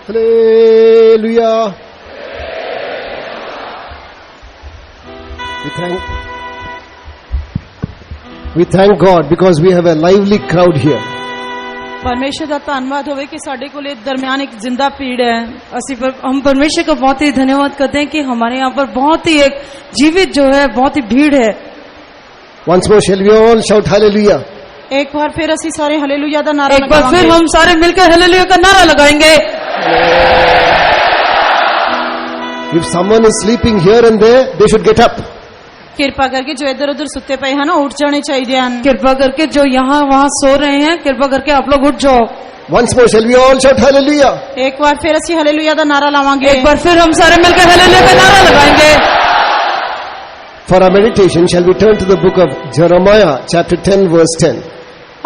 Hallelujah. We thank God because we have a lively crowd here. परमेश्वर का धन्यवाद होवे कि साडे कोले दरमियान एक जिंदा भीड़ है। हम परमेश्वर का बहुत ही धन्यवाद करते हैं कि हमारे यहाँ पर बहुत ही एक जीवित जो है बहुत ही भीड़ है। Once more shall we all shout hallelujah. एक बार फिर असी सारे हालेलुया दा नारा एक बार फिर हम सारे मिलकर हालेलुया का नारा लगाएंगे। If someone is sleeping here and there, they should get up. कृपा करके जो इधर उधर सुते पे है ना उठ जाने चाहिए। कृपा करके जो यहाँ वहाँ सो रहे हैं कृपा करके आप लोग उठ जाओ। Once more shall we all shout hallelujah. एक बार फिर असी हालेलुया दा नारा लावांगे। एक बार फिर हम सारे मिलकर हालेलुया का नारा लगाएंगे। For our meditation, shall we turn to the book of Jeremiah, chapter 10, verse 10.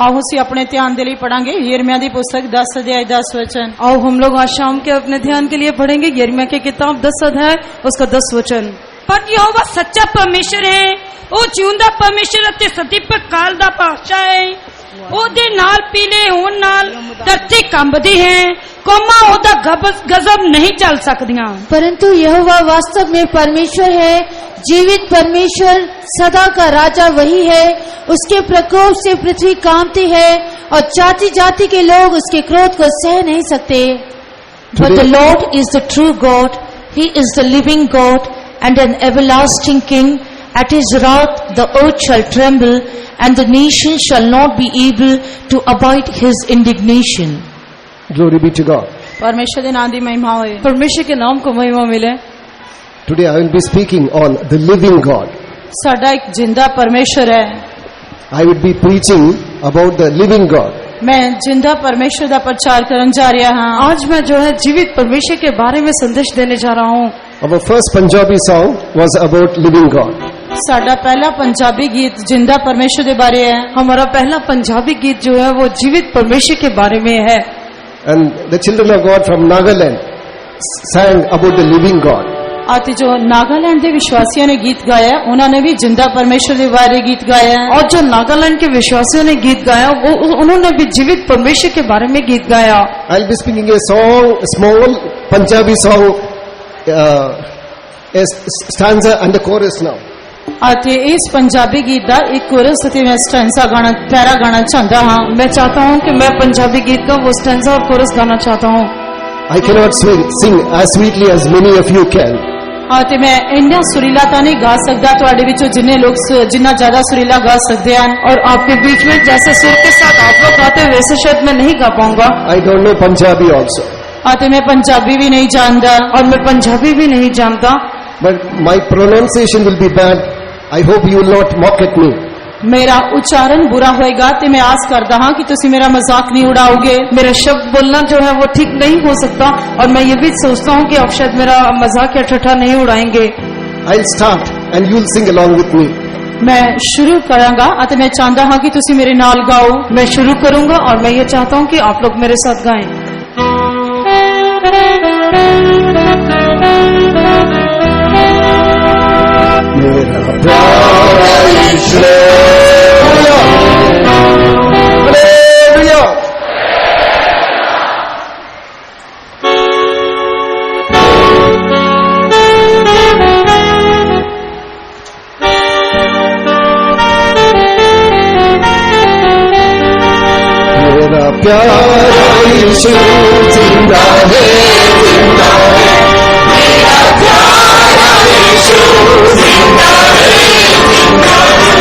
आओ उसी अपने ध्यान के लिए पढ़ांगे यिर्मयाह की पुस्तक 10 अध्याय 10 वचन। आओ हम लोग आज शाम के अपने ध्यान के लिए पढ़ेंगे यिर्मयाह की किताब 10 अध्याय उसका 10 वचन। पर यहोवा सच्चा परमेश्वर है, ਉਹ ਜਿਉਂਦਾ ਪਰਮੇਸ਼ਰ ਅਤੇ ਸਦੀਪ ਕਾਲ ਦਾ ਪਾਤਸ਼ਾਹ ਹੈ। ਉਹਦੇ ਨਾਲ ਪੀਲੇ ਹੋਣ ਨਾਲ ਧਰਤੀ ਕੰਬਦੀ ਹੈ, ਕੌਮਾਂ ਉਹਦਾ ਗਜ਼ਬ नहीं चल सकदियां। परंतु यहोवा वास्तव में परमेश्वर है, जीवित परमेश्वर, सदा का राजा वही है। उसके प्रकोप से पृथ्वी कांपती है और जाति जाति के लोग उसके क्रोध को सह नहीं सकते। But the Lord is the true God, He is the living God and an everlasting King. At His wrath the earth shall tremble, and the nations shall not be able to abide His indignation. Glory be to God. परमेश्वर के नाम की महिमा होए। परमेश्वर के नाम को महिमा मिले। Today I will be speaking on the living God. साडा एक जिंदा परमेश्वर है। I would be preaching about the living God. मैं जिंदा परमेश्वर का प्रचार करने जा रहा हूँ। आज मैं जो है जीवित परमेश्वर के बारे में संदेश देने जा रहा हूँ। Our first Punjabi song was about living God. साडा पहला पंजाबी गीत जिंदा परमेश्वर के बारे है। हमारा पहला पंजाबी गीत जो है वो जीवित परमेश्वर के बारे में है। And the children of God from Nagaland sang about the living God. आते जो नागालैंड के विश्वासियों ने गीत गाया उन्होंने भी जिंदा परमेश्वर के बारे गीत गाया। और जो नागालैंड के विश्वासियों ने गीत गाया वो उन्होंने भी जीवित परमेश्वर के बारे में गीत गाया। I'll be speaking a song, a small Punjabi song, a stanza and a chorus now. आते इस पंजाबी गीत का एक कोरस ते मैं स्टैंजा गाना पैरा गाना चाहता हाँ। मैं चाहता हूँ कि मैं पंजाबी गीत का वो स्टैंजा और कोरस गाना चाहता हूँ। I cannot sing as sweetly as many of you can. आते मैं इन्ना सुरीला तो नहीं गा सकता तुहाडे विचों जिन्ने लोग जिन्ना ज्यादा सुरीला गा सकते हैं। और आपके बीच में जैसे सुर के साथ आप लोग गाते वैसे शायद मैं नहीं गा पाऊंगा। I don't know Punjabi also. आते मैं पंजाबी भी नहीं जानता और मैं पंजाबी भी नहीं जानता। But my pronunciation will be bad. I hope you will not mock at me. मेरा उच्चारण बुरा होएगा तो मैं आस करता हाँ कि तुसी मेरा मजाक नहीं उड़ाओगे। मेरा शब्द बोलना जो है वो ठीक नहीं हो सकता और मैं ये भी सोचता हूँ कि आप शायद मेरा मजाक या ठट्ठा नहीं उड़ाएंगे। I'll start and you'll sing along with me. मैं शुरू करांगा तो मैं चाहता हाँ कि तुसी मेरे नाल गाओ। मैं शुरू करूंगा और मैं ये चाहता हूँ कि आप लोग मेरे साथ गाएं। मेरा प्यारा यीशु हालेलुया मेरा प्यारा यीशु जिंदा है जिंदा है मेरा प्यारा यीशु जिंदा है जिंदा है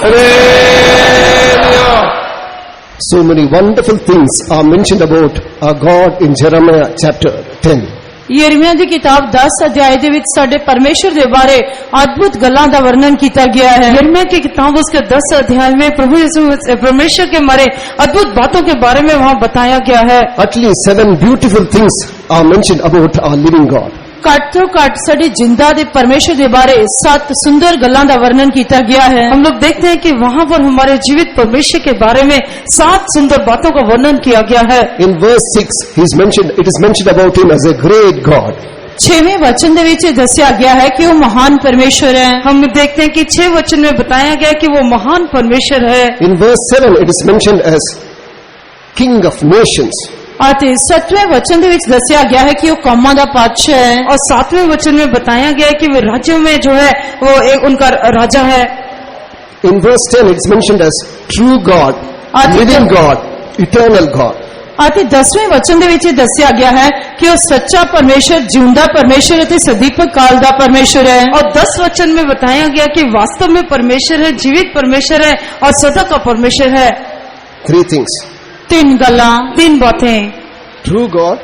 Hallelujah. So many wonderful things are mentioned about our God in Jeremiah chapter 10. यिर्मयाह ਦੀ ਕਿਤਾਬ 10 ਅਧਿਆਇ ਦੇ ਵਿੱਚ ਸਾਡੇ ਪਰਮੇਸ਼ਰ ਦੇ ਬਾਰੇ ਅਦਭੁਤ ਗੱਲਾਂ ਦਾ ਵਰਣਨ ਕੀਤਾ ਗਿਆ ਹੈ। यिर्मयाह की किताब उसके 10 अध्याय में प्रभु यीशु परमेश्वर के मारे अद्भुत बातों के बारे में वहाँ बताया गया है। At least 7 beautiful things are mentioned about our living God. ਘੱਟ ਤੋਂ ਘੱਟ ਸਾਡੇ ਜਿੰਦਾ ਦੇ ਪਰਮੇਸ਼ਰ ਦੇ ਬਾਰੇ 7 ਸੁੰਦਰ ਗੱਲਾਂ ਦਾ ਵਰਣਨ ਕੀਤਾ ਗਿਆ ਹੈ। हम लोग देखते हैं कि वहाँ पर हमारे जीवित परमेश्वर के बारे में 7 सुंदर बातों का वर्णन किया गया है। In verse 6, it is mentioned about him as a great God. 6वें वचन ਦੇ ਵਿੱਚ ਦੱਸਿਆ ਗਿਆ ਹੈ ਕਿ ਉਹ ਮਹਾਨ ਪਰਮੇਸ਼ਰ ਹੈ। हम देखते हैं कि 6 वचन में बताया गया कि वो महान परमेश्वर है। In verse 7, it is mentioned as King of Nations. ਅਤੇ 7वें वचन ਦੇ ਵਿੱਚ ਦੱਸਿਆ ਗਿਆ ਹੈ ਕਿ ਉਹ ਕੌਮਾਂ ਦਾ ਪਾਤਸ਼ਾਹ ਹੈ। और 7वें वचन में बताया गया है कि वो राज्यों में जो है वो एक उनका राजा है। In verse 10, it's mentioned as true God, living God, eternal God. ਅਤੇ 10वें वचन ਦੇ ਵਿੱਚ ਦੱਸਿਆ ਗਿਆ ਹੈ ਕਿ ਉਹ ਸੱਚਾ ਪਰਮੇਸ਼ਰ, ਜਿਉਂਦਾ ਪਰਮੇਸ਼ਰ ਅਤੇ ਸਦੀਪਕ ਕਾਲ ਦਾ ਪਰਮੇਸ਼ਰ ਹੈ। और 10 वचन में बताया गया कि वास्तव में परमेश्वर है, जीवित परमेश्वर है और सदा का परमेश्वर है। 3 things. 3 ਗੱਲਾਂ, 3 बातें। True God,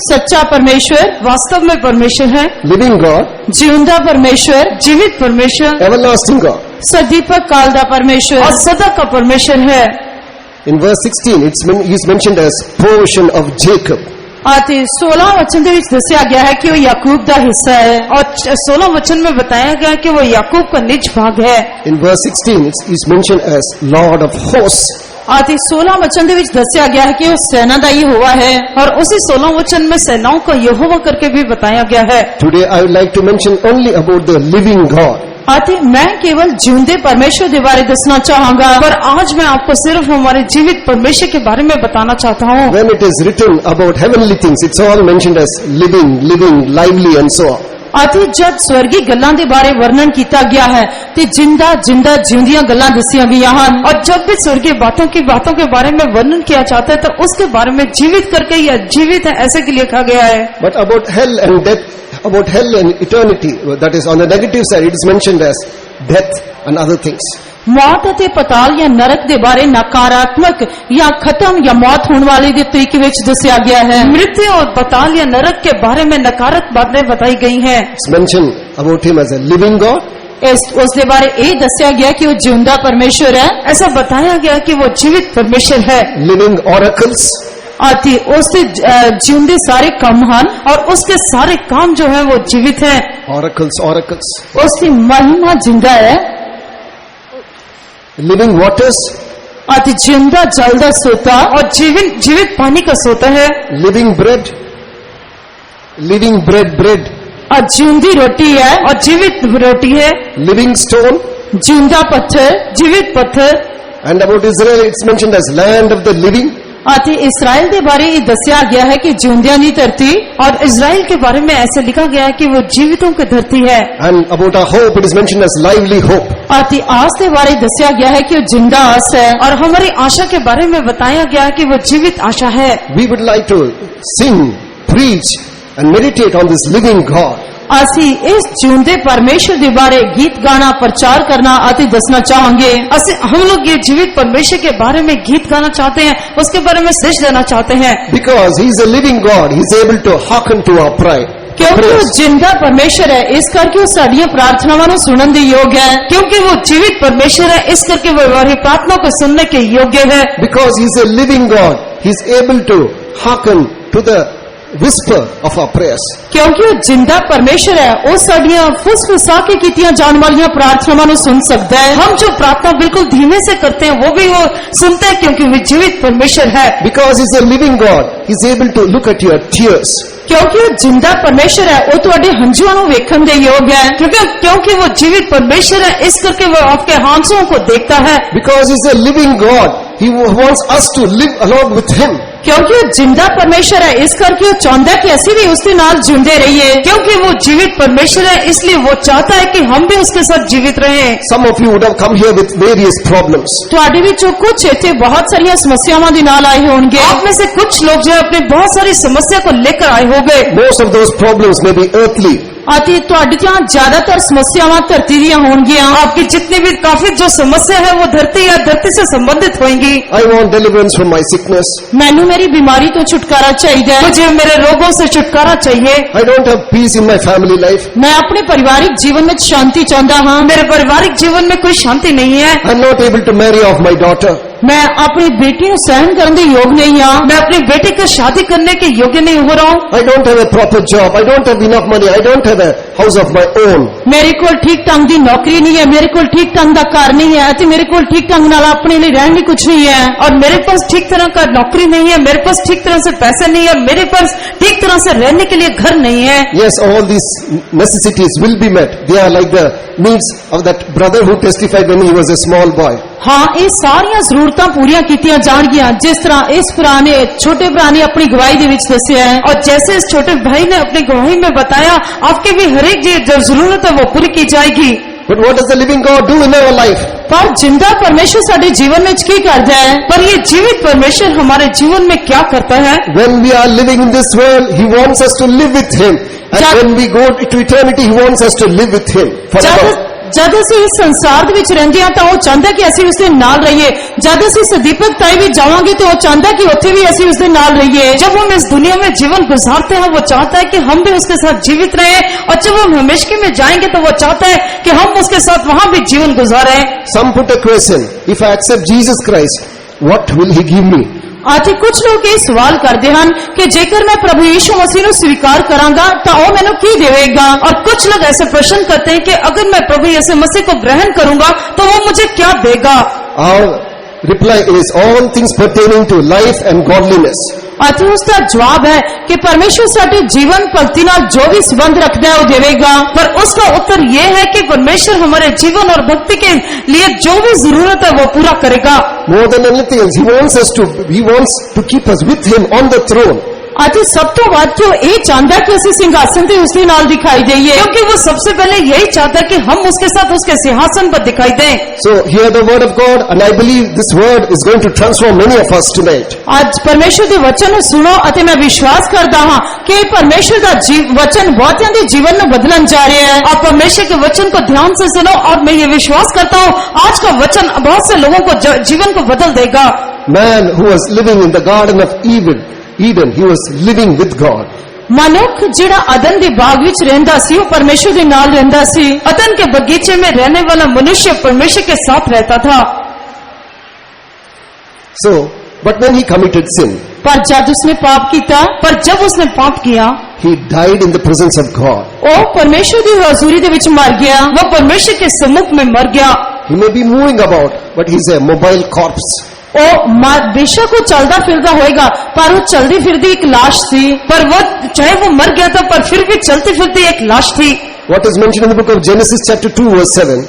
सच्चा परमेश्वर, वास्तव में परमेश्वर है, living God, जिਉਂदा परमेश्वर, जीवित परमेश्वर, everlasting God. सदीपक काल दा परमेश्वर और सदा का परमेश्वर है। In verse 16, he is mentioned as portion of Jacob. ਅਤੇ 16 वचन ਦੇ ਵਿੱਚ ਦੱਸਿਆ ਗਿਆ ਹੈ ਕਿ ਉਹ ਯਾਕੂਬ ਦਾ ਹਿੱਸਾ ਹੈ। और 16 वचन में बताया गया कि वो याकूब का निज भाग है। In verse 16, he is mentioned as Lord of hosts. ਅਤੇ 16 वचन ਦੇ ਵਿੱਚ ਦੱਸਿਆ ਗਿਆ ਹੈ ਕਿ ਉਹ ਸੈਨਾ ਦਾ ਯਹੋਵਾ ਹੈ। और उसी 16 वचन में सेनाओं का यहोवा करके भी बताया गया है। Today I would like to mention only about the living God. ਅਤੇ ਮੈਂ ਕੇਵਲ ਜਿਉਂਦੇ ਪਰਮੇਸ਼ਰ ਦੇ ਬਾਰੇ ਦੱਸਣਾ ਚਾਹਾਂਗਾ। पर आज मैं आपको सिर्फ हमारे जीवित परमेश्वर के बारे में बताना चाहता हूँ। When it is written about heavenly things, it's all mentioned as living, lively and so on. ਅਤੇ ਜਦ ਸਵਰਗੀ ਗੱਲਾਂ ਦੇ ਬਾਰੇ ਵਰਣਨ ਕੀਤਾ ਗਿਆ ਹੈ ਤੇ ਜਿੰਦਾ ਜਿਉਂਦੀਆਂ ਗੱਲਾਂ ਦੱਸੀਆਂ ਗਈਆਂ ਹਨ। और जब भी स्वर्गीय बातों के बारे में वर्णन किया जाता है तो उसके बारे में जीवित करके या जीवित है ऐसे के लिखा गया है। But about hell and death, about hell and eternity, that is on the negative side, it is mentioned as death and other things. ਮੌਤ ਅਤੇ ਪਤਾਲ ਜਾਂ ਨਰਕ ਦੇ ਬਾਰੇ ਨਕਾਰਾਤਮਕ ਜਾਂ ਖਤਮ ਜਾਂ ਮੌਤ ਹੋਣ ਵਾਲੇ ਦੇ ਤਰੀਕੇ ਵਿੱਚ ਦੱਸਿਆ ਗਿਆ ਹੈ। मृत्यु और पताल या नरक के बारे में नकारात्मक बातें बताई गई हैं। It's mentioned about him as a living God. ਉਸ ਦੇ ਬਾਰੇ ਇਹ ਦੱਸਿਆ ਗਿਆ ਕਿ ਉਹ ਜਿਉਂਦਾ ਪਰਮੇਸ਼ਰ ਹੈ। ऐसा बताया गया कि वो जीवित परमेश्वर है। Living oracles. ਅਤੇ ਉਸ ਦੇ ਜਿਉਂਦੇ ਸਾਰੇ ਕੰਮ ਹਨ और उसके सारे काम जो है वो जीवित है। Oracles. ਉਸ ਦੀ ਮਹਿਮਾ ਜਿੰਦਾ ਹੈ। Living waters. ਅਤੇ ਜਿਉਂਦਾ ਜਲ ਦਾ ਸੋਤਾ और जीवित पानी का सोता है। Living bread. bread. और जिਉਂਦੀ ਰੋਟੀ ਹੈ। और जीवित रोटी है। Living stone. जिਉਂदा पत्थर, जीवित पत्थर। And about Israel, it's mentioned as land of the living. ਅਤੇ ਇਸਰਾਇਲ ਦੇ ਬਾਰੇ ਇਹ ਦੱਸਿਆ ਗਿਆ ਹੈ ਕਿ ਜਿਉਂਦਿਆਂ ਦੀ ਧਰਤੀ। और इजराइल के बारे में ऐसे लिखा गया है कि वो जीवितों की धरती है। And about our hope, it is mentioned as lively hope. ਅਤੇ ਆਸ ਦੇ ਬਾਰੇ ਦੱਸਿਆ ਗਿਆ ਹੈ ਕਿ ਉਹ ਜਿੰਦਾ ਆਸ ਹੈ। और हमारी आशा के बारे में बताया गया है कि वो जीवित आशा है। We would like to sing, preach and meditate on this living God. ਅਸੀਂ ਇਸ ਜਿਉਂਦੇ ਪਰਮੇਸ਼ਰ ਦੇ ਬਾਰੇ ਗੀਤ ਗਾਣਾ, ਪ੍ਰਚਾਰ ਕਰਨਾ ਅਤੇ ਦੱਸਣਾ ਚਾਹਾਂਗੇ। हम लोग ये जीवित परमेश्वर के बारे में गीत गाना चाहते हैं, उसके बारे में संदेश देना चाहते हैं। Because he is a living God, he is able to hearken to our prayer. ਕਿਉਂਕਿ ਉਹ ਜਿੰਦਾ ਪਰਮੇਸ਼ਰ ਹੈ, ਇਸ ਕਰਕੇ ਉਹ ਸਾਡੀਆਂ ਪ੍ਰਾਰਥਨਾਵਾਂ ਨੂੰ ਸੁਣਨ ਦੇ ਯੋਗ ਹੈ। क्योंकि वो जीवित परमेश्वर है, इस करके वो हमारी प्रार्थना को सुनने के योग्य है। Because he is a living God, he is able to hearken to the whisper of our prayers. ਕਿਉਂਕਿ ਉਹ ਜਿੰਦਾ ਪਰਮੇਸ਼ਰ ਹੈ, ਉਹ ਸਾਡੀਆਂ ਫੁਸਫੁਸਾ ਕੇ ਕੀਤੀਆਂ ਜਾਣ ਵਾਲੀਆਂ ਪ੍ਰਾਰਥਨਾਵਾਂ ਨੂੰ ਸੁਣ ਸਕਦਾ ਹੈ। हम जो प्रार्थना बिल्कुल धीमे से करते हैं वो भी वो सुनते हैं, क्योंकि वो जीवित परमेश्वर है। Because he is a living God, he is able to look at your tears. ਕਿਉਂਕਿ ਉਹ ਜਿੰਦਾ ਪਰਮੇਸ਼ਰ ਹੈ, ਉਹ ਤੁਹਾਡੇ ਹੰਝੂਆਂ ਨੂੰ ਵੇਖਣ ਦੇ ਯੋਗ ਹੈ। क्योंकि वो जीवित परमेश्वर है, इस करके वो आपके आंसुओं को देखता है। Because he is a living God, he wants us to live along with him. ਕਿਉਂਕਿ ਉਹ ਜਿੰਦਾ ਪਰਮੇਸ਼ਰ ਹੈ, ਇਸ ਕਰਕੇ ਉਹ ਚਾਹੁੰਦਾ ਕਿ ਅਸੀਂ ਵੀ ਉਸ ਦੇ ਨਾਲ ਜਿਉਂਦੇ ਰਹੀਏ। क्योंकि वो जीवित परमेश्वर है, इसलिए वो चाहता है कि हम भी उसके साथ जीवित रहें। Some of you would have come here with various problems. ਤੁਹਾਡੇ ਵਿੱਚੋਂ ਕੁਝ ਇੱਥੇ ਬਹੁਤ ਸਾਰੀਆਂ ਸਮੱਸਿਆਵਾਂ ਦੇ ਨਾਲ ਆਏ ਹੋਣਗੇ। आप में से कुछ लोग जो है अपनी बहुत सारी समस्या को लेकर आए होंगे। Most of those problems may be earthly. ਅਤੇ ਤੁਹਾਡੀਆਂ ਜ਼ਿਆਦਾतर ਸਮੱਸਿਆਵਾਂ ਧਰਤੀ ਦੀਆਂ ਹੋਣਗੀਆਂ। आपकी जितनी भी काफी जो समस्या है वो धरती या धरती से संबंधित होंगी। I want deliverance from my sickness. ਮੈਨੂੰ ਮੇਰੀ ਬਿਮਾਰੀ ਤੋਂ ਛੁਟਕਾਰਾ ਚਾਹੀਦਾ ਹੈ। मुझे मेरे रोगों से छुटकारा चाहिए। I don't have peace in my family life. ਮੈਂ ਆਪਣੇ ਪਰਿਵਾਰਿਕ ਜੀਵਨ ਵਿੱਚ ਸ਼ਾਂਤੀ ਚਾਹੁੰਦਾ ਹਾਂ। मेरे पारिवारिक जीवन में कोई शांति नहीं है। I'm not able to marry off my daughter. ਮੈਂ ਆਪਣੀ ਬੇਟੀ ਨੂੰ ਸਹਿਣ ਕਰਨ ਦੇ ਯੋਗ ਨਹੀਂ ਹਾਂ। मैं अपनी बेटी को शादी करने के योग्य नहीं हो रहा हूँ। I don't have a proper job. I don't have enough money. I don't have a house of my own. ਮੇਰੇ ਕੋਲ ਠੀਕ ਢੰਗ ਦੀ ਨੌਕਰੀ ਨਹੀਂ ਹੈ, ਮੇਰੇ ਕੋਲ ਠੀਕ ਢੰਗ ਦਾ ਘਰ ਨਹੀਂ ਹੈ ਅਤੇ ਮੇਰੇ ਕੋਲ ਠੀਕ ਢੰਗ ਨਾਲ ਆਪਣੇ ਲਈ ਰਹਿਣ ਲਈ ਕੁਝ ਨਹੀਂ ਹੈ। और मेरे पास ठीक तरह का नौकरी नहीं है, मेरे पास ठीक तरह से पैसे नहीं है, और मेरे पास ठीक तरह से रहने के लिए घर नहीं है। Yes, all these necessities will be met. They are like the needs of that brother who testified when he was a small boy. ਹਾਂ, ਇਹ ਸਾਰੀਆਂ ਜ਼ਰੂਰਤਾਂ ਪੂਰੀਆਂ ਕੀਤੀਆਂ ਜਾਣਗੀਆਂ ਜਿਸ ਤਰ੍ਹਾਂ ਇਸ ਛੋਟੇ ਭਰਾ ਨੇ ਆਪਣੀ ਗਵਾਹੀ ਦੇ ਵਿੱਚ ਦੱਸਿਆ ਹੈ। और जैसे इस छोटे भाई ने अपनी गवाही में बताया, आपकी भी हर एक जो जरूरत है वो पूरी की जाएगी। But what does the living God do in our life? ਪਰ ਜਿੰਦਾ ਪਰਮੇਸ਼ਰ ਸਾਡੇ ਜੀਵਨ ਵਿੱਚ ਕੀ ਕਰਦਾ ਹੈ? पर ये जीवित परमेश्वर हमारे जीवन में क्या करता है? When we are living in this world, He wants us to live with Him. And when we go to eternity, He wants us to live with Him forever. ਜਦ ਅਸੀਂ ਇਸ ਸੰਸਾਰ ਦੇ ਵਿੱਚ ਰਹਿੰਦੇ ਹਾਂ ਤਾਂ ਉਹ ਚਾਹੁੰਦਾ ਕਿ ਅਸੀਂ ਉਸ ਦੇ ਨਾਲ ਰਹੀਏ। ਜਦ ਅਸੀਂ ਸਦੀਪਕਤਾਈ ਵਿੱਚ ਜਾਵਾਂਗੇ तो वो चाहता कि ਉੱਥੇ ਵੀ ਅਸੀਂ ਉਸ ਦੇ ਨਾਲ ਰਹੀਏ। जब हम इस दुनिया में जीवन गुजारते हैं, वो चाहता है कि हम भी उसके साथ जीवित रहें, और जब हम हमेशा में जाएंगे तो वो चाहता है कि हम उसके साथ वहां भी जीवन गुजारें। Some put a question: if I accept Jesus Christ, what will He give me? ਅਤੇ ਕੁਝ ਲੋਕ ਇਹ ਸਵਾਲ ਕਰਦੇ ਹਨ ਕਿ ਜੇਕਰ ਮੈਂ ਪ੍ਰਭੂ ਯੀਸ਼ੂ ਮਸੀਹ ਨੂੰ ਸਵੀਕਾਰ ਕਰਾਂਗਾ ਤਾਂ ਉਹ ਮੈਨੂੰ ਕੀ ਦੇਵੇਗਾ। और कुछ लोग ऐसे प्रश्न करते हैं कि अगर मैं प्रभु यीशु मसीह को ग्रहण करूंगा तो वो मुझे क्या देगा। Our reply is all things pertaining to life and godliness. ਅਤੇ ਉਸ ਦਾ ਜਵਾਬ ਹੈ ਕਿ ਪਰਮੇਸ਼ਰ ਸਾਡੇ ਜੀਵਨ ਭਗਤੀ ਨਾਲ ਜੋ ਵੀ ਸੰਬੰਧ ਰੱਖਦਾ ਹੈ ਉਹ ਦੇਵੇਗਾ। पर उसका उत्तर ये है कि परमेश्वर हमारे जीवन और भक्ति के लिए जो भी जरूरत है वो पूरा करेगा। More than anything else, He wants to keep us with Him on the throne. ਅਤੇ ਸਭ ਤੋਂ ਵੱਧ ਕਿ ਉਹ ਇਹ ਚਾਹੁੰਦਾ ਕਿ ਅਸੀਂ ਸਿੰਘਾਸਨ ਤੇ ਉਸ ਦੇ ਨਾਲ ਦਿਖਾਈ ਦੇਈਏ, क्योंकि वो सबसे पहले यही चाहता है कि हम उसके साथ उसके सिंहासन पर दिखाई दें। So hear the word of God, and I believe this word is going to transform many of us tonight. ਅੱਜ ਪਰਮੇਸ਼ਰ ਦੇ ਵਚਨ ਨੂੰ ਸੁਣੋ ਅਤੇ ਮੈਂ ਵਿਸ਼ਵਾਸ ਕਰਦਾ ਹਾਂ ਕਿ ਪਰਮੇਸ਼ਰ ਦਾ ਵਚਨ ਬਹੁਤਿਆਂ ਦੇ ਜੀਵਨ ਨੂੰ ਬਦਲਣ ਜਾ ਰਿਹਾ ਹੈ। आप परमेश्वर के वचन को ध्यान से सुनो, और मैं ये विश्वास करता हूँ आज का वचन बहुत से लोगों को जीवन को बदल देगा। Man who was living in the Garden of Eden, he was living with God. ਮਨੁੱਖ ਜਿਹੜਾ ਅਦਨ ਦੇ ਬਾਗ ਵਿੱਚ ਰਹਿੰਦਾ ਸੀ ਉਹ ਪਰਮੇਸ਼ਰ ਦੇ ਨਾਲ ਰਹਿੰਦਾ ਸੀ। अदन के बगीचे में रहने वाला मनुष्य परमेश्वर के साथ रहता था। So, but when he committed sin, ਪਰ ਜਦ ਉਸਨੇ ਪਾਪ ਕੀਤਾ, पर जब उसने पाप किया, he died in the presence of God. ਉਹ ਪਰਮੇਸ਼ਰ ਦੀ ਹਜ਼ੂਰੀ ਦੇ ਵਿੱਚ ਮਰ ਗਿਆ। वो परमेश्वर के सम्मुख में मर गया। He may be moving about, but he's a mobile corpse. ਉਹ ਬੇਸ਼ੱਕ ਉਹ ਚੱਲਦਾ ਫਿਰਦਾ ਹੋਏਗਾ ਪਰ ਉਹ ਚਲਦੀ ਫਿਰਦੀ ਇੱਕ ਲਾਸ਼ ਸੀ। पर वो चाहे वो मर गया था पर फिर भी चलती फिरती एक लाश थी। What is mentioned in the book of Genesis chapter 2 verse 7?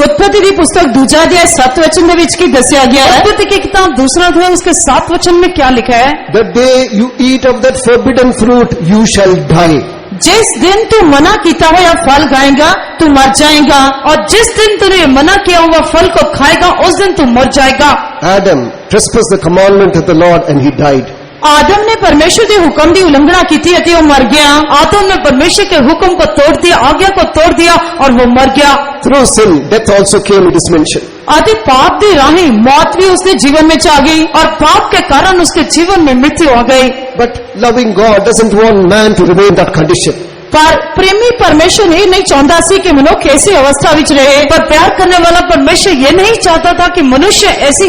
उत्पत्ति ਦੀ ਪੁਸਤਕ ਦੂਜਾ ਅਧਿਆਇ 7 ਵਚਨ ਦੇ ਵਿੱਚ ਕੀ ਦੱਸਿਆ ਗਿਆ ਹੈ? उत्पत्ति की किताब दूसरा अध्याय उसके 7 वचन में क्या लिखा है? The day you eat of that forbidden fruit, you shall die. जिस दिन तू मना किया हुआ फल खाएगा तू मर जाएगा, और जिस दिन तूने मना किया हुआ फल को खाएगा उस दिन तू मर जाएगा। Adam trespassed the commandment of the Lord and he died. आदम ने परमेश्वर के हुक्म की उल्लंघना की थी और वो मर गया। आदम ने परमेश्वर के हुक्म को तोड़ दिया, आज्ञा को तोड़ दिया और वो मर गया। Through sin, death also came, it is mentioned. आते पाप के राही मौत भी उसके जीवन में आ गई और पाप के कारण उसके जीवन में मृत्यु आ गई। But loving God doesn't want man to remain in that condition. पर प्रेमी परमेश्वर ये नहीं चाहता सी कि मनुष्य ऐसी अवस्था विच रहे। पर प्यार करने वाला परमेश्वर ये नहीं चाहता था कि मनुष्य ऐसी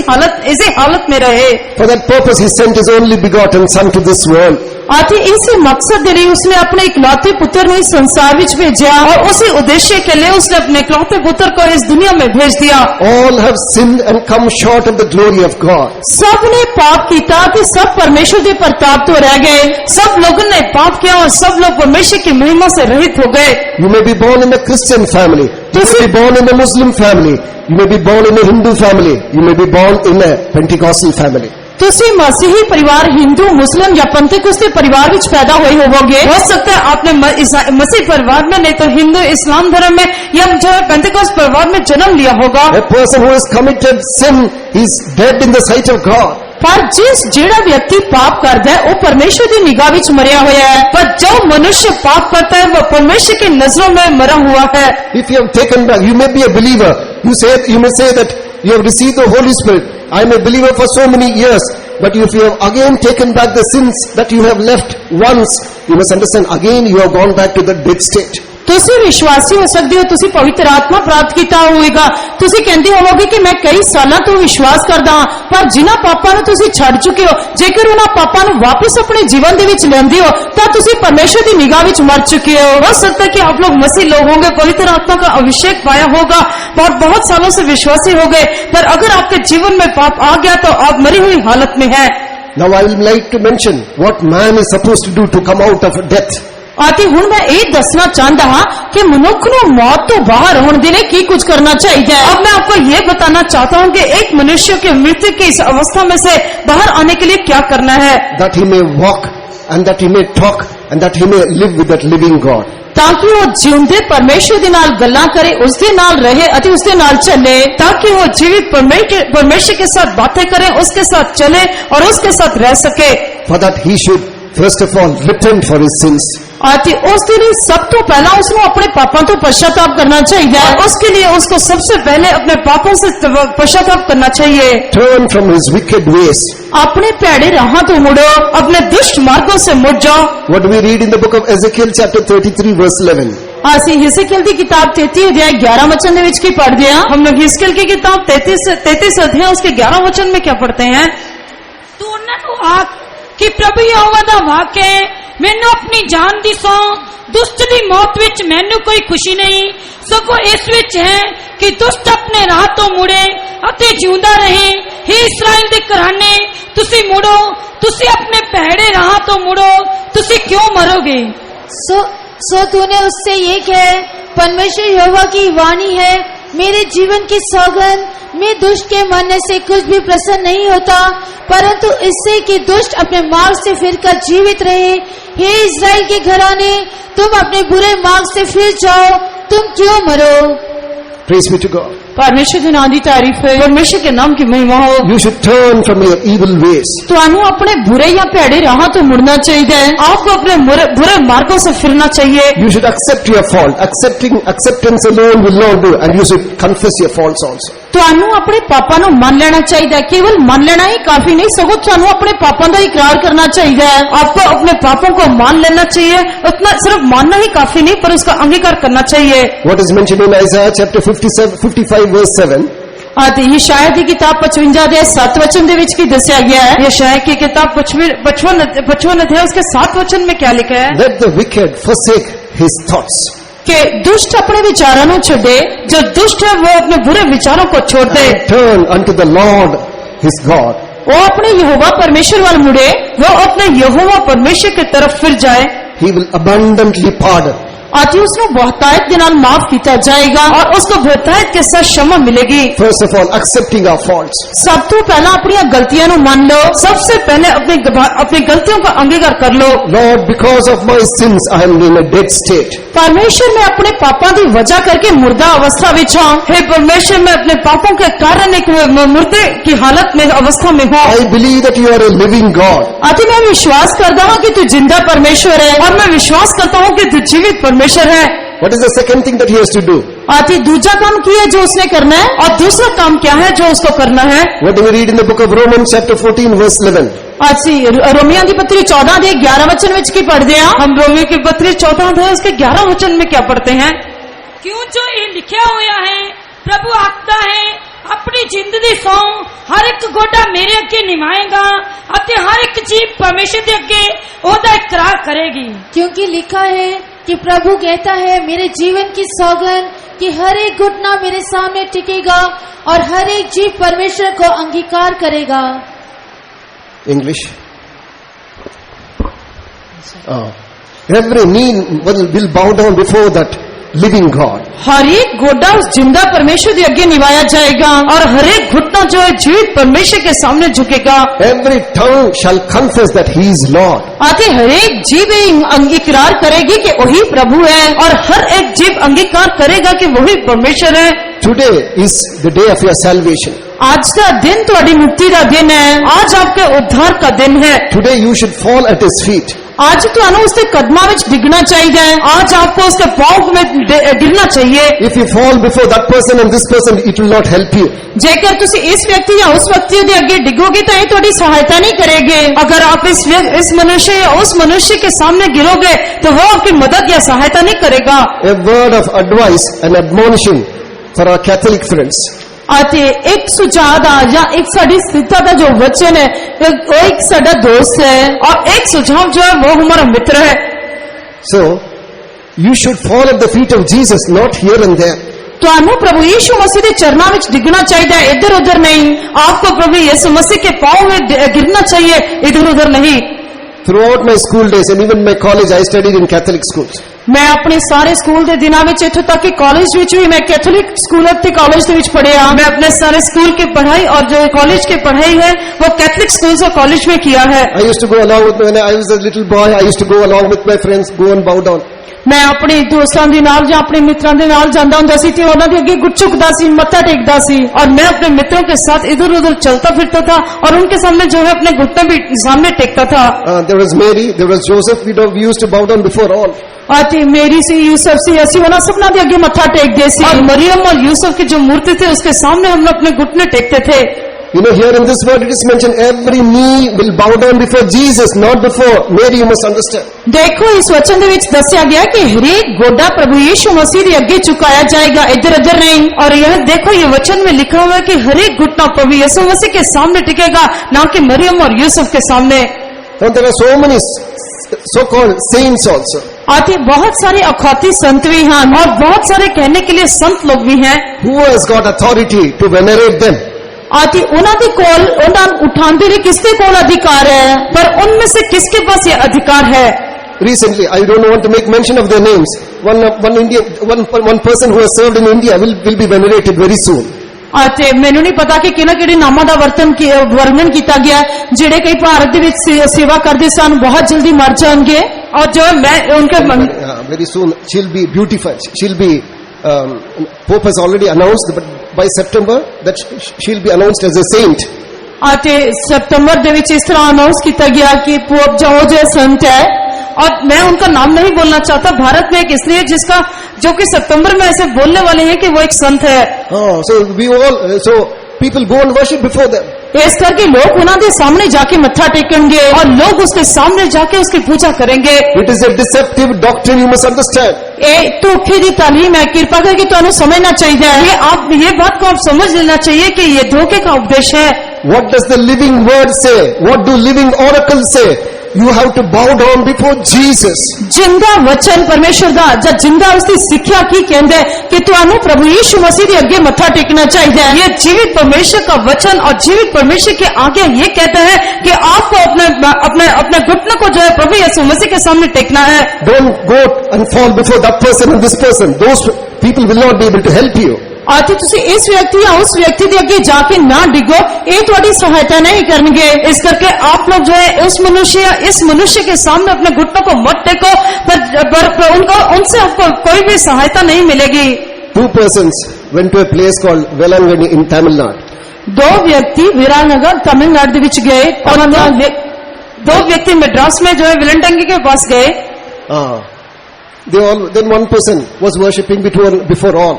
हालत में रहे। For that purpose he sent his only begotten son to this world. आते इसी मकसद के लिए उसने अपने इकलौते पुत्र को इस संसार विच भेजा और उसी उद्देश्य के लिए उसने अपने इकलौते पुत्र को इस दुनिया में भेज दिया। All have sinned and come short of the glory of God. सब ने पाप किया कि सब परमेश्वर के प्रताप तो रह गए। सब लोगों ने पाप किया और सब लोग परमेश्वर की महिमा से रहित हो गए। You may be born in a Christian family, you may be born in a Muslim family, you may be born in a Hindu family, you may be born in a Pentecostal family. तुसी मसीही परिवार हिंदू मुस्लिम या पंथकुस्ती परिवार विच पैदा हुए होवोगे। हो सकता है आपने मसीह परिवार में नहीं तो हिंदू इस्लाम धर्म में या जो है पेंटिकोस्ट परिवार में जन्म लिया होगा। A person who has committed sin is dead in the sight of God. पर जिस जेड़ा व्यक्ति पाप करता है वो परमेश्वर की निगाह विच मरिया होया है। पर जो मनुष्य पाप करता है वह परमेश्वर की नजरों में मरा हुआ है। If you have taken back, you may be a believer. You may say that you have received the Holy Spirit. I am a believer for so many years. But if you have again taken back the sins that you have left once, you must understand again you have gone back to the dead state. ਤੁਸੀਂ ਵਿਸ਼ਵਾਸੀ ਹੋ ਸਕਦੇ ਹੋ, ਤੁਸੀਂ ਪਵਿੱਤਰ ਆਤਮਾ ਪ੍ਰਾਪਤ ਕੀਤਾ ਹੋਵੇਗਾ, ਤੁਸੀਂ ਕਹਿੰਦੇ ਹੋਵੋਗੇ ਕਿ ਮੈਂ ਕਈ ਸਾਲਾਂ ਤੋਂ ਵਿਸ਼ਵਾਸ ਕਰਦਾ ਹਾਂ, ਪਰ ਜਿਨ੍ਹਾਂ ਪਾਪਾਂ ਨੂੰ ਤੁਸੀਂ ਛੱਡ ਚੁੱਕੇ ਹੋ, ਜੇਕਰ ਉਹਨਾਂ ਪਾਪਾਂ ਨੂੰ ਵਾਪਸ ਆਪਣੇ ਜੀਵਨ ਦੇ ਵਿੱਚ ਲੈਂਦੇ ਹੋ ਤਾਂ ਤੁਸੀਂ ਪਰਮੇਸ਼ਰ ਦੀ ਨਿਗਾਹ ਵਿੱਚ ਮਰ ਚੁੱਕੇ हो। हो सकता है कि आप लोग मसीह लोग होंगे, पवित्र आत्मा का अभिषेक पाया होगा और बहुत सालों से विश्वासी हो गए, पर अगर आपके जीवन में पाप आ गया तो आप मरी हुई हालत में हैं। Now I will like to mention what man is supposed to do to come out of death. ਅਤੇ ਹੁਣ ਮੈਂ ਇਹ ਦੱਸਣਾ ਚਾਹੁੰਦਾ ਹਾਂ ਕਿ ਮਨੁੱਖ ਨੂੰ ਮੌਤ ਤੋਂ ਬਾਹਰ ਆਉਣ ਦੇ ਲਈ ਕੀ ਕੁਝ ਕਰਨਾ ਚਾਹੀਦਾ है। अब मैं आपको ये बताना चाहता हूँ कि एक मनुष्य के मृत्यु की इस अवस्था में से बाहर आने के लिए क्या करना है। That he may walk and that he may talk and that he may live with that living God. ਤਾਂ ਕਿ ਉਹ ਜਿਉਂਦੇ ਪਰਮੇਸ਼ਰ ਦੇ ਨਾਲ ਗੱਲਾਂ ਕਰੇ, ਉਸ ਦੇ ਨਾਲ ਰਹੇ ਅਤੇ ਉਸ ਦੇ ਨਾਲ ਚੱਲੇ, ताकि वो जीवित परमेश्वर के साथ बातें करें, उसके साथ चले और उसके साथ रह सके। For that he should first of all repent for his sins. ਅਤੇ ਉਸ ਦੇ ਲਈ ਸਭ ਤੋਂ ਪਹਿਲਾਂ ਉਸ ਨੂੰ ਆਪਣੇ ਪਾਪਾਂ ਤੋਂ ਪਛਤਾਪ ਕਰਨਾ ਚਾਹੀਦਾ ਹੈ। और उसके लिए उसको सबसे पहले अपने पापों से पश्चाताप करना चाहिए। Turn from his wicked ways. ਆਪਣੇ ਭੈੜੇ ਰਾਹਾਂ ਤੋਂ ਮੁੜੋ, अपने दुष्ट मार्गों से मुड़ जाओ। What do we read in the book of Ezekiel chapter 33 verse 11? ਅਸੀਂ ਹਿਸਕੀਏਲ ਦੀ ਕਿਤਾਬ 33 ਅਧਿਆय 11 वचन ਦੇ ਵਿੱਚ ਕੀ ਪੜ੍ਹਦੇ ਹਾਂ? हम लोग हिजकिय्याह की किताब 33 अध्याय उसके 11 वचन में क्या पढ़ते हैं? ਤੂੰ ਉਹਨਾਂ ਨੂੰ ਆਖ ਕਿ ਪ੍ਰਭु ਯਹੋਵਾ ਦਾ ਵਾਕ ਹੈ, ਮੈਨੂੰ ਆਪਣੀ ਜਾਨ ਦੀ ਸੌਂ, ਦੁਸ਼ਟ ਦੀ ਮੌਤ ਵਿੱਚ ਮੈਨੂੰ ਕੋਈ ਖੁਸ਼ੀ ਨਹੀਂ, ਸਗੋਂ ਇਸ ਵਿੱਚ ਹੈ ਕਿ ਦੁਸ਼ਟ ਆਪਣੇ ਰਾਹ ਤੋਂ ਮੁੜੇ ਅਤੇ ਜਿਉਂਦਾ ਰਹੇ। हे ਇਸਰਾਇਲ ਦੇ ਘਰਾਣੇ, ਤੁਸੀਂ ਮੁੜੋ, ਤੁਸੀਂ ਆਪਣੇ ਭੈੜੇ ਰਾਹ ਤੋਂ ਮੁੜੋ, ਤੁਸੀਂ ਕਿਉਂ ਮਰੋਗੇ? सो तूने उससे ये कहे, परमेश्वर यहोवा की वाणी है, मेरे जीवन की सौगंध, मैं दुष्ट के मरने से कुछ भी प्रसन्न नहीं होता, परंतु इससे कि दुष्ट अपने मार्ग से फिरकर जीवित रहे। हे इस्राएल के घराने, तुम अपने बुरे मार्ग से फिर जाओ, तुम क्यों मरो? Praise be to God. ਪਰਮੇਸ਼ਰ ਦੇ ਨਾਮ ਦੀ ਤਾਰੀਫ ਹੈ। परमेश्वर के नाम की महिमा हो। You should turn from your evil ways. ਤੁਹਾਨੂੰ ਆਪਣੇ ਬੁਰੇ ਜਾਂ ਭੈੜੇ ਰਾਹਾਂ ਤੋਂ ਮੁੜਨਾ ਚਾਹੀਦਾ ਹੈ। आपको अपने बुरे मार्गों से फिरना चाहिए। You should accept your fault. Acceptance alone will not do, and you should confess your faults also. ਤੁਹਾਨੂੰ ਆਪਣੇ ਪਾਪਾਂ ਨੂੰ ਮੰਨ ਲੈਣਾ ਚਾਹੀਦਾ ਹੈ। ਕੇਵਲ ਮੰਨ ਲੈਣਾ ਹੀ ਕਾਫੀ ਨਹੀਂ, ਸਗੋਂ ਤੁਹਾਨੂੰ ਆਪਣੇ ਪਾਪਾਂ ਦਾ ਇਕਰਾਰ ਕਰਨਾ ਚਾਹੀਦਾ है। आपको अपने पापों को मान लेना चाहिए, उतना सिर्फ मानना ही काफी नहीं पर उसका अंगीकार करना चाहिए। What is mentioned in Isaiah chapter 55 verse 7? ਅਤੇ ਯਸ਼ਾਇਆ ਦੀ ਕਿਤਾਬ 55 ਦੇ 7 वचन ਦੇ ਵਿੱਚ ਕੀ ਦੱਸਿਆ ਗਿਆ ਹੈ? यशायाह की किताब 55 अध्याय उसके 7 वचन में क्या लिखा है? Let the wicked forsake his thoughts. ਕਿ ਦੁਸ਼ਟ ਆਪਣੇ ਵਿਚਾਰਾਂ ਨੂੰ ਛੱਡੇ, जो दुष्ट है वो अपने बुरे विचारों को छोड़ दे, And turn unto the Lord his God. ਉਹ ਆਪਣੇ ਯਹੋਵਾ ਪਰਮੇਸ਼ਰ ਵੱਲ ਮੁੜੇ, वो अपने यहोवा परमेश्वर की तरफ फिर जाए He will abundantly pardon. ਅਤੇ ਉਸ ਨੂੰ ਬਹੁਤਾयत ਦੇ ਨਾਲ ਮਾਫ ਕੀਤਾ ਜਾਏਗਾ। और उसको बहुतायत के साथ क्षमा मिलेगी। First of all, accepting our faults. ਸਭ ਤੋਂ ਪਹਿਲਾਂ ਆਪਣੀਆਂ ਗਲਤੀਆਂ ਨੂੰ ਮੰਨ ਲਓ। सबसे पहले अपनी गलतियों का अंगीकार कर लो। Lord, because of my sins, I am in a dead state. परमेश्वर मैं अपने पापों की वजह करके मुर्दा अवस्था विच हूं। हे परमेश्वर, मैं अपने पापों के कारण एक मुर्दे की हालत में अवस्था में हूँ। I believe that you are a living God. अति मैं विश्वास करता हूं कि तू जिंदा परमेश्वर है। और मैं विश्वास करता हूँ कि तू जीवित परमेश्वर है। What is the second thing that he has to do? अति दूसरा काम किया जो उसने करना है। और दूसरा काम क्या है जो उसको करना है? What do we read in the book of Romans chapter 14 verse 11? ਅਸੀਂ रोमियों की पत्री 14 ਦੇ 11 वचन ਵਿੱਚ ਕੀ ਪੜ੍ਹਦੇ ਹਾਂ? हम रोमियो की पत्री 14 अध्याय उसके 11 वचन में क्या पढ़ते हैं? ਕਿਉਂ ਜੋ ਇਹ ਲਿਖਿਆ ਹੋਇਆ ਹੈ, ਪ੍ਰਭੂ ਆਖਦਾ ਹੈ, ਆਪਣੀ ਜਿੰਦ ਦੀ ਸਹੁੰ ਹਰ ਇੱਕ ਗੋਡਾ ਮੇਰੇ ਅੱਗੇ ਨਿਭਾਏਗਾ ਅਤੇ ਹਰ ਇੱਕ ਜੀਭ ਪਰਮੇਸ਼ਰ ਦੇ ਅੱਗੇ ਉਹਦਾ ਇਕਰਾਰ ਕਰੇਗੀ। क्योंकि लिखा है कि प्रभु कहता है, मेरे जीवन की सौगंध कि हर एक घुटना मेरे सामने टिकेगा और हर एक जीव परमेश्वर को अंगीकार करेगा। English. Every knee will bow down before that living God. हर एक गोडा उस जिंदा परमेश्वर के आगे निभाया जाएगा और हर एक घुटना जो है जीवित परमेश्वर के सामने झुकेगा। Every tongue shall confess that he is Lord. आते हर एक जीव इकरार करेगी कि वही प्रभु है और हर एक जीव अंगीकार करेगा कि वही परमेश्वर है। Today is the day of your salvation. आज का दिन तुम्हारी मुक्ति का दिन है। आज आपके उद्धार का दिन है। Today you should fall at his feet. ਅੱਜ ਤੁਹਾਨੂੰ ਉਸਦੇ ਕਦਮਾਂ ਵਿੱਚ ਡਿੱਗਣਾ ਚਾਹੀਦਾ ਹੈ। आज आपको उसके पांव में गिरना चाहिए। If you fall before that person and this person, it will not help you. ਜੇਕਰ ਤੁਸੀਂ ਇਸ ਵਿਅਕਤੀ ਜਾਂ ਉਸ ਵਿਅਕਤੀ ਦੇ ਅੱਗੇ ਡਿੱਗੋਗੇ ਤਾਂ ਇਹ ਤੁਹਾਡੀ ਸਹਾਇਤਾ ਨਹੀਂ ਕਰੇਗੇ। अगर आप इस मनुष्य या उस मनुष्य के सामने गिरोगे तो वो आपकी मदद या सहायता नहीं करेगा। A word of advice and admonition for our Catholic friends. ਅਤੇ ਇੱਕ ਸੁਝਾਅ ਦਾ ਜਾਂ ਇੱਕ ਸਾਡੀ ਸਥਿਰਤਾ ਦਾ ਜੋ ਵਚਨ ਹੈ ਉਹ ਇੱਕ ਸਾਡਾ ਦੋਸਤ ਹੈ और एक सुझाव जो है वो हमारा मित्र है। So, you should fall at the feet of Jesus, not here and there. ਤੁਹਾਨੂੰ ਪ੍ਰਭੂ ਯੀਸ਼ੂ ਮਸੀਹ ਦੇ ਚਰਨਾਂ ਵਿੱਚ ਡਿੱਗਣਾ ਚਾਹੀਦਾ ਹੈ, ਇੱਧਰ ਉੱਧਰ ਨਹੀਂ। आपको प्रभु यीशु मसीह के पांव में गिरना चाहिए, इधर उधर नहीं। Throughout my school days and even my college, I studied in Catholic schools. ਮੈਂ ਆਪਣੇ ਸਾਰੇ ਸਕੂਲ ਦੇ ਦਿਨਾਂ ਵਿੱਚ ਇੱਥੋਂ ਤੱਕ ਕਿ ਕਾਲਜ ਵਿੱਚ ਵੀ ਮੈਂ ਕੈਥੋਲਿਕ ਸਕੂਲ ਅਤੇ ਕਾਲਜ ਦੇ ਵਿੱਚ ਪੜ੍ਹਿਆ। मैं अपने सारे स्कूल की पढ़ाई और जो कॉलेज की पढ़ाई है वो कैथलिक स्कूल और कॉलेज में किया है। I used to go along with, when I was a little boy, I used to go along with my friends, go and bow down. ਮੈਂ ਆਪਣੇ ਦੋਸਤਾਂ ਦੇ ਨਾਲ ਜਾਂ ਆਪਣੇ ਮਿੱਤਰਾਂ ਦੇ ਨਾਲ ਜਾਂਦਾ ਹੁੰਦਾ ਸੀ ਤੇ ਉਹਨਾਂ ਦੇ ਅੱਗੇ ਗੁੱਟ ਝੁਕਦਾ ਸੀ, ਮੱਥਾ ਟੇਕਦਾ ਸੀ। और मैं अपने मित्रों के साथ इधर उधर चलता फिरता था और उनके सामने जो है अपने घुटने भी सामने टेकता था। There was Mary, there was Joseph. We used to bow down before all. ਅਤੇ ਮੇਰੀ ਸੀ, यूसुफ ਸੀ, ਅਸੀਂ ਉਹਨਾਂ ਸਭਨਾਂ ਦੇ ਅੱਗੇ ਮੱਥਾ ਟੇਕਦੇ ਸੀ। और मरियम और यूसुफ की जो मूर्ति थी उसके सामने हम अपने घुटने टेकते थे। You know, here in this word it is mentioned every knee will bow down before Jesus, not before Mary, you must understand. ਦੇਖੋ ਇਸ ਵਚਨ ਦੇ ਵਿੱਚ ਦੱਸਿਆ ਗਿਆ ਕਿ ਹਰੇਕ ਗੋਡਾ ਪ੍ਰਭੂ ਯੀਸ਼ੂ ਮਸੀਹ ਦੇ ਅੱਗੇ ਝੁਕਾਇਆ ਜਾਏਗਾ, ਇੱਧਰ ਉੱਧਰ नहीं। और यह देखो ये वचन में लिखा हुआ है कि हर एक घुटना प्रभु यीशु मसीह के सामने टिकेगा, ना कि मरियम और यूसुफ के सामने। And there are so many so-called saints also. ਅਤੇ ਬਹੁਤ ਸਾਰੇ ਅਖੌਤੀ ਸੰਤ ਵੀ ਹਨ और बहुत सारे कहने के लिए संत लोग भी हैं। Who has got authority to venerate them? ਅਤੇ ਉਹਨਾਂ ਦੇ ਕੋਲ ਉਹਨਾਂ ਨੂੰ ਉਠਾਉਣ ਦੇ ਲਈ ਕਿਸ ਦੇ ਕੋਲ ਅਧਿਕਾਰ ਹੈ? पर उनमें से किसके पास ये अधिकार है? Recently, I don't want to make mention of their names. One person who has served in India will be venerated very soon. ਅਤੇ ਮੈਨੂੰ ਨਹੀਂ ਪਤਾ ਕਿ ਕਿਹੜੇ ਨਾਮਾਂ ਦਾ ਵਰਣਨ ਕੀਤਾ ਗਿਆ ਹੈ। ਜਿਹੜੇ ਕਈ ਭਾਰਤ ਦੇ ਵਿੱਚ ਸੇਵਾ ਕਰਦੇ ਸਨ ਬਹੁਤ ਜਲਦੀ ਮਰ ਜਾਣਗੇ। और जो मैं उनके Very soon she'll be beautified. She'll be Pope has already announced, but by September that she'll be announced as a saint. ਅਤੇ ਸਤੰਬਰ ਦੇ ਵਿੱਚ ਇਸ ਤਰ੍ਹਾਂ ਅਨਾਉਂਸ ਕੀਤਾ ਗਿਆ ਕਿ ਪੋਪ ਜੋ ਸੰਤ ਹੈ। और मैं उनका नाम नहीं बोलना चाहता। भारत में एक स्त्री है जिसका जो कि सितंबर में ऐसे बोलने वाले हैं कि वो एक संत है। So people go and worship before them. ਇਸ ਕਰਕੇ ਲੋਕ ਉਹਨਾਂ ਦੇ ਸਾਹਮਣੇ ਜਾ ਕੇ ਮੱਥਾ ਟੇਕਣਗੇ और लोग उसके सामने जाके उसकी पूजा करेंगे। It is a deceptive doctrine, you must understand. ਇਹ ਧੋਖੇ ਦੀ ਤਾਲੀਮ ਹੈ, ਕਿਰਪਾ ਕਰਕੇ ਤੁਹਾਨੂੰ ਸਮਝਣਾ ਚਾਹੀਦਾ ਹੈ। ये बात को आप समझ लेना चाहिए कि ये धोखे का उपदेश है। What does the living word say? What do living oracles say? You have to bow down before Jesus. ਜਿੰਦਾ ਵਚਨ ਪਰਮੇਸ਼ਰ ਦਾ ਜਾਂ ਜਿੰਦਾ ਉਸਦੀ ਸਿੱਖਿਆ ਕੀ ਕਹਿੰਦਾ ਹੈ ਕਿ ਤੁਹਾਨੂੰ ਪ੍ਰਭੂ ਯੀਸ਼ੂ ਮਸੀਹ ਦੇ ਅੱਗੇ ਮੱਥਾ ਟੇਕਣਾ ਚਾਹੀਦਾ ਹੈ। ये जीवित परमेश्वर का वचन और जीवित परमेश्वर के आगे ये कहता है कि आपको अपने घुटने को जो है प्रभु यीशु मसीह के सामने टेकना है। Don't go and fall before that person and this person. Those people will not be able to help you. ਅਤੇ ਤੁਸੀਂ ਇਸ ਵਿਅਕਤੀ ਜਾਂ ਉਸ ਵਿਅਕਤੀ ਦੇ ਅੱਗੇ ਜਾ ਕੇ ਨਾ ਡਿੱਗੋ, ਇਹ ਤੁਹਾਡੀ ਸਹਾਇਤਾ ਨਹੀਂ ਕਰਨਗੇ। इस करके आप लोग जो है उस मनुष्य या इस मनुष्य के सामने अपने घुटनों को मत टेको, पर उनसे आपको कोई भी सहायता नहीं मिलेगी। Two persons went to a place called Velangani in Tamil Nadu. ਦੋ ਵਿਅਕਤੀ ਵਿਰਾਨਗਰ ਤਮਿਲਨਾਡੂ ਦੇ ਵਿੱਚ ਗਏ। और दो व्यक्ति मद्रास में जो है विलंटंगी के पास गए। Then one person was worshipping before all.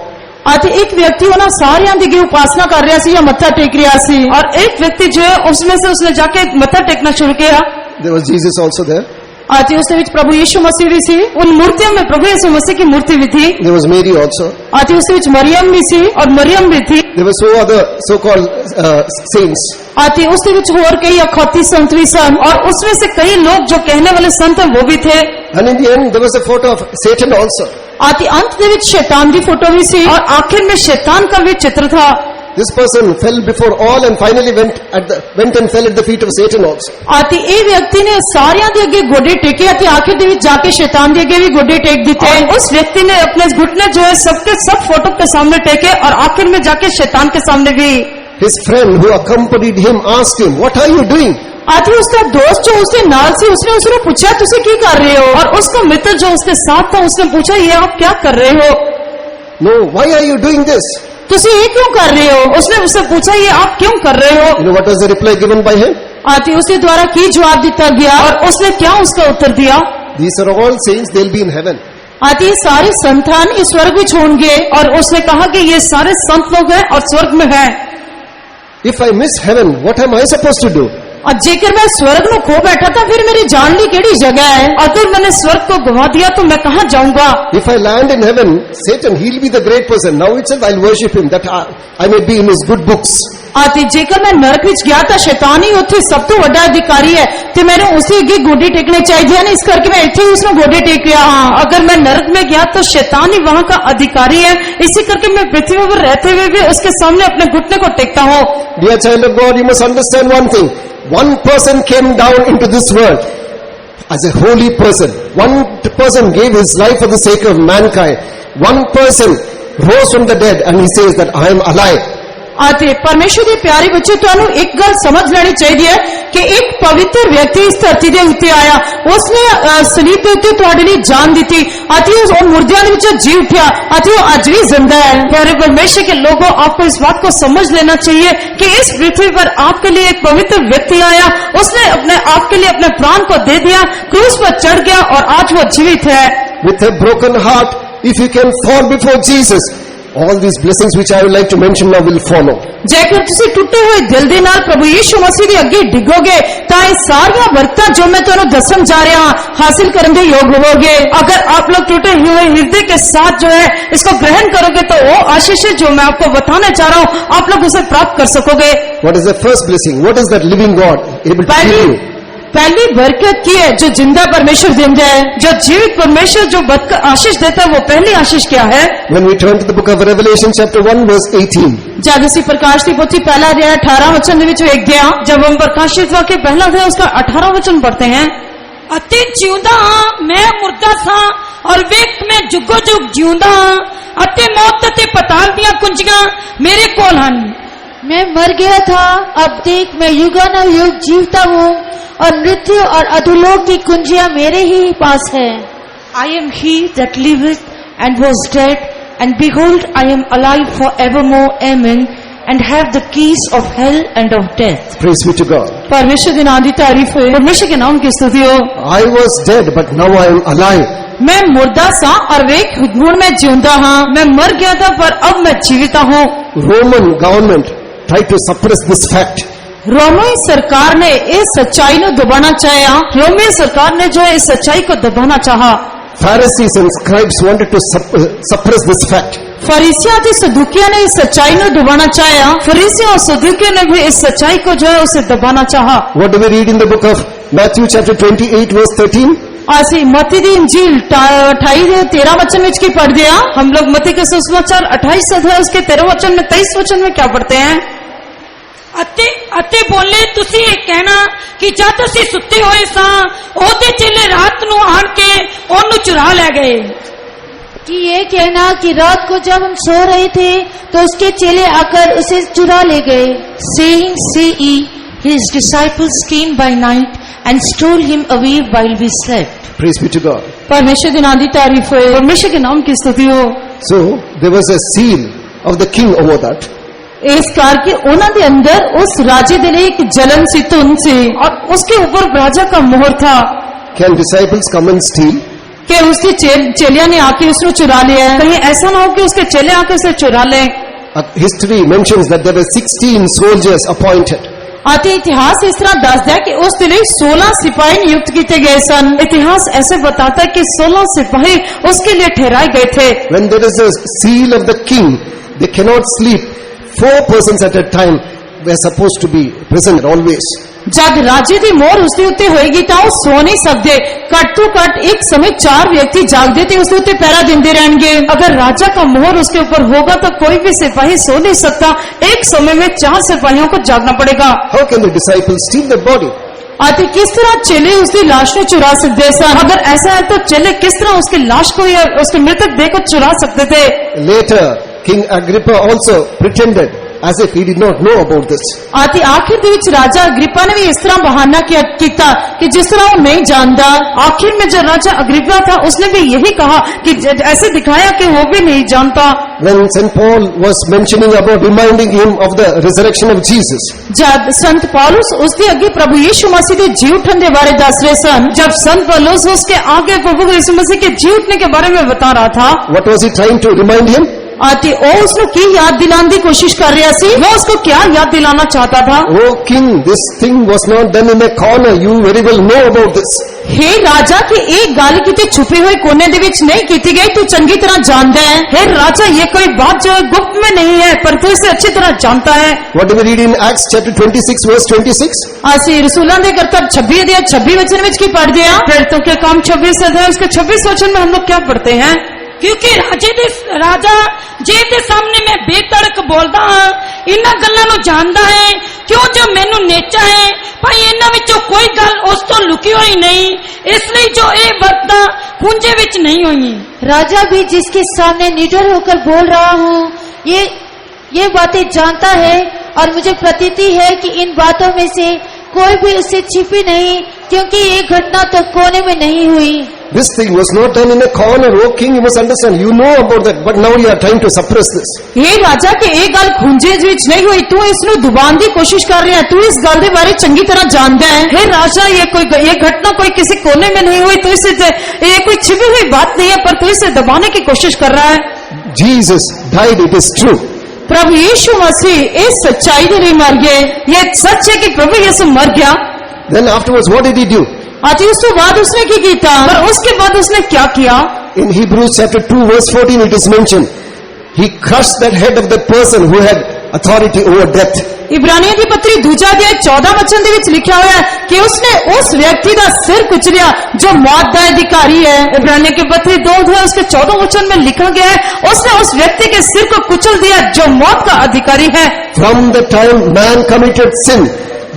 ਅਤੇ ਇੱਕ ਵਿਅਕਤੀ ਉਹਨਾਂ ਸਾਰਿਆਂ ਦੀ ਉਪਾਸਨਾ ਕਰ ਰਿਹਾ ਸੀ ਜਾਂ ਮੱਥਾ ਟੇਕ ਰਿਹਾ ਸੀ। और एक व्यक्ति जो है उसमें से उसने जाके मत्था टेकना शुरू किया। There was Jesus also there. ਅਤੇ ਉਸ ਦੇ ਵਿੱਚ ਪ੍ਰਭੂ ਯੀਸ਼ੂ ਮਸੀਹ ਵੀ ਸੀ। उन मूर्तियों में प्रभु यीशु मसीह की मूर्ति भी थी। There was Mary also. ਅਤੇ ਉਸ ਦੇ ਵਿੱਚ ਮਰੀਅਮ भी ਸੀ और मरियम भी थी। There were other so-called saints. ਅਤੇ ਉਸ ਦੇ ਵਿੱਚ ਹੋਰ ਕਈ ਅਖੌਤੀ ਸੰਤ ਵੀ ਸਨ। और उसमें से कई लोग जो कहने वाले संत हैं वो भी थे। And in the end there was a photo of Satan also. ਅਤੇ ਅੰਤ ਦੇ ਵਿੱਚ ਸ਼ੈਤਾਨ ਦੀ ਫੋਟੋ ਵੀ ਸੀ। और आखिर में शैतान का भी चित्र था। This person fell before all and finally went and fell at the feet of Satan also. ਅਤੇ ਇਹ ਵਿਅਕਤੀ ਨੇ ਸਾਰਿਆਂ ਦੇ ਅੱਗੇ ਗੋਡੇ ਟੇਕੇ ਅਤੇ ਆਖਿਰ ਦੇ ਵਿੱਚ ਜਾ ਕੇ ਸ਼ੈਤਾਨ ਦੇ ਅੱਗੇ ਵੀ ਗੋਡੇ ਟੇਕ ਦਿੱਤੇ। और उस व्यक्ति ने अपने घुटने जो है सबके सब फोटो के सामने टेके और आखिर में जाके शैतान के सामने भी। His friend who accompanied him asked him, "What are you doing?" ਅਤੇ ਉਸਦਾ ਦੋਸਤ ਜੋ ਉਸਦੇ ਨਾਲ ਸੀ ਉਸਨੇ ਪੁੱਛਿਆ ਤੁਸੀਂ ਕੀ ਕਰ ਰਹੇ ਹੋ? और उसका मित्र जो उसके साथ था उसने पूछा ये आप क्या कर रहे हो? No, why are you doing this? ਤੁਸੀਂ ਇਹ ਕਿਉਂ ਕਰ ਰਹੇ ਹੋ? उसने उससे पूछा ये आप क्यों कर रहे हो? You know what was the reply given by him? आते उसके द्वारा की जवाब दिता गया और उसने क्या उसका उत्तर दिया? These are all saints, they'll be in heaven. आते ये सारे संतान इस स्वर्ग में होंगे। और उसने कहा कि ये सारे संत लोग हैं और स्वर्ग में हैं। If I miss heaven, what am I supposed to do? और जेकर मैं स्वर्ग में खो बैठा था, फिर मेरी जान ली केड़ी जगह है? अगर मैंने स्वर्ग को गवा दिया तो मैं कहाँ जाऊंगा? If I land in heaven, Satan, he'll be the great person. Now itself I'll worship him, that I may be in his good books. आते जेकर मैं नरक विच गया था, शैतान ही उत्थे सब तो वड्डा अधिकारी है, ते मैंने उसी अगे गोडे टेकने चाहिए ने, इस करके मैं इत्थे उसने गोडे टेक रहा हाँ। अगर मैं नरक में गया तो शैतान ही वहाँ का अधिकारी है, इसी करके मैं पृथ्वी पर रहते हुए भी उसके सामने अपने घुटने को टेकता हूँ। Dear child of God, you must understand one thing. One person came down into this world as a holy person. One person gave his life for the sake of mankind. One person rose from the dead and he says that I am alive. आते परमेश्वर के प्यारे बच्चे, तुहानू एक गल समझ लेनी चाहिए कि एक पवित्र व्यक्ति इस धरती के उत्ते आया, उसने सलीब के उत्ते तुहाडे लिए जान दी आती, उस मुर्दियां दे विच जी उठिया आती, वो अज भी जिंदा है। प्यारे परमेश्वर के लोगों, आपको इस बात को समझ लेना चाहिए कि इस पृथ्वी पर आपके लिए एक पवित्र व्यक्ति आया, उसने अपने आपके लिए अपने प्राण को दे दिया, क्रूस पर चढ़ गया और आज वो जीवित है। With a broken heart, if you can fall before Jesus, all these blessings which I would like to mention now will follow. जेकर तुसी टुटे हुए दिल दे नाल प्रभु यीशु मसीह दे अगे डिगोगे तां ये सारियां बरकतां जो मैं तुहानू दसन जा रहा हासिल करने दे योग होवोगे। अगर आप लोग टूटे हुए हृदय के साथ जो है इसको ग्रहण करोगे तो वो आशीष जो मैं आपको बताने चाह रहा हूँ, आप लोग उसे प्राप्त कर सकोगे। What is the first blessing? What is that living God able to give you? पहली बरकत की है जो जिंदा परमेश्वर देता है, जो जीवित परमेश्वर जो आशीष देता है, वो पहली आशीष क्या है? When we turn to the book of Revelation chapter 1 verse 18. जब ਅਸੀਂ प्रकाश की पोथी पहला अध्याय 18 वचन ਦੇ ਵਿੱਚ ਵੇਖਦੇ ਹਾਂ, जब हम प्रकाशित वाक्य पहला अध्याय उसका 18 वचन पढ़ते हैं, अते जिउंदा हां, मैं मुर्दा सां और वेख मैं जुगो जुग जिउंदा हां, अते मौत ते पताल दियां कुंजियां मेरे कोल हन। मैं मर गया था, अब देख मैं युगानुयुग जीवता हूँ और मृत्यु और अधोलोक की कुंजियां मेरे ही पास है। I am he that liveth and was dead, and behold, I am alive for evermore. Amen. And have the keys of hell and of death. Praise be to God. परमेश्वर के नाम की तारीफ हो, परमेश्वर के नाम की स्तुति हो। I was dead, but now I am alive. मैं मुर्दा सा और वेख हुण मैं जिउंदा हाँ। मैं मर गया था पर अब मैं जीविता हूँ। Roman government tried to suppress this fact. रोमी सरकार ने इस सच्चाई को दबाना चाहा। रोमी सरकार ने जो है इस सच्चाई को दबाना चाहा। Pharisees and scribes wanted to suppress this fact. फरीसिया और सदूकिया ने इस सच्चाई को दबाना चाहा। फरीसियों और सदूकियों ने भी इस सच्चाई को जो है उसे दबाना चाहा। What do we read in the book of Matthew chapter 28 verse 13? ਅਸੀਂ मत्ती दी इंजील 28 ਦੇ 13 वचन ਵਿੱਚ ਕੀ पढ़ते हैं? हम लोग मत्ती के सुसमाचार 28 अध्याय उसके 13 वचन में 23 वचन में क्या पढ़ते हैं? अते बोले तुसी ये कहना कि जद असीं सुत्ते होए सां ओहदे चेले रात नूं आण के ओहनूं चुरा ले गए। कि ये कहना कि रात को जब हम सो रहे थे तो उसके चेले आकर उसे चुरा ले गए। Saying, say ye, his disciples came by night and stole him away while we slept. Praise be to God. परमेश्वर के नाम की तारीफ हो, परमेश्वर के नाम की स्तुति हो। So there was a seal of the king over that. इस करके उन्हां दे अंदर उस राजे दे लिए एक जलन सी धुन सी और उसके ऊपर राजा का मोहर था। Can disciples come and steal? कि उसके चेलिया ने आके उसको चुरा लिया है। कहीं ऐसा ना हो कि उसके चेले आके उसे चुरा लें। History mentions that there were 16 soldiers appointed. आते इतिहास इस तरह दसदा है कि उस दिन 16 सिपाही नियुक्त किए गए सन। इतिहास ऐसे बताता है कि 16 सिपाही उसके लिए ठहराए गए थे। When there is a seal of the king, they cannot sleep. 4 persons at a time were supposed to be present always. जब राजे की मोहर उसके उत्ते होएगी तो वो सो नहीं सकते। घट तो घट एक समय 4 व्यक्ति जागते थे, उसके उत्ते पहरा देते रहेंगे। अगर राजा का मोहर उसके ऊपर होगा तो कोई भी सिपाही सो नहीं सकता। एक समय में 4 सिपाहियों को जागना पड़ेगा। How can the disciples steal the body? आते किस तरह चेले उसकी लाश को चुरा सकते सन? अगर ऐसा है तो चेले किस तरह उसकी लाश को या उसके मृतक देह को चुरा सकते थे? Later, King Agrippa also pretended as if he did not know about this. ਆਤੀ ਆਖਿਰ ਦੇ ਵਿੱਚ ਰਾਜਾ ਅਗ੍ਰਿਪਾ ਨੇ ਵੀ ਇਸ ਤਰ੍ਹਾਂ ਬਹਾਨਾ ਕੀਤਾ ਕਿ ਜਿਸ ਤਰ੍ਹਾਂ ਉਹ ਨਹੀਂ ਜਾਣਦਾ। आखिर में जो राजा अग्रिप्पा था उसने भी यही कहा कि ऐसे दिखाया कि वो भी नहीं जानता। When St. Paul was mentioning about reminding him of the resurrection of Jesus, ਜਦ ਸੰਤ ਪੌਲਸ ਉਸਦੇ ਅੱਗੇ ਪ੍ਰਭੂ ਯੀਸ਼ੂ ਮਸੀਹ ਦੇ ਜੀ ਉਠਣ ਦੇ ਬਾਰੇ ਦੱਸ ਰਹੇ ਸਨ, जब संत पौलुस उसके आगे प्रभु यीशु मसीह के जी उठने के बारे में बता रहा था, what was he trying to remind him? ਆਤੀ ਉਹ ਉਸਨੂੰ ਕੀ ਯਾਦ ਦਿਲਾਉਣ ਦੀ ਕੋਸ਼ਿਸ਼ ਕਰ ਰਿਹਾ ਸੀ? वो उसको क्या याद दिलाना चाहता था? Oh king, this thing was not done in a corner. You very well know about this. हे राजा कि एक ਗੱਲ ਕਿਤੇ ਛੁਪੇ ਹੋਏ ਕੋਨੇ ਦੇ ਵਿੱਚ ਨਹੀਂ ਕੀਤੀ ਗਈ, ਤੂੰ ਚੰਗੀ ਤਰ੍ਹਾਂ ਜਾਣਦਾ ਹੈ। हे राजा, ये कोई बात जो है गुप्त में नहीं है, पर तू इसे अच्छी तरह जानता है। What do we read in Acts chapter 26 verse 26? ਅਸੀਂ ਰਸੂਲਾਂ ਦੇ ਕਰਤਬ 26 ਦੇ 26 ਵਚਨ ਵਿੱਚ ਕੀ ਪੜ੍ਹਦੇ ਹਾਂ? प्रेरितों के काम 26 अध्याय उसके 26 वचन में हम लोग क्या पढ़ते हैं? क्योंकि राजा जे दे सामने मैं बेतड़क बोलदा हां, इन्हां गल्लां नूं जानदा है, क्यों जो मैनू नेचा है भाई इन्हां विचों कोई गल उस तो लुकी हुई नहीं, इसलिए जो ये वरदा कुंजे विच नहीं हुई। राजा भी जिसके सामने निडर होकर बोल रहा हूँ ये बातें जानता है, और मुझे प्रतीति है कि इन बातों में से कोई भी उससे छिपी नहीं, क्योंकि ये घटना तो कोने में नहीं हुई। This thing was not done in a corner. Oh king, you must understand. You know about that, but now you are trying to suppress this. हे राजा कि ਇਹ ਗੱਲ ਖੁੰਝੇ ਵਿੱਚ ਨਹੀਂ ਹੋਈ, ਤੂੰ ਇਸ ਨੂੰ ਦਬਾਉਣ ਦੀ ਕੋਸ਼ਿਸ਼ ਕਰ ਰਿਹਾ ਹੈ, ਤੂੰ ਇਸ ਗੱਲ ਦੇ ਬਾਰੇ ਚੰਗੀ ਤਰ੍ਹਾਂ ਜਾਣਦਾ ਹੈ। हे राजा, ये घटना कोई किसी कोने में नहीं हुई, तो इसे ये कोई छिपी हुई बात नहीं है, पर तू इसे दबाने की कोशिश कर रहा है। Jesus died, it is true. प्रभु यीशु मसीह इस सच्चाई के लिए मर गए। ये सच है कि प्रभु यीशु मर गया। Then afterwards, what did he do? आती उस तो बाद उसने की कीता? पर उसके बाद उसने क्या किया? In Hebrews chapter 2 verse 14 it is mentioned, he crushed that head of that person who had authority over death. इब्रानियों की पत्री दूजा अध्याय 14 वचन ਦੇ ਵਿੱਚ ਲਿਖਿਆ ਹੋਇਆ ਹੈ कि उसने उस व्यक्ति का सिर कुचलिया जो मौत का अधिकारी है। इब्रानियों की पत्री 2 अध्याय उसके 14 वचन में लिखा गया है, उसने उस व्यक्ति के सिर को कुचल दिया जो मौत का अधिकारी है। From the time man committed sin,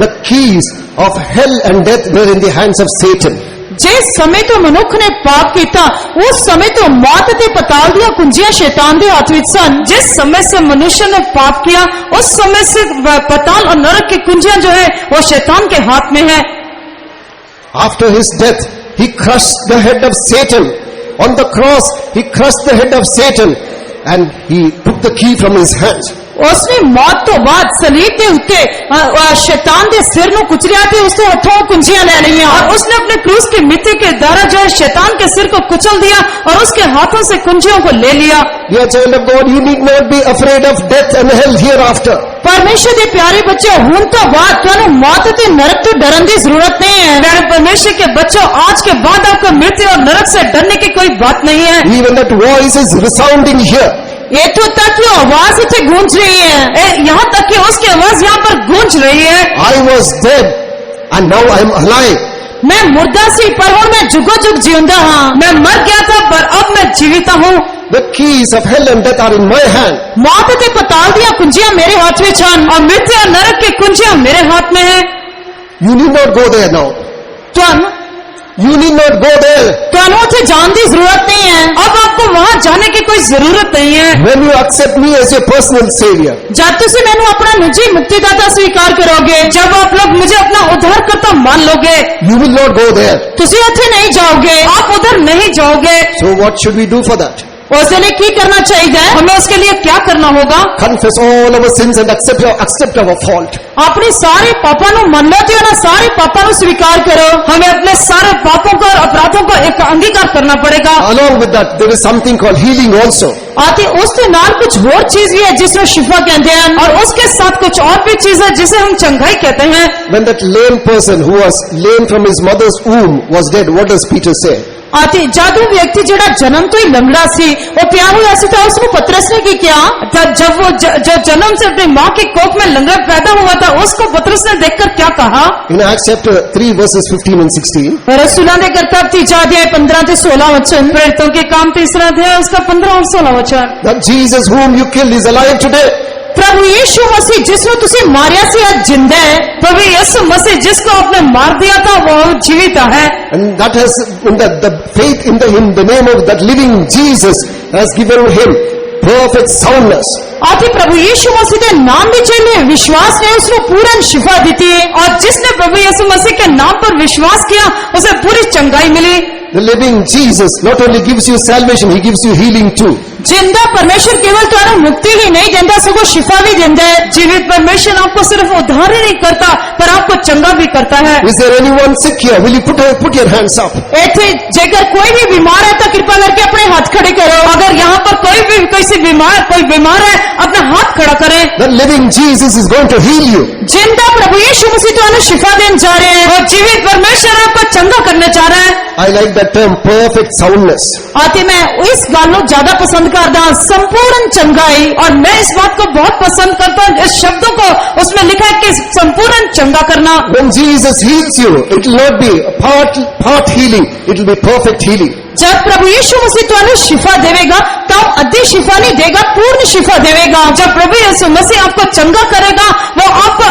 the keys of hell and death were in the hands of Satan. जिस समय तो मनुख ने पाप किया उस समय तो मौत ते पताल दिया कुंजियां शैतान दे हाथ विच सन। जिस समय से मनुष्य ने पाप किया उस समय से पताल और नरक की कुंजियां जो है वो शैतान के हाथ में है। After his death, he crushed the head of Satan. On the cross, he crushed the head of Satan and he took the key from his hand. उसने मौत तो बाद सलीब के उत्ते शैतान के सिर नु कुचलिया ते उसके हाथों कुंजियां ले लिया और उसने अपने क्रूस की मिट्टी के द्वारा जो है शैतान के सिर को कुचल दिया और उसके हाथों से कुंजियों को ले लिया। Dear child of God, you need not be afraid of death and hell hereafter. परमेश्वर के प्यारे बच्चों, हुन तो बाद तुहानू मौत ते नरक तो डरन की जरूरत नहीं है। प्यारे परमेश्वर के बच्चों, आज के बाद आपको मृत्यु और नरक से डरने की कोई बात नहीं है। Even that voice is resounding here. इथों तक की आवाज इथे गूंज रही है, यहाँ तक कि उसकी आवाज यहाँ पर गूंज रही है। I was dead and now I am alive. मैं मुर्दा सी पर हुण मैं जुगो जुग जिउंदा हां। मैं मर गया था पर अब मैं जीवित हूँ। The keys of hell and death are in my hand. मौत ते पताल दियां कुंजियां मेरे हाथ में छन और मृत्यु और नरक की कुंजियां मेरे हाथ में है। You need not go there now. You need not go there. तुहानू उथे जाने की जरूरत नहीं है। अब आपको वहाँ जाने की कोई जरूरत नहीं है। When you accept me as your personal savior, जब तुसी मैनू अपना निजी मुक्तिदाता स्वीकार करोगे, जब आप लोग मुझे अपना उद्धारकर्ता मान लोगे, you will not go there. तुसी उथे नहीं जाओगे, आप उधर नहीं जाओगे। So what should we do for that? उसके लिए की करना चाहिए? हमें उसके लिए क्या करना होगा? Confess all our sins and accept our fault. अपने सारे पापों को मन लो ते सारे पापों को स्वीकार करो। हमें अपने सारे पापों को और अपराधों को एक अंगीकार करना पड़ेगा। Along with that, there is something called healing also. आते उसके नाल कुछ और चीज भी है जिसको शिफा कहते हैं, और उसके साथ कुछ और भी चीज है जिसे हम चंगाई कहते हैं। When that lame person who was lame from his mother's womb was dead, what does Peter say? आते जादू व्यक्ति जेड़ा जन्म तो ही लंगड़ा सी वो प्या हुआ सी था, उसको पतरस ने की क्या? जब वो जो जन्म से अपनी माँ की कोख में लंगड़ा पैदा हुआ था उसको पतरस ने देखकर क्या कहा? In Acts chapter 3 verses 15 and 16. रसूलां दे करतब 3 अध्याय 15 ते 16 वचन। प्रेरितों के काम 3 अध्याय उसका 15 और 16 वचन। That Jesus whom you killed is alive today. प्रभु यीशु मसीह जिसको तुसी मारिया सी आज जिंदा है। प्रभु यीशु मसीह जिसको आपने मार दिया था वो जीवित है। And that has the faith in the name of that living Jesus has given him perfect soundness. आती प्रभु यीशु मसीह के नाम विच विश्वास ने उसको पूर्ण शिफा दी थी, और जिसने प्रभु यीशु मसीह के नाम पर विश्वास किया उसे पूरी चंगाई मिली। The living Jesus not only gives you salvation, he gives you healing too. जिंदा परमेश्वर केवल तुहानू मुक्ति ही नहीं देता सगों शिफा भी देता है। जीवित परमेश्वर आपको सिर्फ उद्धार ही नहीं करता पर आपको चंगा भी करता है। Is there anyone sick here? Will you put your hands up? ऐसे जेकर कोई भी बीमार है तो कृपा करके अपने हाथ खड़े करो। अगर यहाँ पर कोई बीमार है अपना हाथ खड़ा करे। The living Jesus is going to heal you. जिंदा प्रभु यीशु मसीह तुहानू शिफा देने जा रहे हैं और जीवित परमेश्वर आपको चंगा करने जा रहा है। I like that term, perfect soundness. आते मैं इस गाल को ज्यादा पसंद करता, संपूर्ण चंगाई। और मैं इस बात को बहुत पसंद करता हूँ, इस शब्दों को उसमें लिखा है कि संपूर्ण चंगा करना। When Jesus heals you, it will not be a part healing, it will be perfect healing. जब प्रभु यीशु मसीह तुहानू शिफा देवेगा तब अद्धी शिफा नहीं देगा, पूर्ण शिफा देवेगा। जब प्रभु यीशु मसीह आपको चंगा करेगा वो आपको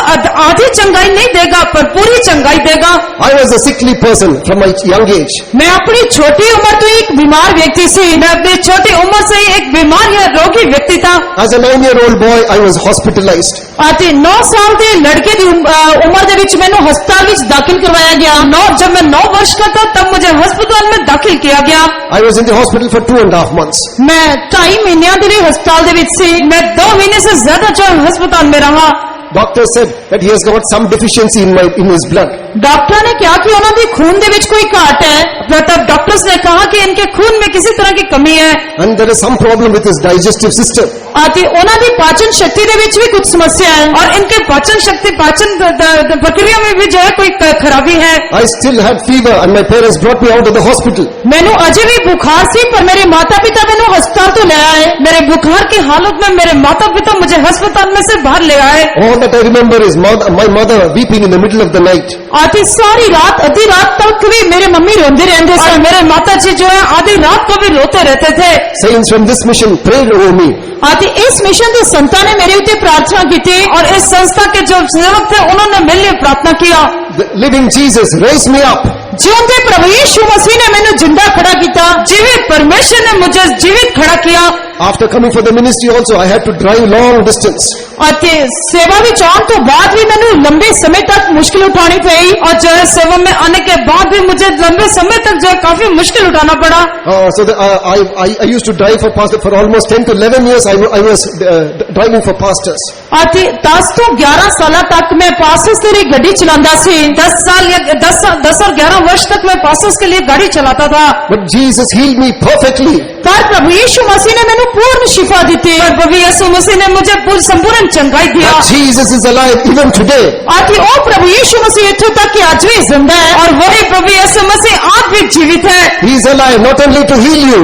आधी चंगाई नहीं देगा पर पूरी चंगाई देगा। I was a sickly person from my young age. मैं अपनी छोटी उम्र तो एक बीमार व्यक्ति सी, मैं अपनी छोटी उम्र से ही एक बीमार या रोगी व्यक्ति था। As a 9-year-old boy, I was hospitalized. आते 9 साल के लड़के की उम्र दे विच मैनू हस्पताल विच दाखिल करवाया गया। जब मैं 9 वर्ष का था तब मुझे अस्पताल में दाखिल किया गया। I was in the hospital for 2.5 months. मैं 2.5 महीनों के लिए हस्पताल दे विच सी। मैं 2 महीने से ज्यादा जो अस्पताल में रहा। Doctor said that he has got some deficiency in his blood. Doctor ने क्या कि उन्होंने खून दे विच कोई घाट है। तब डॉक्टर्स ने कहा कि इनके खून में किसी तरह की कमी है। And there is some problem with his digestive system. आती उन्होंने पाचन शक्ति दे विच भी कुछ समस्या है और इनके पाचन प्रक्रिया में भी जो है कोई खराबी है। I still had fever and my parents brought me out of the hospital. मैनू अजे भी बुखार सी पर मेरे माता पिता मैनू अस्पताल तो ले आए। मेरे बुखार की हालत में मेरे माता पिता मुझे अस्पताल में से बाहर ले आए। All that I remember is my mother weeping in the middle of the night. आती सारी रात आधी रात तक भी मेरे मम्मी रोंदे रहते थे। और मेरे माता जी जो है आधी रात को भी रोते रहते थे। Saints from this mission prayed over me. आती इस मिशन के संता ने मेरे ऊपर प्रार्थना की थी और इस संस्था के जो सेवक थे उन्होंने मेरे लिए प्रार्थना किया। The living Jesus raised me up. जिंदे प्रभु यीशु मसीह ने मैंने जिंदा खड़ा किया। जीवित परमेश्वर ने मुझे जीवित खड़ा किया। After coming for the ministry also, I had to drive long distance. आते सेवा में जान तो बाद भी मैंने लंबे समय तक मुश्किल उठानी पड़ी। और जो है सेवा में आने के बाद भी मुझे लंबे समय तक जो है काफी मुश्किल उठाना पड़ा। I used to drive for pastor for almost 10 to 11 years. I was driving for pastors. आते 10 तो 11 साल तक मैं पास्टर्स के लिए गाड़ी चलाता सी। 10 और 11 वर्ष तक मैं पास्टर्स के लिए गाड़ी चलाता था। But Jesus healed me perfectly. पर प्रभु यीशु मसीह ने मैंने पूर्ण शिफा दी थी। और प्रभु यीशु मसीह ने मुझे संपूर्ण चंगाई दिया। That Jesus is alive even today. आती ओ प्रभु यीशु मसीह इत्थों तक कि आज भी जिंदा है। और वही प्रभु यीशु मसीह आज भी जीवित है। He is alive not only to heal you,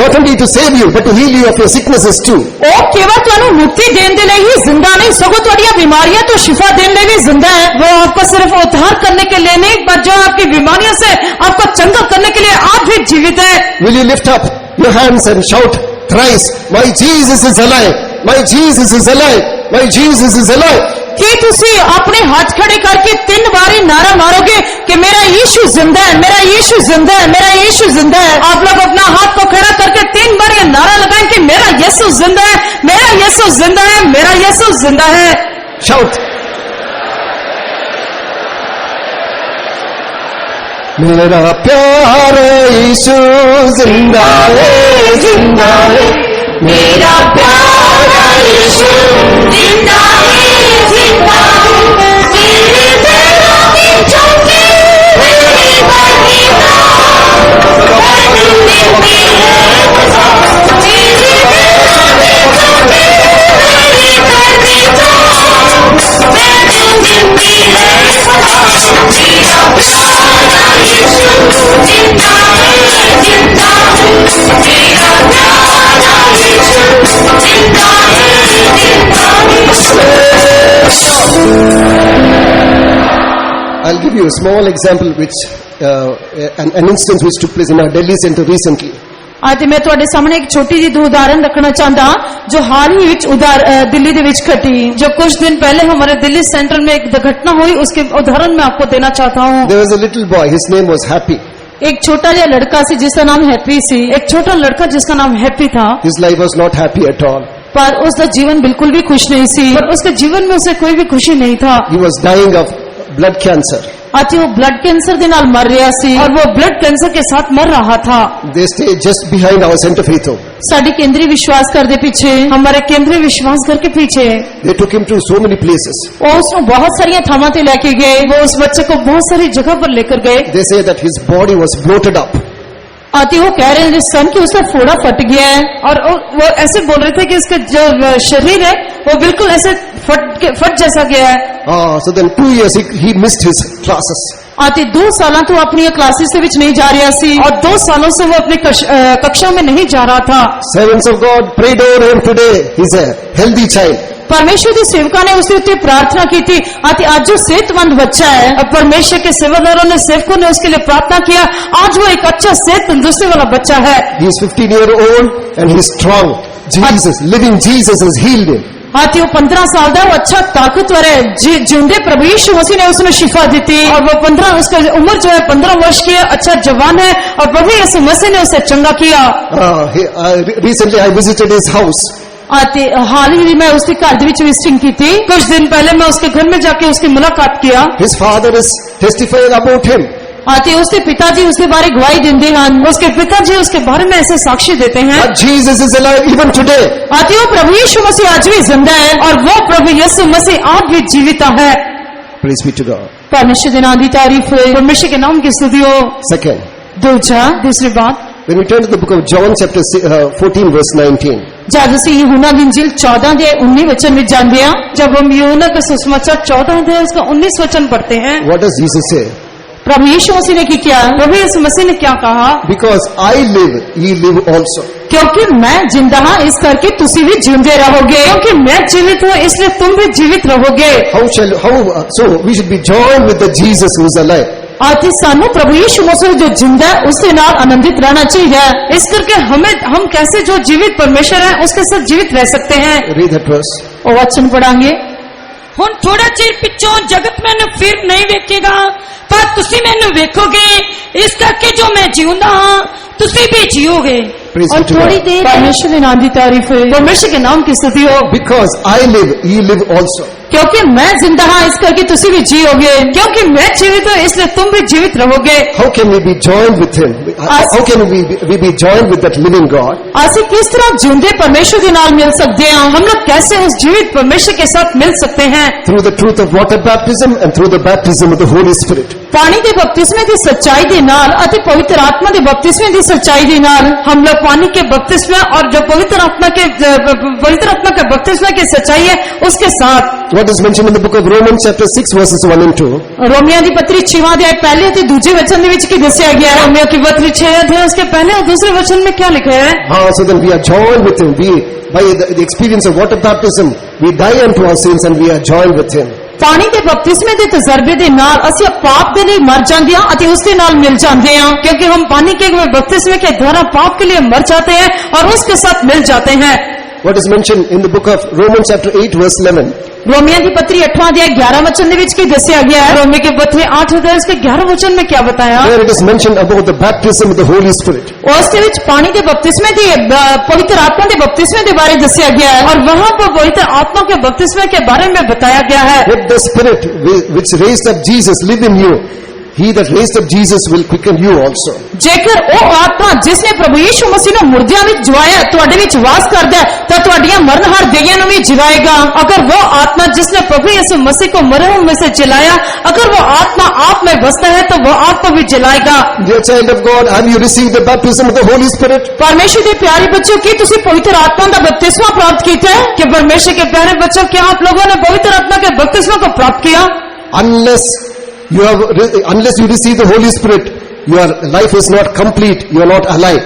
not only to save you, but to heal you of your sicknesses too. ओ केवल तुहानू मुक्ति देने दे लिए ही जिंदा नहीं, सगों तुहाडियां बीमारियां तो शिफा देने लिए भी जिंदा है। वो आपको सिर्फ उद्धार करने के लिए नहीं पर जो आपकी बीमारियों से आपको चंगा करने के लिए आज भी जीवित है। Will you lift up your hands and shout thrice, my Jesus is alive, my Jesus is alive, my Jesus is alive. कि तुसी अपने हाथ खड़े करके 3 बारी नारा मारोगे कि मेरा यीशु जिंदा है, मेरा यीशु जिंदा है, मेरा यीशु जिंदा है। आप लोग अपना हाथ को खड़ा करके 3 बार ये नारा लगाएं कि मेरा यीशु जिंदा है, मेरा यीशु जिंदा है, मेरा यीशु जिंदा है। Shout. मेरा प्यारा यीशु जिंदा है, जिंदा है। मेरा प्यारा यीशु जिंदा है, जिंदा है। मेरे पैरों की चौकी मेरी बनीना बदलती है। मेरे पैरों की चौकी मेरी बनीना बदलती है। मेरा प्यारा यीशु जिंदा है, जिंदा है। मेरा प्यारा यीशु जिंदा है, जिंदा है। I'll give you a small example which an instance which took place in our Delhi center recently. आज मैं तुहाडे सामने एक छोटी जी उदाहरण रखना चाहता जो हाल ही विच दिल्ली दे विच घटी। जो कुछ दिन पहले हमारे दिल्ली सेंटर में एक घटना हुई उसके उदाहरण मैं आपको देना चाहता हूँ। There was a little boy, his name was Happy. एक छोटा जिहा लड़का सी जिसका नाम हैप्पी सी। एक छोटा लड़का जिसका नाम हैप्पी था, His life was not happy at all. पर उसका जीवन बिल्कुल भी खुश नहीं सी। पर उसके जीवन में उसे कोई भी खुशी नहीं था He was dying of blood cancer. ਅਤੇ ਉਹ ਬਲੱਡ ਕੈਂਸਰ ਦੇ ਨਾਲ ਮਰ ਰਿਹਾ ਸੀ। और वो ब्लड कैंसर के साथ मर रहा था। They stayed just behind our Center Faith Home. ਸਾਡੀ ਕੇਂਦਰੀ ਵਿਸ਼ਵਾਸ ਘਰ ਦੇ ਪਿੱਛੇ हमारे केंद्रीय विश्वास घर के पीछे They took him to so many places. ਉਹ ਉਸ ਨੂੰ ਬਹੁਤ ਸਾਰੀਆਂ ਥਾਵਾਂ ਤੇ ਲੈ ਕੇ ਗਏ। वो उस बच्चे को बहुत सारी जगह पर लेकर गए। They say that his body was bloated up. ਅਤੇ ਉਹ ਕਹਿ ਰਹੇ ਸਨ कि उसका फोड़ा फट गया है। और वो ऐसे बोल रहे थे कि इसका जो शरीर है वो बिल्कुल ऐसे फट जैसा गया है। So then 2 years he missed his classes. ਅਤੇ 2 ਸਾਲਾਂ ਤੋਂ ਆਪਣੀਆਂ ਕਲਾਸਿਸ ਦੇ ਵਿੱਚ ਨਹੀਂ ਜਾ ਰਿਹਾ ਸੀ। और 2 सालों से वो अपनी कक्षा में नहीं जा रहा था। Servants of God prayed over him today. He's a healthy child. परमेश्वर ਦੀ ਸੇਵਕਾਂ ਨੇ ਉਸ ਦੇ ਉੱਤੇ ਪ੍ਰਾਰਥਨਾ ਕੀਤੀ ਅਤੇ ਅੱਜ ਉਹ ਸਿਹਤਮੰਦ ਬੱਚਾ ਹੈ। अब परमेश्वर के सेवादारों ने सेवकों ने उसके लिए प्रार्थना किया। आज वो एक अच्छा सेहत तंदुरुस्ती वाला बच्चा है। He is 15-year-old and he's strong. Jesus, living Jesus has healed him. ਅਤੇ ਉਹ 15 ਸਾਲ ਦਾ ਉਹ ਅੱਛਾ ਤਾਕਤਵਰ ਹੈ। ਜਿਉਂਦੇ ਪ੍ਰਭੂ ਯਿਸੂ ਮਸੀਹ ਨੇ ਉਸ ਨੂੰ ਸ਼ਿਫਾ ਦਿੱਤੀ। और वो 15 उसका उम्र जो है 15 वर्ष की है, अच्छा जवान है और प्रभु यीशु मसीह ने उसे चंगा किया। Recently I visited his house. ਅਤੇ ਹਾਲ ਹੀ ਮੈਂ ਉਸ ਦੇ ਘਰ ਦੇ ਵਿੱਚ ਵਿਜ਼ਿਟਿੰਗ ਕੀਤੀ। कुछ दिन पहले मैं उसके घर में जाके उसकी मुलाकात किया। His father is testifying about him. ਅਤੇ ਉਸ ਦੇ ਪਿਤਾ ਜੀ ਉਸ ਦੇ ਬਾਰੇ ਗਵਾਹੀ ਦਿੰਦੇ ਹਨ। उसके पिताजी उसके बारे में ऐसे साक्षी देते हैं। But Jesus is alive even today. ਅਤੇ ਉਹ ਪ੍ਰਭੂ ਯਿਸੂ ਮਸੀਹ ਅੱਜ ਵੀ ਜ਼ਿੰਦਾ ਹੈ। और वो प्रभु यीशु मसीह आज भी जीवित है। Praise be to God. परमेश्वर ਦੇ ਨਾਮ ਦੀ ਤਾਰੀਫ ਹੋਏ। परमेश्वर के नाम की स्तुति हो। Second, ਦੂਜਾ दूसरी बात, when we turn to the book of John chapter 14 verse 19. ਜਦ ਅਸੀਂ यूहन्ना ਦੀ इंजील 14 ਦੇ 19 वचन ਵਿੱਚ ਜਾਂਦੇ ਹਾਂ, जब हम यूहन्ना का सुसमाचार 14 अध्याय उसका 19 वचन पढ़ते हैं, What does Jesus say? प्रभु यीशु मसीह ने की किया? प्रभु यीशु मसीह ने क्या कहा? Because I live, ye live also. क्योंकि मैं जिंदा हाँ इस करके तुसी भी जिंदे रहोगे। क्योंकि मैं जीवित हूँ इसलिए तुम भी जीवित रहोगे। So we should be joined with the Jesus who is alive. आती सानू प्रभु यीशु मसीह जो जिंदा है उसके नाल आनंदित रहना चाहिए। इस करके हम कैसे जो जीवित परमेश्वर है उसके साथ जीवित रह सकते हैं। Read that verse. और वचन पढ़ांगे। ਹੁਣ ਥੋੜਾ ਚਿਰ ਪਿੱਛੋਂ ਜਗਤ ਮੈਨੂੰ ਫਿਰ ਨਹੀਂ ਵੇਖੇਗਾ, ਪਰ ਤੁਸੀਂ ਮੈਨੂੰ ਵੇਖੋਗੇ। ਇਸ ਕਰਕੇ ਜੋ ਮੈਂ ਜਿਉਂਦਾ ਹਾਂ ਤੁਸੀਂ भी जियोगे। Praise और be to थोड़ी God. देर परमेश्वर के नाम की तारीफ है। परमेश्वर के नाम की स्तुति हो। Because I live, ye live also. क्योंकि मैं जिंदा हाँ इस करके तुसी भी जियोगे। क्योंकि मैं जीवित हूँ इसलिए तुम भी जीवित रहोगे। How can we be joined with him? How can we be joined with that living God? ਅਸੀਂ किस तरह जिंदे परमेश्वर के नाल मिल सकते हैं? हम लोग कैसे उस जीवित परमेश्वर के साथ मिल सकते हैं? Through the truth of water baptism and through the baptism of the Holy Spirit. पानी के बपतिस्मे की सच्चाई के नाल अति पवित्र आत्मा के बपतिस्मे की सच्चाई के नाल हम लोग पानी के बपतिस्मे और जो पवित्र आत्मा के बपतिस्मे की सच्चाई है उसके साथ। What is mentioned in the book of Romans chapter 6 verses 1 and 2? Romeo की पत्री 6वां अध्याय पहले ते दूसरे वचन दे विच की दस्सिया गया है। रोमियो की पत्री 6 अध्याय उसके पहले और दूसरे वचन में क्या लिखा है? So then we are joined with him. By the experience of water baptism, we die unto our sins and we are joined with him. पानी के बपतिस्मे के तजर्बे के नाल ਅਸੀਂ पाप के लिए मर जाते हैं ਅਤੇ उसके नाल मिल जाते हैं। क्योंकि हम पानी के बपतिस्मे के द्वारा पाप के लिए मर जाते हैं और उसके साथ मिल जाते हैं। What is mentioned in the book of Romans chapter 8 verse 11? Romeo की पत्री 8वां अध्याय 11 वचन दे विच की दस्सिया गया है। रोमियो की पत्री 8 अध्याय उसके 11 वचन में क्या बताया? There it is mentioned about the baptism of the Holy Spirit. ਉਸ ਦੇ ਵਿੱਚ ਪਾਣੀ ਦੇ ਬਪਤਿਸਮੇ ਦੀ पवित्र आत्मा के बपतिस्मे के बारे दस्सिया गया है। और वहाँ पर पवित्र आत्मा के बपतिस्मे के बारे में बताया गया है। Let the Spirit which raised up Jesus live in you. He that raised up Jesus will quicken you also. जेकर ਉਹ ਆਤਮਾ जिसने प्रभु यीशु मसीह ਨੂੰ ਮੁਰਦਿਆਂ ਵਿੱਚ ਜਵਾਇਆ ਤੁਹਾਡੇ ਵਿੱਚ ਵਾਸ ਕਰਦਾ ਹੈ ਤਾਂ ਤੁਹਾਡੀਆਂ ਮਰਨਹਾਰ ਦੇਹਾਂ ਨੂੰ ਵੀ ਜਿਵਾਏਗਾ। अगर वो आत्मा जिसने प्रभु यीशु मसीह को मरे हुए में से जिलाया, अगर वो आत्मा आप में बसता है तो वो आपको भी जिलाएगा। Dear child of God, have you received the baptism of the Holy Spirit? परमेश्वर के प्यारे बच्चों की तुसी पवित्र आत्मा का बपतिस्मा प्राप्त किया है? कि परमेश्वर के प्यारे बच्चों क्या आप लोगों ने पवित्र आत्मा के बपतिस्मा को प्राप्त किया? Unless you receive the Holy Spirit, your life is not complete. You are not alive.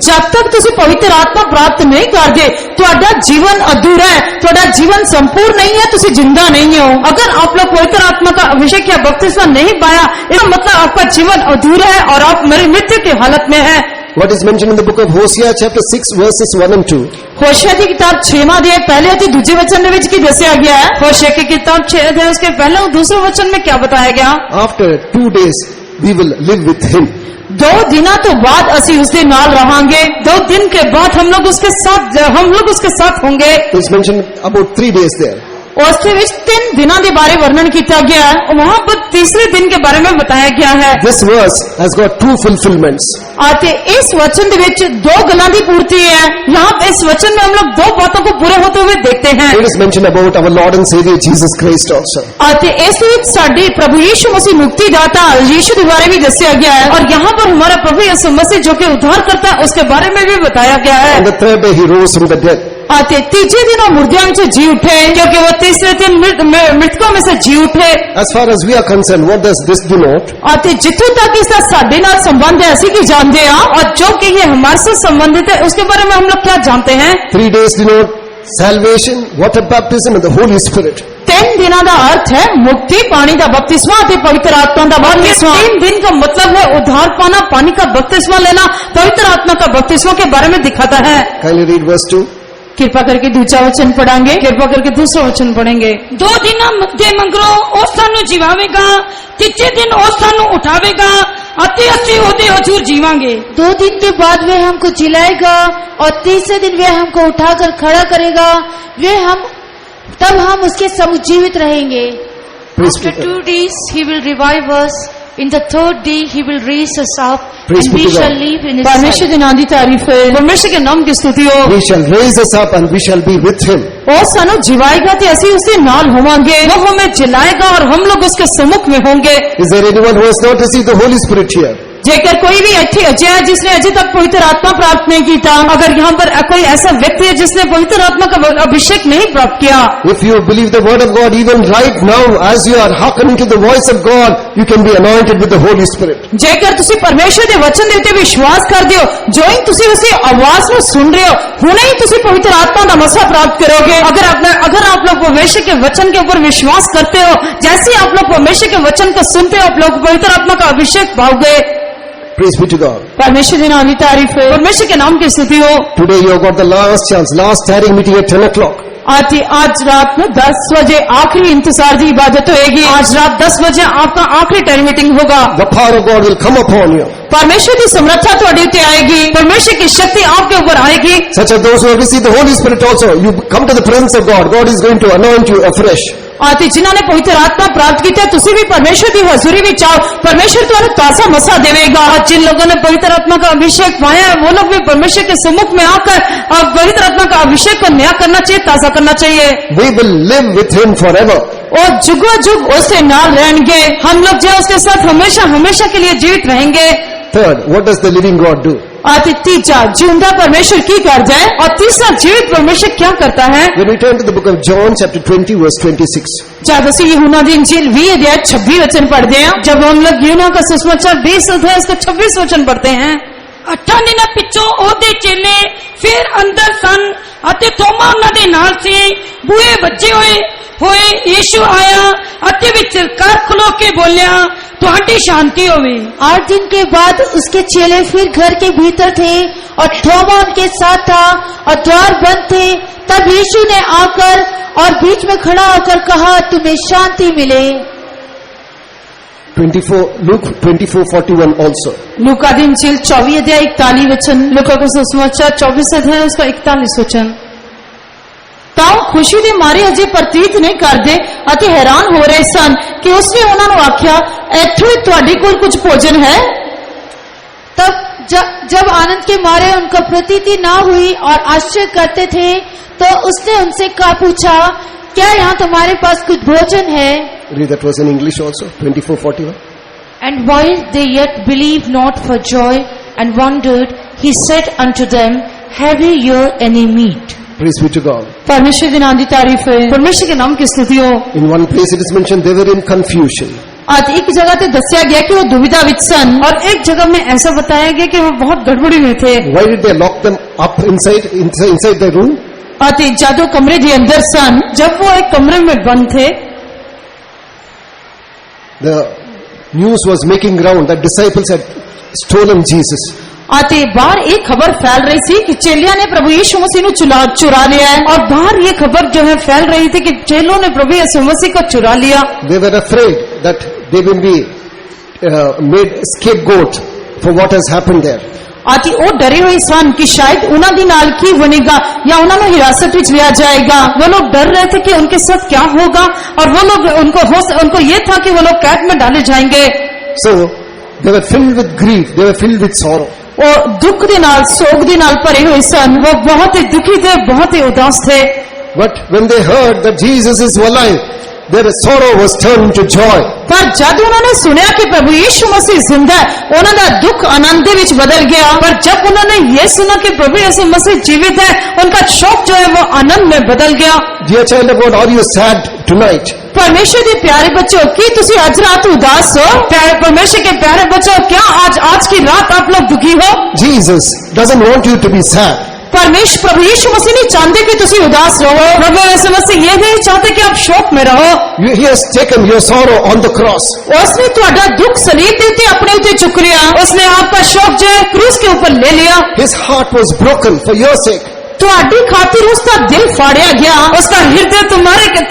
जब तक तुसी पवित्र आत्मा प्राप्त नहीं करते ਤੁਹਾਡਾ जीवन अधूरा है, ਤੁਹਾਡਾ जीवन संपूर्ण नहीं है, तुसी जिंदा नहीं हो। अगर आप लोग पवित्र आत्मा का अभिषेक या बपतिस्मा नहीं पाया, इसका मतलब आपका जीवन अधूरा है और आप मृत्यु की हालत में है। What is mentioned in the book of Hosea chapter 6 verses 1 and 2? होशिया की किताब 6वां अध्याय पहले और दूसरे वचन में विच की दस्सिया गया है। होशिया की किताब 6 अध्याय उसके पहले और दूसरे वचन में क्या बताया गया? After 2 days we will live with him. 2 ਦਿਨਾਂ ਤੋਂ ਬਾਅਦ ਅਸੀਂ ਉਸ ਦੇ ਨਾਲ ਰਹਾਂਗੇ 2 दिन के बाद हम लोग उसके साथ होंगे It's mentioned about 3 days there. ਉਸ ਦੇ ਵਿੱਚ 3 ਦਿਨਾਂ ਦੇ ਬਾਰੇ ਵਰਣਨ ਕੀਤਾ ਗਿਆ ਹੈ और वहाँ पर तीसरे दिन के बारे में बताया गया है This verse has got 2 fulfillments. ਅਤੇ ਇਸ ਵਚਨ ਦੇ ਵਿੱਚ 2 ਗੱਲਾਂ ਦੀ ਪੂਰਤੀ ਹੈ यहाँ पे इस वचन में हम लोग 2 बातों को पूरे होते हुए देखते हैं It is mentioned about our Lord and Savior Jesus Christ also. ਅਤੇ ਇਸ ਵਿੱਚ ਸਾਡੇ ਪ੍ਰਭੂ ਯੀਸ਼ੂ ਮਸੀਹ ਮੁਕਤੀਦਾਤਾ ਯੀਸ਼ੂ ਦੇ ਬਾਰੇ ਵੀ ਦੱਸਿਆ ਗਿਆ ਹੈ और यहाँ पर हमारा प्रभु यीशु मसीह जो कि उद्धार करता है उसके बारे में भी बताया गया है On the 3rd day he rose from the dead. ਅਤੇ ਤੀਜੇ ਦਿਨ ਉਹ ਮੁਰਦਿਆਂ ਵਿੱਚ ਜੀ ਉੱਠੇ क्योंकि वो तीसरे दिन मृतकों में से जी उठे As far as we are concerned, what does this denote? ਅਤੇ ਜਿੱਥੋਂ ਤੱਕ ਇਸ ਦਾ ਸਾਡੇ ਨਾਲ ਸੰਬੰਧ ਹੈ ਅਸੀਂ ਕੀ ਜਾਣਦੇ ਹਾਂ और जो कि ये हमारे से संबंधित है उसके बारे में हम लोग क्या जानते हैं 3 days denote salvation, water baptism and the Holy Spirit. 3 ਦਿਨਾਂ ਦਾ ਅਰਥ ਹੈ ਮੁਕਤੀ ਪਾਣੀ ਦਾ ਬਪਤਿਸਮਾ ਅਤੇ ਪਵਿੱਤਰ ਆਤਮਾ ਦਾ और ये ਬਪਤਿਸਮਾ 3 दिन का मतलब है उद्धार पाना पानी का बपतिस्मा लेना पवित्र आत्मा का बपतिस्मा के बारे में दिखाता है Kindly read verse 2. ਕਿਰਪਾ ਕਰਕੇ ਦੂਜਾ ਵਚਨ ਪੜਾਂਗੇ कृपा करके दूसरा वचन पढ़ेंगे 2 ਦਿਨਾਂ ਦੇ ਮੰਗਰੋਂ ਉਹ ਸਾਨੂੰ ਜਿਵਾਵੇਗਾ ਤੀਜੇ ਦਿਨ ਉਹ ਸਾਨੂੰ ਉਠਾਵੇਗਾ ਅਤੇ ਅਸੀਂ ਉਹਦੇ ਹਜ਼ੂਰ ਜੀਵਾਂਗੇ 2 दिन के बाद वे हमको जिलाएगा और तीसरे दिन वे हमको उठाकर खड़ा करेगा तब हम उसके समुख जीवित रहेंगे Praise After be to 2 days he will revive us. In the 3rd day he will raise us up Praise and be we to God. shall live in his ਪਰਮੇਸ਼ਰ sight. ਦੇ ਨਾਮ ਦੀ ਤਾਰੀਫ ਹੈ परमेश्वर के नाम की स्तुति हो We shall raise us up and we shall be with him. ਉਹ ਸਾਨੂੰ ਜਿਵਾਏਗਾ ਤੇ ਅਸੀਂ ਉਸ ਦੇ ਨਾਲ ਹੋਵਾਂਗੇ वो हमें जिलाएगा और हम लोग उसके सम्मुख में होंगे Is there anyone who has not received the Holy Spirit here? ਜੇਕਰ ਕੋਈ ਵੀ ਇੱਥੇ ਅਜਿਹਾ ਹੈ ਜਿਸਨੇ ਅਜੇ ਤੱਕ ਪਵਿੱਤਰ ਆਤਮਾ ਪ੍ਰਾਪਤ ਨਹੀਂ ਕੀਤਾ अगर यहाँ पर कोई ऐसा व्यक्ति है जिसने पवित्र आत्मा का अभिषेक नहीं प्राप्त किया If you believe the word of God even right now as you are hearkening to the voice of God, you can be anointed with the Holy Spirit. ਜੇਕਰ ਤੁਸੀਂ ਪਰਮੇਸ਼ਰ ਦੇ ਵਚਨ ਦੇ ਉੱਤੇ ਵਿਸ਼ਵਾਸ ਕਰਦੇ ਹੋ ਜੋ ਹੀ ਤੁਸੀਂ ਉਸੇ ਆਵਾਜ਼ ਨੂੰ ਸੁਣ ਰਹੇ ਹੋ ਹੁਣੇ ਹੀ ਤੁਸੀਂ ਪਵਿੱਤਰ ਆਤਮਾ ਦਾ ਮਸਾ ਪ੍ਰਾਪਤ ਕਰੋਗੇ अगर आप लोग परमेश्वर के वचन के ऊपर विश्वास करते हो जैसे ही आप लोग परमेश्वर के वचन को सुनते हो आप लोग पवित्र आत्मा का अभिषेक पाओगे Praise be to God. ਪਰਮੇਸ਼ਰ ਦੇ ਨਾਮ ਦੀ ਤਾਰੀਫ ਹੈ परमेश्वर के नाम की स्तुति हो Today you have got the last chance, last tarrying meeting at 10 o'clock. आज रात में 10 बजे आखिरी इंतजार की इबादत होएगी आज रात 10 बजे आपका आखिरी टेरी मीटिंग होगा The power of God will come upon you. परमेश्वर की समर्था ਤੁਹਾਡੇ ਉੱਤੇ ਆਏਗੀ परमेश्वर की शक्ति आपके ऊपर आएगी Such as those who have received the Holy Spirit also, you come to the presence of God. God is going to anoint you afresh. ਅਤੇ ਜਿਨ੍ਹਾਂ ਨੇ ਪਵਿੱਤਰ ਆਤਮਾ ਪ੍ਰਾਪਤ ਕੀਤਾ ਤੁਸੀਂ ਵੀ ਪਰਮੇਸ਼ਰ ਦੀ ਹਜ਼ੂਰੀ ਵਿੱਚ ਆਓ ਪਰਮੇਸ਼ਰ ਤੁਹਾਨੂੰ ਤਾਜ਼ਾ ਮਸਾ ਦੇਵੇਗਾ और जिन लोगों ने पवित्र आत्मा का अभिषेक पाया है वो लोग भी परमेश्वर के सम्मुख में आकर पवित्र आत्मा का अभिषेक को नया करना चाहिए ताजा करना चाहिए We will live with him forever. और जुगो जुग उससे नाल रहेंगे हम लोग जो उसके साथ हमेशा हमेशा के लिए जीवित रहेंगे Third, what does the living God do? ਅਤੇ ਤੀਜਾ ਜਿਉਂਦਾ ਪਰਮੇਸ਼ਰ ਕੀ ਕਰਦਾ ਹੈ और तीसरा जीवित परमेश्वर क्या करता है When we turn to the book of John chapter 20 verse 26. ਜਦ ਅਸੀਂ ਯਹੂਨਾ ਦੀ ਇੰਜੀਲ 20 ਅਧਿਆਇ 26 ਵਚਨ ਪੜ੍ਹਦੇ ਹਾਂ जब हम लोग यूना का सुसमाचार 20 अध्याय इसका 26 वचन पढ़ते हैं 8 ਦਿਨਾਂ ਪਿੱਛੋਂ ਉਹਦੇ ਚੇਲੇ ਫਿਰ ਅੰਦਰ ਸਨ ਅਤੇ ਥੋਮਾ ਉਹਨਾਂ ਦੇ ਨਾਲ ਸੀ ਬੂਹੇ ਵੱਜੇ ਹੋਏ ਯੀਸ਼ੂ ਆਇਆ ਅਤੇ ਵਿੱਚ ਘਰ ਖਲੋ ਕੇ ਬੋਲਿਆ ਤੁਹਾਡੀ ਸ਼ਾਂਤੀ ਹੋਵੇ 8 दिन के बाद उसके चेले फिर घर के भीतर थे और थोमा उनके साथ था और द्वार बंद थे तब यीशु ने आकर और बीच में खड़ा होकर कहा तुम्हें शांति मिले 24, Luke 24:41 also. लूका ਦੀ ਇੰਜੀਲ 24 ਅਧਿਆਇ 41 ਵਚਨ लूका का सुसमाचार 24 अध्याय उसका 41 वचन ਤਾਂ ਉਹ ਖੁਸ਼ੀ ਦੇ ਮਾਰੇ ਅਜੇ ਪ੍ਰਤੀਤ ਨਹੀਂ ਕਰਦੇ ਅਤੇ ਹੈਰਾਨ ਹੋ ਰਹੇ ਸਨ ਕਿ ਉਸਨੇ ਉਹਨਾਂ ਨੂੰ ਆਖਿਆ ਇੱਥੇ ਤੁਹਾਡੇ ਕੋਲ ਕੁਝ ਭੋਜਨ ਹੈ तब जब आनंद के मारे उनका प्रतीति ना हुई और आश्चर्य करते थे तो उसने उनसे पूछा क्या यहाँ तुम्हारे पास कुछ भोजन है Read that verse in English also. 24:41. And while they yet believed not for joy and wondered, he said unto them, Have ye here any meat? Praise be to God. ਪਰਮੇਸ਼ਰ ਦੇ ਨਾਮ ਦੀ ਤਾਰੀਫ ਹੈ परमेश्वर के नाम की स्तुति हो In one place it is mentioned they were in confusion. ਅਤੇ ਇੱਕ ਜਗ੍ਹਾ ਤੇ ਦੱਸਿਆ ਗਿਆ ਕਿ ਉਹ ਦੁविधा ਵਿੱਚ ਸਨ और एक जगह में ऐसा बताया गया कि वो बहुत गड़बड़ी में थे Why did they lock them up inside the room? ਅਤੇ ਜਦੋਂ ਕਮਰੇ ਦੇ ਅੰਦਰ ਸਨ जब वो एक कमरे में बंद थे The news was making round that disciples had stolen Jesus. ਅਤੇ ਬਾਹਰ ਇਹ ਖਬਰ ਫੈਲ ਰਹੀ ਸੀ ਕਿ ਚੇਲਿਆਂ ਨੇ ਪ੍ਰਭੂ ਯੀਸ਼ੂ ਮਸੀਹ ਨੂੰ ਚੁਰਾ ਲਿਆ ਹੈ और बाहर ये खबर जो है फैल रही थी कि चेलों ने प्रभु यीशु मसीह को चुरा लिया They were afraid that they will be made scapegoat for what has happened there. ਅਤੇ ਉਹ ਡਰੇ ਹੋਏ ਸਨ ਕਿ ਸ਼ਾਇਦ ਉਹਨਾਂ ਦੇ ਨਾਲ ਕੀ ਬਣੇਗਾ ਜਾਂ ਉਹਨਾਂ ਨੂੰ ਹਿਰਾਸਤ ਵਿੱਚ ਲਿਆ ਜਾਏਗਾ। वो लोग डर रहे थे कि उनके साथ क्या होगा और वो लोग उनको ये था कि वो लोग कैद में डाले जाएंगे। So they were filled with grief, they were filled with sorrow. ਉਹ ਦੁੱਖ ਦੇ ਨਾਲ ਸੋਗ ਦੇ ਨਾਲ ਭਰੇ ਹੋਏ ਸਨ। वो बहुत ही दुखी थे, बहुत ही उदास थे। But when they heard that Jesus is alive, their sorrow was turned into joy. ਪਰ जब उन्होंने सुनिया कि प्रभु यीशु मसीह जिंदा है, ਉਹਨਾਂ ਦਾ ਦੁੱਖ आनंद ਦੇ ਵਿੱਚ बदल गया। पर जब उन्होंने ये सुना कि प्रभु यीशु मसीह जीवित है, उनका शोक जो है वो आनंद में बदल गया। Dear child of God, are you sad tonight? परमेश्वर के प्यारे बच्चों, की तुसी आज रात उदास हो? प्यारे परमेश्वर के प्यारे बच्चों, क्या आज की रात आप लोग दुखी हो? Jesus doesn't want you to be sad. परमेश्वर प्रभु यीशु मसीह नहीं चाहते कि तुसी उदास रहो। प्रभु यीशु मसीह ये नहीं चाहते कि आप शोक में रहो। He has taken your sorrow on the cross. उसने ਤੁਹਾਡਾ ਦੁੱਖ सलीब ਦੇ ਉੱਤੇ ਆਪਣੇ ਉੱਤੇ ਚੁੱਕ ਲਿਆ। उसने आपका शोक जो है क्रूस के ऊपर ले लिया। His heart was broken for your sake. ਤੁਹਾਡੀ ਖਾतिर उसका दिल फाड़िया गया। उसका हृदय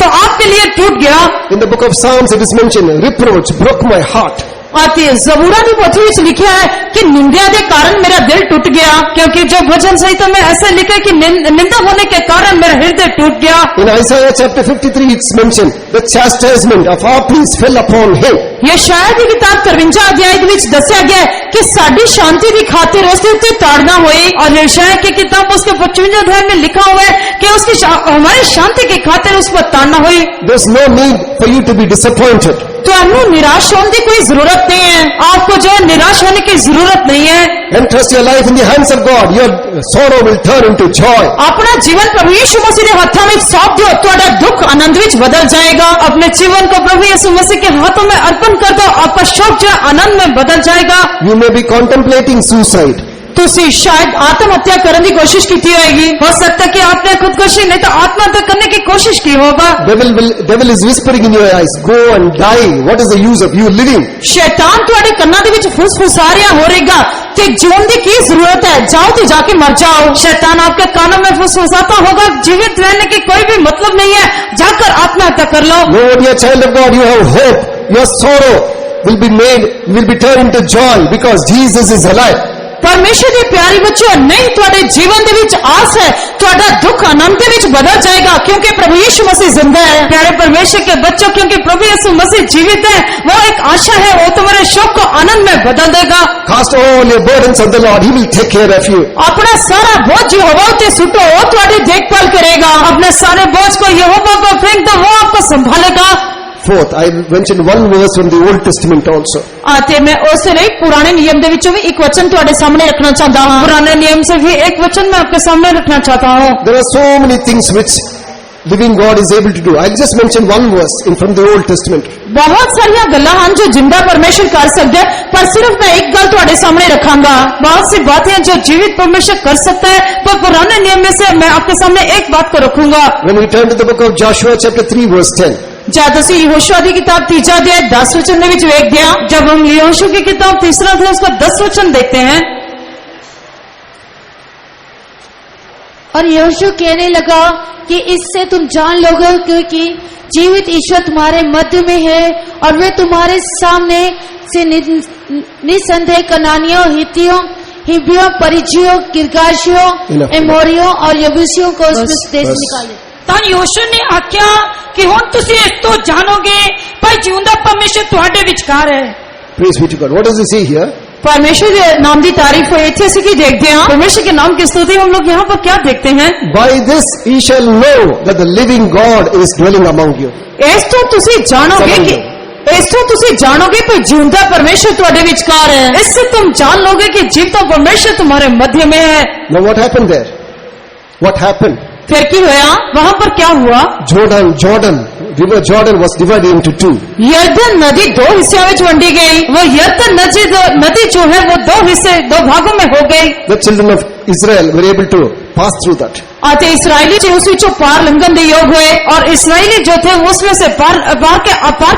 तो आपके लिए टूट गया। In the book of Psalms it is mentioned, reproach broke my heart. ਅਤੇ ਜ਼ਬੂਰਾਂ ਦੀ ਪੋਥੀ ਵਿੱਚ ਲਿਖਿਆ ਹੈ ਕਿ ਨਿੰਦਿਆ ਦੇ ਕਾਰਨ ਮੇਰਾ ਦਿਲ टूट गया। क्योंकि जो भजन संहिता में ऐसे लिखा कि निंदा होने के कारण मेरा हृदय टूट गया। In Isaiah chapter 53 it's mentioned, the chastisement of our peace fell upon him. ਯਸ਼ਾਇਆ ਦੀ ਕਿਤਾਬ 53 ਅਧਿਆਇ ਦੇ ਵਿੱਚ ਦੱਸਿਆ ਗਿਆ ਹੈ ਕਿ ਸਾਡੀ ਸ਼ਾਂਤੀ ਦੀ ਖਾतिर ਉਸ ਦੇ ਉੱਤੇ ਤਾੜਨਾ ਹੋਈ। और यशायाह की किताब उसके 55 अध्याय में लिखा हुआ है कि हमारी शांति की खातिर उस पर ताड़ना हुई। There's no need for you to be disappointed. ਤੁਹਾਨੂੰ ਨਿਰਾਸ਼ ਹੋਣ ਦੀ ਕੋਈ ਜ਼ਰੂरत नहीं है। आपको जो है निराश होने की जरूरत नहीं है। Entrust your life in the hands of God. Your sorrow will turn into joy. ਆਪਣਾ ਜੀਵਨ ਪ੍ਰਭੂ ਯੀਸ਼ੂ ਮਸੀਹ ਦੇ ਹੱਥਾਂ ਵਿੱਚ ਸੌਂਪ ਦਿਓ, ਤੁਹਾਡਾ ਦੁੱਖ ਆਨੰਦ ਵਿੱਚ ਬਦਲ ਜਾਏਗਾ। अपने जीवन को प्रभु यीशु मसीह के हाथों में अर्पण कर दो, आपका शोक जो है आनंद में बदल जाएगा। You may be contemplating suicide. ਤੁਸੀਂ ਸ਼ਾਇਦ ਆਤਮ ਹੱਤਿਆ ਕਰਨ ਦੀ ਕੋਸ਼ਿਸ਼ ਕੀਤੀ ਹੋਏਗੀ। हो सकता है कि आपने खुदकुशी नहीं तो आत्महत्या करने की कोशिश की होगा। Devil is whispering in your eyes, go and die. What is the use of you living? ਸ਼ੈਤਾਨ ਤੁਹਾਡੇ ਕੰਨਾਂ ਦੇ ਵਿੱਚ ਫੁਸਫੁਸਾ ਰਿਹਾ ਹੋਵੇਗਾ ਕਿ ਜੀਵਨ ਦੀ ਕੀ ਜ਼ਰੂਰਤ ਹੈ, ਜਾਓ ਤੇ ਜਾ ਕੇ ਮਰ ਜਾਓ। शैतान आपके कानों में फुसफुसाता होगा, जीवित रहने की कोई भी मतलब नहीं है, जाकर आत्महत्या कर लो। No, dear child of God, you have hope. Your sorrow will be turned into joy because Jesus is alive. ਪਰਮੇਸ਼ਰ ਦੇ ਪਿਆਰੇ ਬੱਚਿਓ, ਨਹੀਂ ਤੁਹਾਡੇ ਜੀਵਨ ਦੇ ਵਿੱਚ ਆਸ ਹੈ, ਤੁਹਾਡਾ ਦੁੱਖ ਆਨੰਦ ਦੇ ਵਿੱਚ ਬਦਲ ਜਾਏਗਾ क्योंकि प्रभु यीशु मसीह जिंदा है। प्यारे परमेश्वर के बच्चों, क्योंकि प्रभु यीशु मसीह जीवित है, वो एक आशा है, वो तुम्हारे शोक को आनंद में बदल देगा। Cast all your burdens on the Lord. He will take care of you. ਆਪਣਾ ਸਾਰਾ ਬੋਝ ਯਹੋਵਾ ਉੱਤੇ ਸੁੱਟੋ, ਉਹ ਤੁਹਾਡੀ ਦੇਖਭਾਲ ਕਰੇਗਾ। अपने सारे बोझ को यहोवा पर फेंक दो, वो आपको संभालेगा। Fourth, I mentioned one verse from the Old Testament also. ਅਤੇ ਮੈਂ ਉਸ ਲਈ ਪੁਰਾਣੇ ਨਿਯਮ ਦੇ ਵਿੱਚੋਂ ਵੀ ਇੱਕ ਵਚਨ ਤੁਹਾਡੇ ਸਾਹਮਣੇ ਰੱਖਣਾ ਚਾਹੁੰਦਾ ਹਾਂ। पुराने नियम से भी एक वचन मैं आपके सामने रखना चाहता हूँ। There are so many things which living God is able to do. I'll just mention one verse from the Old Testament. ਬਹੁਤ ਸਾਰੀਆਂ ਗੱਲਾਂ ਹਨ ਜੋ ਜਿੰਦਾ ਪਰਮੇਸ਼ਰ ਕਰ ਸਕਦਾ ਹੈ, ਪਰ ਸਿਰਫ ਮੈਂ ਇੱਕ ਗੱਲ ਤੁਹਾਡੇ ਸਾਹਮਣੇ ਰੱਖਾਂਗਾ। बहुत सी बातें हैं जो जीवित परमेश्वर कर सकता है, पर पुराने नियम में से मैं आपके सामने एक बात को रखूंगा। When we turn to the book of Joshua chapter 3 verse 10. ਜਦ ਅਸੀਂ ਯਹੋਸ਼ੂਆ ਦੀ ਕਿਤਾਬ 3 ਅਧਿਆਇ 10 ਵਚਨ ਦੇ ਵਿੱਚ ਵੇਖਦੇ ਹਾਂ, जब हम यहोशू की किताब 3 अध्याय उसका 10 वचन देखते हैं, और यहोशू कहने लगा कि इससे तुम जान लोगे कि जीवित ईश्वर तुम्हारे मध्य में है और वे तुम्हारे सामने से निसंदेह कनानियों, हित्तियों, हिब्बियों, परिज्जियों, गिर्गाशियों, एमोरियों और यबूसियों को उस देश से निकाले। ਤਾਂ ਯਹੋਸ਼ੂ ਨੇ ਆਖਿਆ ਕਿ ਹੁਣ ਤੁਸੀਂ ਇਸ ਤੋਂ ਜਾਣੋਗੇ ਭਾਈ ਜਿਉਂਦਾ ਪਰਮੇਸ਼ਰ ਤੁਹਾਡੇ ਵਿਚਕਾਰ ਹੈ। Praise be to God. What does he say here? ਪਰਮੇਸ਼ਰ ਦੇ ਨਾਮ ਦੀ ਤਾਰੀਫ ਹੋਈ। ਇੱਥੇ ਅਸੀਂ ਕੀ ਦੇਖਦੇ ਹਾਂ? परमेश्वर के नाम की स्तुति हम लोग यहाँ पर क्या देखते हैं? By this ye shall know that the living God is dwelling among you. ਇਸ ਤੋਂ ਤੁਸੀਂ ਜਾਣੋਗੇ ਕਿ ਭਈ ਜਿਉਂਦਾ ਪਰਮੇਸ਼ਰ ਤੁਹਾਡੇ ਵਿਚਕਾਰ ਹੈ। इससे तुम जान लोगे कि जीवित परमेश्वर तुम्हारे मध्य में है। Now what happened there? What happened? फिर की होया? वहाँ पर क्या हुआ? River Jordan was divided into two. यरदन नदी दो हिस्सों में वंडी गई। वो यरदन नदी जो है वो दो भागों में हो गई। The children of Israel were able to pass through that. ਅਤੇ ਇਸराइली जो उस विचों पार लंघन ਦੇ ਯੋਗ ਹੋਏ और इसराइली जो थे उसमें से पार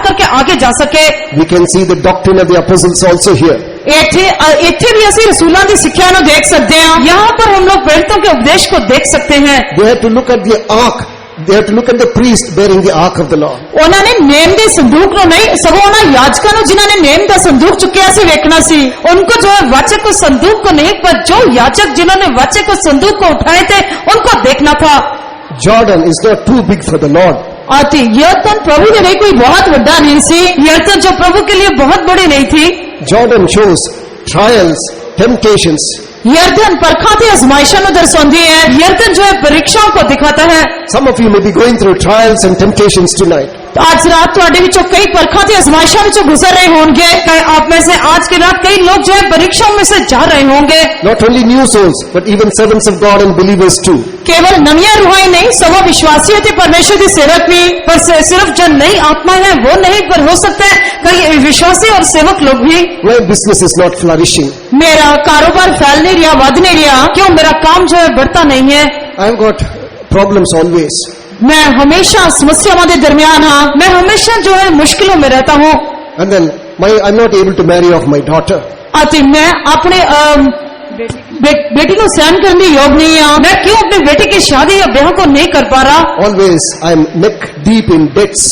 करके आगे जा सके। We can see the doctrine of the apostles also here. ਇੱਥੇ ਵੀ ਅਸੀਂ ਰਸੂਲਾਂ ਦੀ ਸਿੱਖਿਆ ਨੂੰ ਦੇਖ ਸਕਦੇ ਹਾਂ। यहाँ पर हम लोग प्रेरितों के उपदेश को देख सकते हैं। They had to look at the ark They have to look at the priest bearing the ark of the Lord. ਉਹਨਾਂ ਨੇ ਨੇਮ ਦੇ ਸੰਦੂਕ ਨੂੰ ਨਹੀਂ ਸਗੋਂ ਉਹਨਾਂ याजकां ਨੂੰ ਜਿਨ੍ਹਾਂ ਨੇ ਨੇਮ ਦਾ ਸੰਦੂਕ ਚੁੱਕਿਆ ਸੀ ਵੇਖਣਾ ਸੀ। उनको जो है वाचक को संदूक को नहीं, पर जो याचक जिन्होंने वाचक को संदूक को उठाए थे उनको देखना था। Jordan is not too big for the Lord. ਅਤੇ ਯਰਦਨ ਪ੍ਰਭੂ ਦੇ ਲਈ ਕੋਈ ਬਹੁਤ ਵੱਡਾ ਨਹੀਂ ਸੀ। यरदन जो प्रभु के लिए बहुत बड़ी नहीं थी। Jordan shows trials, temptations. ਯਰਦਨ ਪਰਖਾਂ ਤੇ ਅਜ਼ਮਾਇਸ਼ਾਂ ਨੂੰ ਦਰਸਾਉਂਦੀ ਹੈ। यरदन जो है परीक्षाओं को दिखाता है। Some of you may be going through trials and temptations tonight. ਅੱਜ ਰਾਤ ਤੁਹਾਡੇ ਵਿੱਚੋਂ ਕਈ ਪਰਖਾਂ ਤੇ ਅਜ਼ਮਾਇਸ਼ਾਂ ਵਿੱਚੋਂ ਗੁਜ਼ਰ ਰਹੇ ਹੋਣਗੇ। कई आप में से आज की रात कई लोग जो है परीक्षाओं में से जा रहे होंगे। Not only new souls, but even servants of God and believers too. ਕੇਵਲ ਨਵੀਆਂ ਰੂਹਾਂ ਹੀ ਨਹੀਂ ਸਗੋਂ ਵਿਸ਼ਵਾਸੀ ਅਤੇ ਪਰਮੇਸ਼ਰ ਦੇ ਸੇਵਕ ਵੀ। पर सिर्फ जो नई आत्मा है वो नहीं, पर हो सकता है कई विश्वासी और सेवक लोग भी। My business is not flourishing. ਮੇਰਾ ਕਾਰੋਬਾਰ ਫੈਲ ਨਹੀਂ ਰਿਹਾ, ਵੱਧ ਨਹੀਂ ਰਿਹਾ। क्यों मेरा काम जो है बढ़ता नहीं है? I've got problems always. ਮੈਂ ਹਮੇਸ਼ਾ ਸਮੱਸਿਆਵਾਂ ਦੇ ਦਰਮਿਆਨ ਹਾਂ। मैं हमेशा जो है मुश्किलों में रहता हूँ। And then I'm not able to marry off my daughter. ਅਤੇ ਮੈਂ ਆਪਣੇ बेटी को सहन करने योग नहीं है। मैं क्यों अपनी बेटी की शादी या ब्याह को नहीं कर पा रहा? Always I'm neck deep in debts.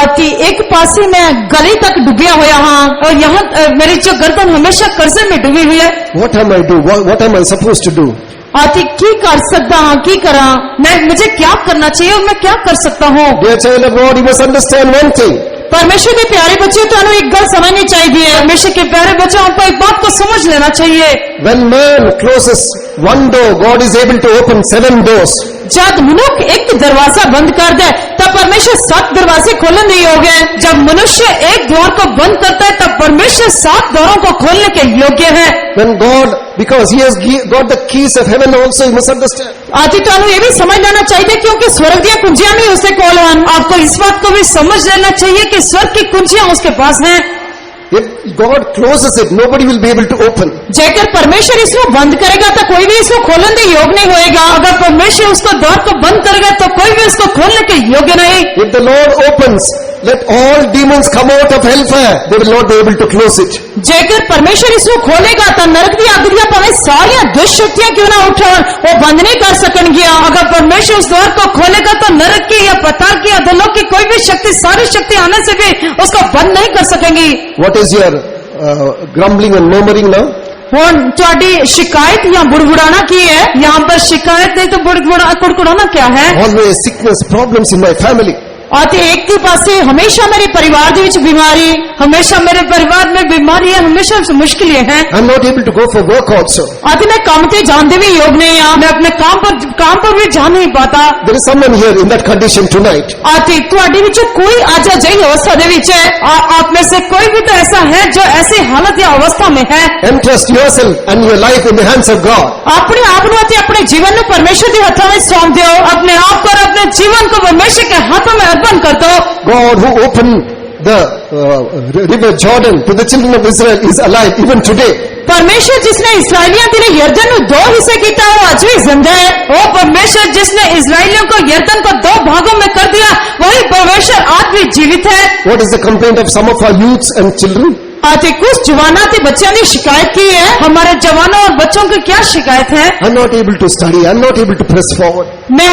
आती एक पासे मैं गले तक डूबिया होया हाँ, और यहाँ मेरी जो गर्दन हमेशा कर्जे में डूबी हुई है। What am I do? What am I supposed to do? आती की कर सकता हाँ, की करा मैं मुझे क्या करना चाहिए और मैं क्या कर सकता हूँ? Dear child of God, you must understand one thing. परमेश्वर के प्यारे बच्चे तो एक गल समझनी चाहिए। परमेश्वर के प्यारे बच्चों आपको एक बात को समझ लेना चाहिए। When man closes one door, God is able to open 7 doors. जब मनुष्य एक दरवाजा बंद कर दे तब परमेश्वर 7 दरवाजे खोलने नहीं हो गए। जब मनुष्य एक द्वार को बंद करता है तब परमेश्वर 7 द्वारों को खोलने के योग्य है। When God, because He has got the keys of heaven also, you must understand. आती तो ये भी समझ लेना चाहिए क्योंकि स्वर्ग दी कुंजियां भी उससे खोल हैं। आपको इस बात को भी समझ लेना चाहिए कि स्वर्ग की कुंजियां उसके पास हैं। If God closes it, nobody will be able to open. जेकर परमेश्वर इसको बंद करेगा तो कोई भी इसको खोलने के योग नहीं होएगा। अगर परमेश्वर उसको द्वार को बंद करेगा तो कोई भी इसको खोलने के योग्य नहीं। If the Lord opens, let all demons come out of hellfire. They will not be able to close it. जेकर परमेश्वर इसको खोलेगा तो नरक दी आग दिया पवे सारी दुष्ट शक्तियां क्यों ना उठन वो बंद नहीं कर सकणगी। अगर परमेश्वर उस द्वार को खोलेगा तो नरक की या पाताल की या अधोलोक की कोई भी शक्ति, सारी शक्ति आने से भी उसको बंद नहीं कर सकेंगी। What is your grumbling and murmuring now? हुण तुहाडी शिकायत या बुड़बुड़ाना की है? यहाँ पर शिकायत नहीं तो कुड़कुड़ाना क्या है? Always sickness, problems in my family. आते एक के पासे हमेशा मेरे परिवार दे विच बीमारी, हमेशा मेरे परिवार में बीमारी है, हमेशा मुश्किलें हैं। I'm not able to go for work also. आते मैं काम ते जानते भी योग नहीं है। मैं अपने काम पर भी जा नहीं पाता। There is someone here in that condition tonight. आते तुहाडे विच कोई आज अजिही अवस्था दे विच है। आप में से कोई भी तो ऐसा है जो ऐसी हालत या अवस्था में है। Entrust yourself and your life in the hands of God. अपने आप को अते अपने जीवन को परमेश्वर के हाथों में सौंप दो। अपने आप को और अपने जीवन को परमेश्वर के हाथों में अर्पण कर दो। God who opened the river Jordan to the children of Israel is alive even today. परमेश्वर जिसने इस्राएलियों के लिए यरदन को 2 हिस्से किया वो आज भी जिंदा है। वो परमेश्वर जिसने इस्राएलियों को यरदन को 2 भागों में कर दिया वही परमेश्वर आज भी जीवित है। What is the complaint of some of our youths and children? आते कुछ जवाना ते बच्चों ने शिकायत की है। हमारे जवानों और बच्चों की क्या शिकायत है? I'm not able to study. I'm not able to press forward. मैं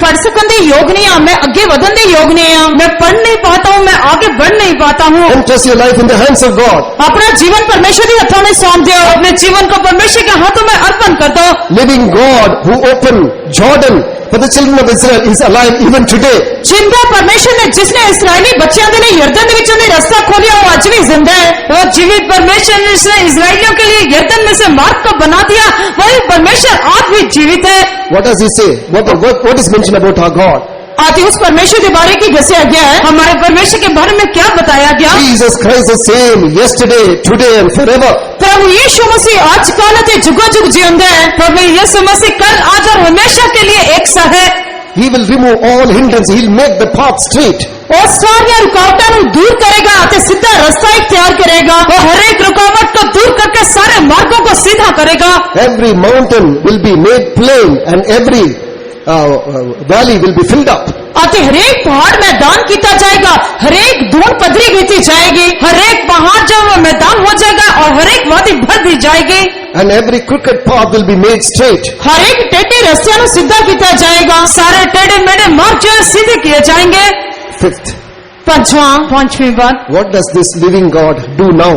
पढ़ सकने दे योग नहीं हूं, मैं आगे बढ़ने दे योग नहीं हूं, मैं पढ़ नहीं पाता हूं, मैं आगे बढ़ नहीं पाता हूं। Entrust your life in the hands of God. अपना जीवन परमेश्वर के हाथों में सौंप दो। अपने जीवन को परमेश्वर के हाथों में अर्पण कर दो। Living God who opened Jordan for the children of Israel is alive even today. जिंदा परमेश्वर ने जिसने इस्राएली बच्चों के लिए यरदन के विचों रास्ता खोलिया वो आज भी जिंदा है। वो जीवित परमेश्वर ने इस्राएलियों के लिए यरदन में से मार्ग को बना दिया वही परमेश्वर आज भी जीवित है। What does he say? What is mentioned about our God? आती उस परमेश्वर के बारे की दसिया गया है। हमारे परमेश्वर के बारे में क्या बताया गया? Jesus Christ the same yesterday, today and forever. प्रभु यीशु मसीह आज कल ते जुगों जुग जिंदा है। प्रभु यीशु मसीह कल आज और हमेशा के लिए एक सा है। He will remove all hindrances. He'll make the path straight. और सारी रुकावटों को दूर करेगा ते सीधा रास्ता इख्तियार करेगा। वो हर एक रुकावट को दूर करके सारे मार्गों को सीधा करेगा। Every mountain will be made plain and every valley will be filled up. ਅਤੇ ਹਰੇਕ ਪਹਾੜ ਮੈਦਾਨ ਕੀਤਾ ਜਾਏਗਾ, ਹਰੇਕ ਧੂੜ ਪੱਧਰੀ ਕੀਤੀ ਜਾਏਗੀ, हरेक पहाड़ जो वो मैदान हो जाएगा और हरेक वादी भर दी जाएगी, and every crooked path will be made straight. ਹਰੇਕ ਟੇਢੇ ਰਸਤਿਆਂ ਨੂੰ ਸਿੱਧਾ ਕੀਤਾ ਜਾਏਗਾ। सारे टेढ़े मेढ़े मार्ग जो है सीधे किए जाएंगे। Fifth, पांचवी बात, what does this living God do now?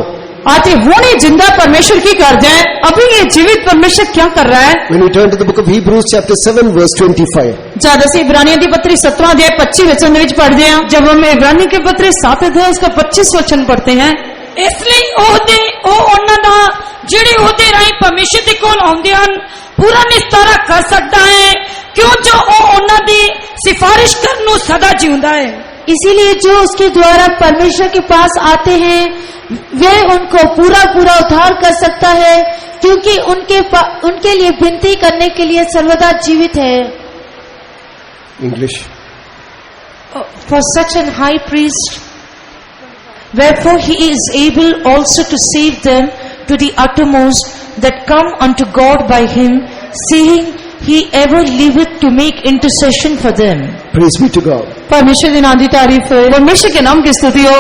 ਅਤੇ ਹੁਣ ਇਹ ਜਿੰਦਾ ਪਰਮੇਸ਼ਰ ਕੀ ਕਰਦਾ है? अभी ये जीवित परमेश्वर क्या कर रहा है? When we turn to the book of Hebrews chapter 7 verse 25, ਜਦ ਅਸੀਂ ਇਬਰਾਨੀਆਂ ਦੀ ਪੱਤਰੀ 7ਵਾਂ ਅਧਿਆਇ 25 ਵਚਨ ਦੇ ਵਿੱਚ ਪੜ੍ਹਦੇ ਹਾਂ, जब हम इब्रानी के पत्र 7 अध्याय उसका 25 वचन पढ़ते हैं, ਇਸ ਲਈ ਉਹ ਉਹਨਾਂ ਦਾ ਜਿਹੜੇ ਉਹਦੇ ਰਾਹੀਂ ਪਰਮੇਸ਼ਰ ਦੇ ਕੋਲ ਆਉਂਦੇ ਹਨ ਪੂਰਾ ਨਿਸਤਾਰਾ ਕਰ ਸਕਦਾ ਹੈ, ਕਿਉਂ ਜੋ ਉਹ ਉਹਨਾਂ ਦੀ ਸਿਫਾਰਿਸ਼ ਕਰਨ ਨੂੰ ਸਦਾ ਜਿਉਂਦਾ ਹੈ। इसीलिए जो उसके द्वारा परमेश्वर के पास आते हैं वे उनको पूरा पूरा उद्धार कर सकता है, क्योंकि उनके लिए विनती करने के लिए सर्वदा जीवित है। English. For such an high priest, wherefore he is able also to save them to the uttermost that come unto God by him, seeing he ever liveth to make intercession for them. Praise be to God. ਪਰਮੇਸ਼ਰ ਦੇ ਨਾਮ ਦੀ ਤਾਰੀਫ ਹੈ। परमेश्वर के नाम की स्तुति हो।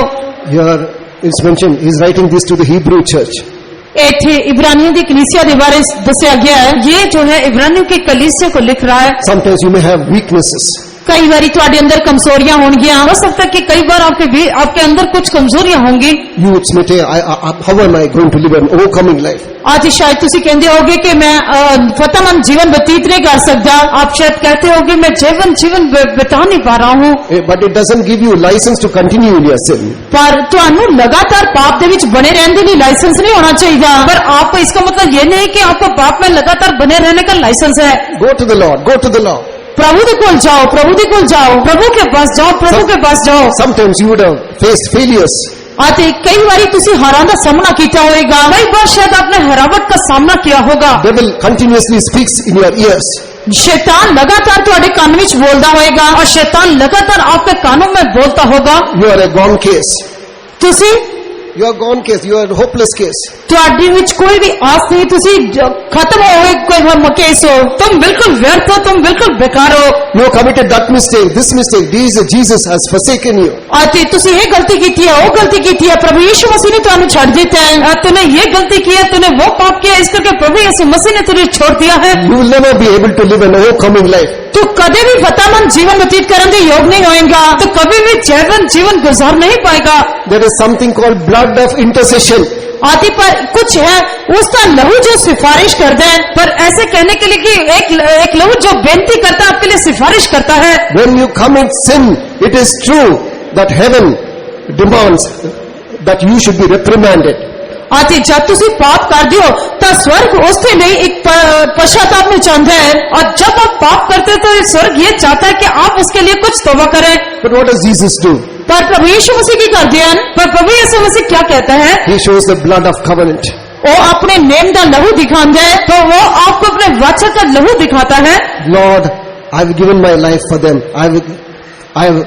Here it's mentioned, he's writing this to the Hebrew church. ਇੱਥੇ ਇਬਰਾਨੀਆਂ ਦੀ ਕਲੀਸਿਆ ਦੇ ਬਾਰੇ ਦੱਸਿਆ ਗਿਆ ਹੈ। ये जो है इब्रानियों की कलीसिया को लिख रहा है। Sometimes you may have weaknesses. ਕਈ ਵਾਰੀ ਤੁਹਾਡੇ ਅੰਦਰ ਕਮਜ਼ੋਰੀਆਂ ਹੋਣਗੀਆਂ, हो सकता है कि कई बार आपके अंदर कुछ कमजोरियां होंगी। You would say, how am I going to live an overcoming life? ਅੱਜ ਸ਼ਾਇਦ ਤੁਸੀਂ ਕਹਿੰਦੇ ਹੋਗੇ ਕਿ ਮੈਂ ਫਤਿਹਮੰਦ ਜੀਵਨ ਬਤੀਤ ਨਹੀਂ ਕਰ ਸਕਦਾ। आप शायद कहते हो कि मैं जीवन बिता नहीं पा रहा हूँ, But it doesn't give you license to continue in your sin. ਪਰ ਤੁਹਾਨੂੰ ਲਗਾਤਾਰ ਪਾਪ ਦੇ ਵਿੱਚ ਬਣੇ ਰਹਿਣ ਦੇ ਲਈ ਲਾਇਸੈਂਸ ਨਹੀਂ ਹੋਣਾ ਚਾਹੀਦਾ। पर आपको इसका मतलब ये नहीं कि आपको पाप में लगातार बने रहने का लाइसेंस है। Go to the Lord, go to the Lord. ਪ੍ਰਭੂ ਦੇ ਕੋਲ ਜਾਓ, ਪ੍ਰਭੂ ਦੇ ਕੋਲ ਜਾਓ, प्रभु के पास जाओ, प्रभु के पास जाओ। Sometimes you would have faced failures. ਅਤੇ ਕਈ ਵਾਰੀ ਤੁਸੀਂ ਹਾਰਾਂ ਦਾ ਸਾਹਮਣਾ ਕੀਤਾ ਹੋਵੇਗਾ। कई बार शायद आपने हरावट का सामना किया होगा। Devil continuously speaks in your ears. ਸ਼ੈਤਾਨ ਲਗਾਤਾਰ ਤੁਹਾਡੇ ਕੰਨ ਵਿੱਚ ਬੋਲਦਾ ਹੋਵੇਗਾ और शैतान लगातार आपके कानों में बोलता होगा, You are a gone case. ਤੁਸੀਂ You are gone case. You are a hopeless case. ਤੁਹਾਡੇ ਵਿੱਚ ਕੋਈ ਵੀ ਆਸ ਨਹੀਂ, ਤੁਸੀਂ ਖਤਮ ਹੋਏ ਕੋਈ ਕੇਸ ਹੋ, तुम बिल्कुल व्यर्थ हो, तुम बिल्कुल बेकार हो। You have committed that mistake, this mistake. Jesus has forsaken you. ਅਤੇ ਤੁਸੀਂ ਇਹ ਗਲਤੀ ਕੀਤੀ ਹੈ, ਉਹ ਗਲਤੀ ਕੀਤੀ ਹੈ, ਪ੍ਰਭੂ ਯੀਸ਼ु ਮਸੀਹ ਨੇ ਤੁਹਾਨੂੰ ਛੱਡ ਦਿੱਤਾ ਹੈ। तूने ये गलती की है, तूने वो पाप किया, इस करके प्रभु यीशु मसीह ने तुझे छोड़ दिया है। You will never be able to live an overcoming life. ਤੂੰ ਕਦੇ ਵੀ ਫਤਿਹਮੰਦ ਜੀਵਨ ਬਤੀਤ ਕਰਨ ਦੇ ਯੋਗ ਨਹੀਂ ਹੋਏਗਾ। तो कभी भी जीवन गुजार नहीं पाएगा। There is something called blood of intercession. आदि पर कुछ है उसका लहू जो सिफारिश करता है। पर ऐसे कहने के लिए कि एक लहू जो बेनती करता है, आपके लिए सिफारिश करता है। When you commit sin, it is true that heaven demands that you should be reprimanded. ਅਤੇ ਜਦ ਤੁਸੀਂ ਪਾਪ ਕਰਦੇ ਹੋ ਤਾਂ ਸਵਰਗ ਉਸ ਦੇ ਲਈ ਇੱਕ ਪਛਤਾਪ ਨੂੰ ਚਾਹੁੰਦਾ ਹੈ। और जब आप पाप करते हो तो स्वर्ग ये चाहता है कि आप उसके लिए कुछ तौबा करें। But what does Jesus do? ਪਰ ਪ੍ਰਭੂ ਯੀਸ਼ु ਮਸੀਹ ਕੀ ਕਰਦੇ ਹਨ? पर प्रभु यीशु मसीह क्या कहता है? He shows the blood of covenant. ਉਹ ਆਪਣੇ ਨੇਮ ਦਾ ਲਹੂ ਦਿਖਾਉਂਦਾ ਹੈ। तो वो आपको अपने वचन का लहू दिखाता है। Lord, I have given my life for them. I have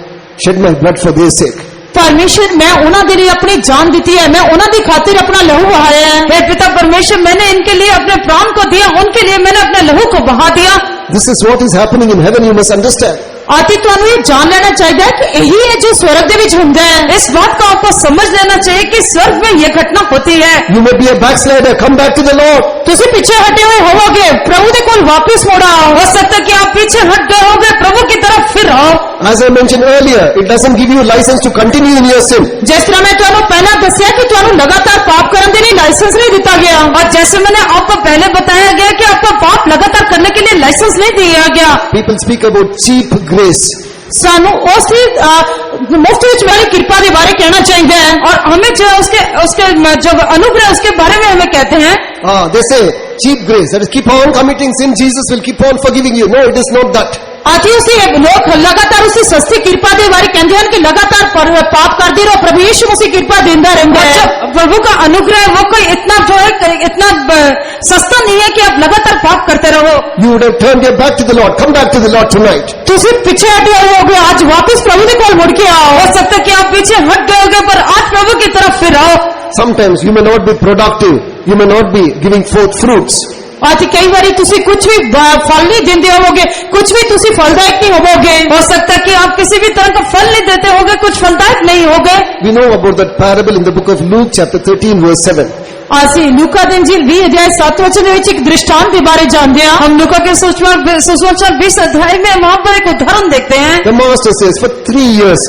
shed my blood for their sake. परमेश्वर मैं उन्हों के लिए अपनी जान दी है, मैं उन्हों की खातिर अपना लहू बहाया है। हे पिता परमेश्वर, मैंने इनके लिए अपने प्राण को दिया, उनके लिए मैंने अपने लहू को बहा दिया। This is what is happening in heaven, you must understand. आती तुहानू ये जान लेना चाहिए कि यही है जो स्वर्ग दे विच हुंदा है। इस बात को आपको समझ लेना चाहिए कि स्वर्ग में यह घटना होती है। You may be a backslider, come back to the Lord. तुसी पीछे हटे हुए होवोगे, प्रभु दे कोल वापस मुड़ आओ। हो सकता है कि आप पीछे हट गए होगे, प्रभु की तरफ फिर आओ। As I mentioned earlier, it doesn't give you license to continue in your sin. जिस तरह मैं तुहानू पहला दसिया कि तुहानू लगातार पाप करने के लिए लाइसेंस नहीं दिता गया, और जैसे मैंने आपको पहले बताया गया कि आपको पाप लगातार करने के लिए लाइसेंस नहीं दिया गया। People speak about cheap grace. सानू उसकी मुफ्त विच वाली कृपा के बारे कहना चाहिए, और हमें जो उसके जो अनुग्रह उसके बारे में हमें कहते हैं। They say cheap grace, that is keep on committing sin, Jesus will keep on forgiving you. No, it is not that. आती उसी लोग लगातार उसी सस्ती कृपा के बारे कहते हैं कि लगातार पाप करते रहो, प्रभु यीशु मसीह कृपा देता रहता है। प्रभु का अनुग्रह वो कोई इतना जो है इतना सस्ता नहीं है कि आप लगातार पाप करते रहो। You would have turned your back to the Lord. Come back to the Lord tonight. तुसी पीछे हटे हुए होगे, आज वापस प्रभु के कोल मुड़ के आओ। हो सकता है कि आप पीछे हट गए होगे, पर आज प्रभु की तरफ फिर आओ। Sometimes you may not be productive, you may not be giving forth fruits. आज कई बारी तुसी कुछ भी फल नहीं देंदे होवोगे, कुछ भी तुसी फलदायक नहीं होवोगे। हो सकता है कि आप किसी भी तरह का फल नहीं देते होगे, कुछ फलदायक नहीं होगे। We know about that parable in the book of Luke chapter 13 verse 7. ਅਸੀਂ ਲੂਕਾ ਦੇ ਇੰਜੀਲ 20 ਅਧਿਆਇ 7 ਵਚਨ ਵਿੱਚ ਇੱਕ ਦ੍ਰਿਸ਼ਟਾਂਤ ਦੇ ਬਾਰੇ ਜਾਣਦੇ ਹਾਂ। हम लूका के सुसमाचार 20 अध्याय में वहां पर एक उदाहरण देखते हैं। The master says, for 3 years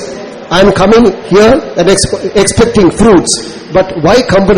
I am coming here and expecting fruits, but why cumber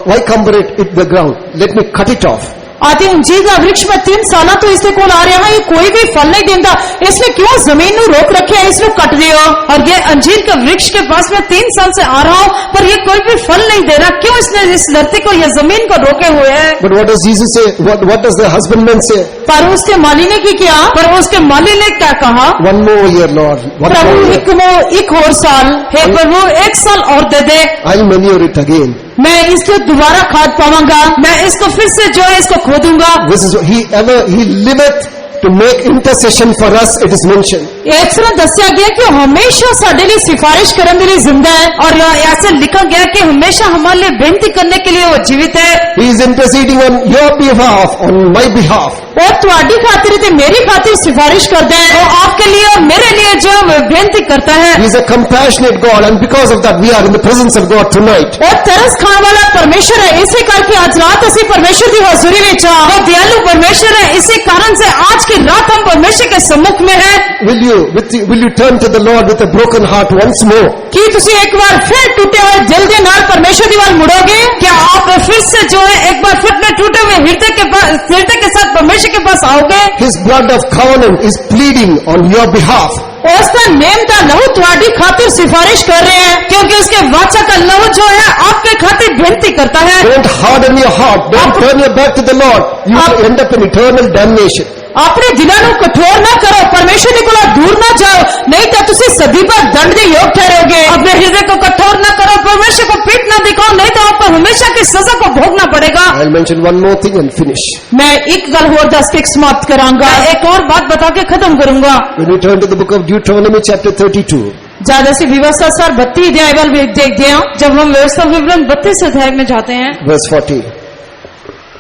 why cumber it the ground? Let me cut it off. आते अंजीर का वृक्ष में 3 साल तो इसके कोल आ रहा है, ये कोई भी फल नहीं देता, इसने क्यों जमीन को रोक रखे है, इसको कट दियो। और ये अंजीर का वृक्ष के पास में 3 साल से आ रहा हूँ, पर ये कोई भी फल नहीं दे रहा, क्यों इसने इस धरती को, ये जमीन को रोके हुए है। But what does Jesus say? What does the husbandman say? पर उसके माली ने की किया, पर उसके माली ने क्या कहा? One more year, Lord. One प्रभु more year. एक और साल, हे प्रभु 1 साल और दे दे, I'll manure it again. मैं इसको दोबारा खाद पाऊंगा, मैं इसको फिर से जो है इसको खोदूंगा। This is he liveth to make intercession for us, it is mentioned. एक तरह दस्या गया कि हमेशा साडे लिए सिफारिश करने के लिए जिंदा है, और ऐसे लिखा गया कि हमेशा हमारे लिए बेनती करने के लिए वो जीवित है। He is interceding on your behalf, on my behalf. और तुम्हारी खातिर ते मेरी खातिर सिफारिश करता है, वो आपके लिए और मेरे लिए जो बेनती करता है। He is a compassionate God, and because of that we are in the presence of God tonight. और तरस खाने वाला परमेश्वर है, इसी करके आज रात असी परमेश्वर की हजूरी में आ। वो दयालु परमेश्वर है, इसी कारण से आज की रात हम परमेश्वर के सम्मुख में है। Will you turn to the Lord with a broken heart once more? कि तुसी एक बार फिर टूटे हुए दिल के नाल परमेश्वर की वाल मुड़ोगे? क्या आप फिर से जो है एक बार फिर अपने टूटे हुए हृदय के साथ परमेश्वर के पास आओगे? His blood of covenant is pleading on your behalf. उसका नेम का लहू तुम्हारी खातिर सिफारिश कर रहे हैं, क्योंकि उसके वाचा का लहू जो है आपके खातिर बेनती करता है। Don't harden your heart. Don't turn your back to the Lord. You will end up in eternal damnation. अपने दिलों को कठोर ना करो, परमेश्वर के कोला दूर ना जाओ, नहीं तो तुसी सदी पर दंड के योग ठहरोगे। अपने हृदय को कठोर ना करो, परमेश्वर को पीठ ना दिखाओ, नहीं तो आपको हमेशा की सजा को भोगना पड़ेगा। I'll mention one more thing and finish. मैं एक गल और दस के समाप्त करांगा, एक और बात बता के खत्म करूंगा। When we turn to the book of Deuteronomy chapter 32, ज्यादा से व्यवस्था सर 32 अध्याय वाल देखते हैं। जब हम व्यवस्था विवरण 32 अध्याय में जाते हैं, verse 40,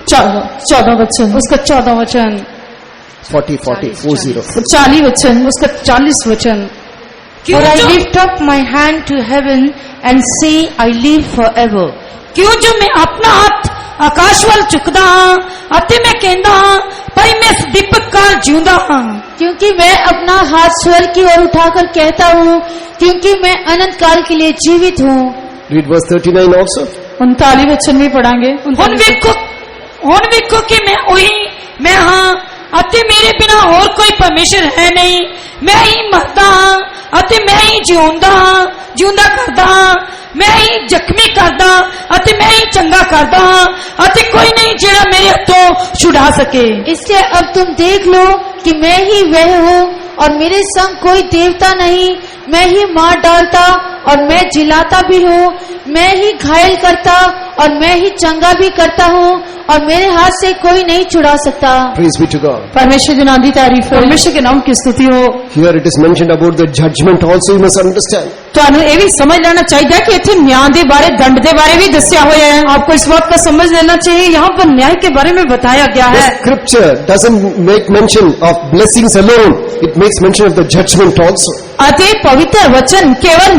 14 वचन, उसका 14 वचन, 40, 40. 40 वचन, उसका 40 वचन। क्यों For I जो lift up my hand to heaven and say, I live forever. क्यों जो मैं अपना हाथ आकाश वाल चुकदा हां अते मैं कहंदा हां भाई मैं दीपक काल जिंदा हां। क्योंकि मैं अपना हाथ स्वर्ग की ओर उठाकर कहता हूँ, क्योंकि मैं अनंत काल के लिए जीवित हूँ। Read verse 39 also. 39 वचन भी पढ़ांगे। हुन वेखो कि मैं हां अते मेरे बिना और कोई परमेश्वर है नहीं। मैं ही मरदा हां अते मैं ही जिਉਂਦਾ करदा हां। मैं ही जख्मी करदा अते मैं ही चंगा करदा हां अते कोई नहीं जेड़ा मेरे हाथों छुड़ा सके। इसलिए अब तुम देख लो कि मैं ही वह हूँ और मेरे संग कोई देवता नहीं। मैं ही मार डालता और मैं जिलाता भी हूँ, मैं ही घायल करता और मैं ही चंगा भी करता हूँ, और मेरे हाथ से कोई नहीं छुड़ा सकता। Praise be to God. परमेश्वर की नाम की तारीफ हो, परमेश्वर के नाम की स्तुति हो। Here it is mentioned about the judgment also, you must understand. ਤੁਹਾਨੂੰ ਇਹ ਵੀ ਸਮਝ ਲੈਣਾ ਚਾਹੀਦਾ ਕਿ ਇੱਥੇ ਨਿਆਂ ਦੇ ਬਾਰੇ, ਦੰਡ ਦੇ ਬਾਰੇ ਵੀ ਦੱਸਿਆ ਹੋਇਆ ਹੈ। आपको इस बात का समझ लेना चाहिए, यहाँ पर न्याय के बारे में बताया गया The है। scripture doesn't make mention of blessings alone, it makes mention of the judgment also. ਅਤੇ ਪਵਿੱਤਰ ਵਚਨ ਕੇਵਲ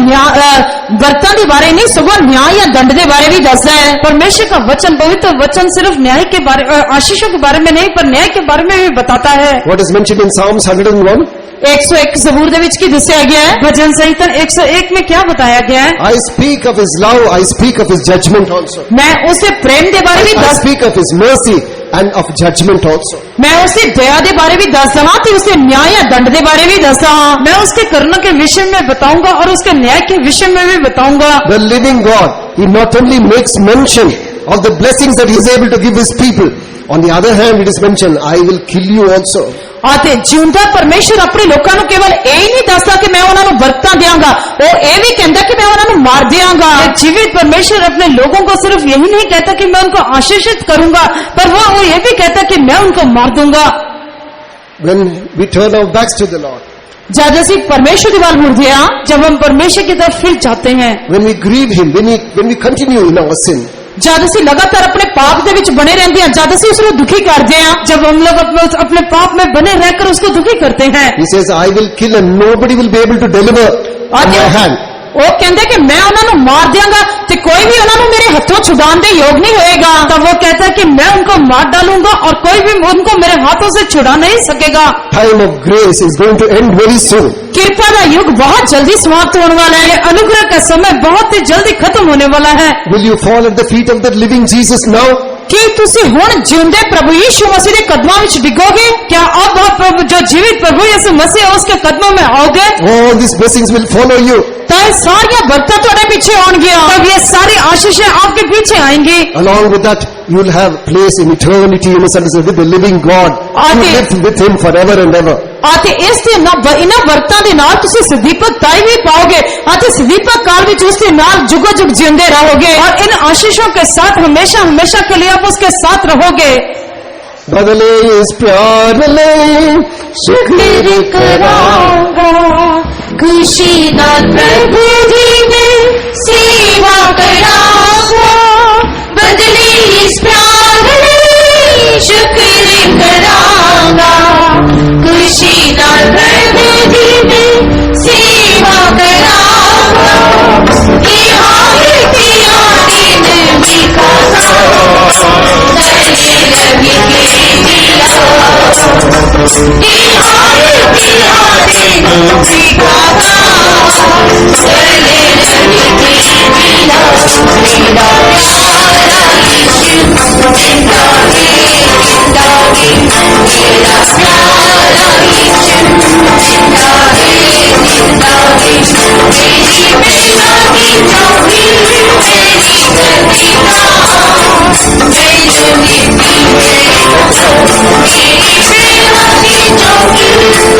ਵਰਤਾਂ ਦੇ ਬਾਰੇ ਨਹੀਂ, ਸਗੋਂ ਨਿਆਂ ਜਾਂ ਦੰਡ ਦੇ ਬਾਰੇ ਵੀ ਦੱਸਦਾ ਹੈ। परमेश्वर का वचन, पवित्र वचन सिर्फ न्याय के बारे, आशीषों के बारे में नहीं, पर न्याय के बारे में भी बताता है। What is mentioned in Psalms 101? 101 ਜ਼ਬੂਰ ਦੇ ਵਿੱਚ ਕੀ ਦੱਸਿਆ ਗਿਆ ਹੈ? भजन संहिता 101 में क्या बताया गया है? I speak of his love, I speak of his judgment also. मैं उसके प्रेम ਦੇ ਬਾਰੇ ਵੀ I ਦੱਸ, speak of his mercy and of judgment also. मैं उसकी दया ਦੇ ਬਾਰੇ ਵੀ ਦੱਸਦਾ ਹਾਂ ਤੇ उसके न्याय या दंड ਦੇ ਬਾਰੇ ਵੀ ਦੱਸਦਾ ਹਾਂ। मैं उसके करुणा के विषय में बताऊंगा और उसके न्याय के विषय में भी बताऊंगा। The living God, he not only makes mention of the blessings that he is able to give his people, on the other hand it is mentioned, I will kill you also. ਅਤੇ ਜਿਉਂਦਾ ਪਰਮੇਸ਼ਰ ਆਪਣੇ ਲੋਕਾਂ ਨੂੰ ਕੇਵਲ ਇਹ ਹੀ ਨਹੀਂ ਦੱਸਦਾ ਕਿ ਮੈਂ ਉਹਨਾਂ ਨੂੰ ਬਰਕਤਾਂ ਦਿਆਂਗਾ, ਉਹ ਇਹ ਵੀ ਕਹਿੰਦਾ ਕਿ ਮੈਂ ਉਹਨਾਂ ਨੂੰ ਮਾਰ ਦਿਆਂਗਾ। जीवित परमेश्वर अपने लोगों को सिर्फ यही नहीं कहता कि मैं उनको आशीषित करूंगा, पर वो ये भी कहता कि मैं उनको मार दूंगा। When we turn our backs to the Lord, जब ਅਸੀਂ परमेश्वर ਦੀ ਵੱਲ ਮੁੜਦੇ ਹਾਂ, जब हम परमेश्वर की तरफ फिर जाते हैं, when we grieve him, when we continue in our sin, जद ਅਸੀਂ लगातार अपने पाप ਦੇ ਵਿੱਚ ਬਣੇ ਰਹਿੰਦੇ ਹਾਂ, जद ਅਸੀਂ ਉਸ ਨੂੰ ਦੁਖੀ ਕਰਦੇ ਹਾਂ, जब हम लोग अपने पाप में बने रहकर उसको दुखी करते हैं, He says, I will kill and nobody will be able to deliver in my hand. ਉਹ ਕਹਿੰਦੇ ਕਿ ਮੈਂ ਉਹਨਾਂ ਨੂੰ ਮਾਰ ਦਿਆਂਗਾ ਤੇ ਕੋਈ ਵੀ ਉਹਨਾਂ ਨੂੰ ਮੇਰੇ ਹੱਥੋਂ ਛੁਡਾਉਣ ਦੇ ਯੋਗ ਨਹੀਂ ਹੋਏਗਾ। तब वो कहता है कि मैं उनको मार डालूंगा और कोई भी उनको मेरे हाथों से छुड़ा नहीं सकेगा। Time of grace is going to end very soon. ਕਿਰਪਾ ਦਾ ਯੁੱਗ ਬਹੁਤ ਜਲਦੀ ਸਮਾਪਤ ਹੋਣ ਵਾਲਾ ਹੈ। अनुग्रह का समय बहुत ही जल्दी खत्म होने वाला है। Will you fall at the feet of that living Jesus now? ਕੀ ਤੁਸੀਂ ਹੁਣ ਜਿਉਂਦੇ ਪ੍ਰਭु ਯੀਸ਼ु मसीह ਦੇ ਕਦਮਾਂ ਵਿੱਚ ਡਿੱਗੋਗੇ? क्या अब आप प्रभु जो जीवित प्रभु यीशु मसीह है उसके कदमों में आओगे? All these blessings will follow you. ਤਾਂ ਇਹ ਸਾਰੀਆਂ ਬਰਕਤਾਂ ਤੁਹਾਡੇ ਪਿੱਛੇ ਆਉਣਗੀਆਂ। तब ये सारी आशीषें आपके पीछे आएंगी। Along with that, you will have place in eternity, you must understand, with the living God. You live with Him forever and ever. ਅਤੇ ਇਸ ਦੇ ਨਾਲ ਇਹਨਾਂ ਬਰਕਤਾਂ ਦੇ ਨਾਲ ਤੁਸੀਂ ਸਦੀਪਤਾਈ ਵੀ ਪਾਓਗੇ ਅਤੇ ਸਦੀਪਤ ਕਾਲ ਵਿੱਚ ਉਸ ਦੇ ਨਾਲ ਜੁਗੋ ਜੁਗ ਜਿਉਂਦੇ ਰਹੋਗੇ। और इन आशीषों के साथ हमेशा हमेशा के लिए आप उसके साथ रहोगे। बदले इस प्यार ले शुक्र कराऊंगा, खुशी नाल प्रभु जी में सेवा कराऊंगा, बदले इस प्यार में शुक्र कराऊंगा, खुशी नाल प्रभु जी में सेवा कराऊंगा, कि आए पिया दिन दिखाता दर्द लगी के दिया, कि आए पिया दिन दिखाता दर्द लगी के दिया, मेरा प्यारा यीशु जिंदा है, जिंदा है, मेरा प्यारा यीशु जिंदा है, जिंदा है, मेरी बेला की चौकी मेरी गरीबा, मैंने नीति मेरी बेला की चौकी मेरी गरीबा,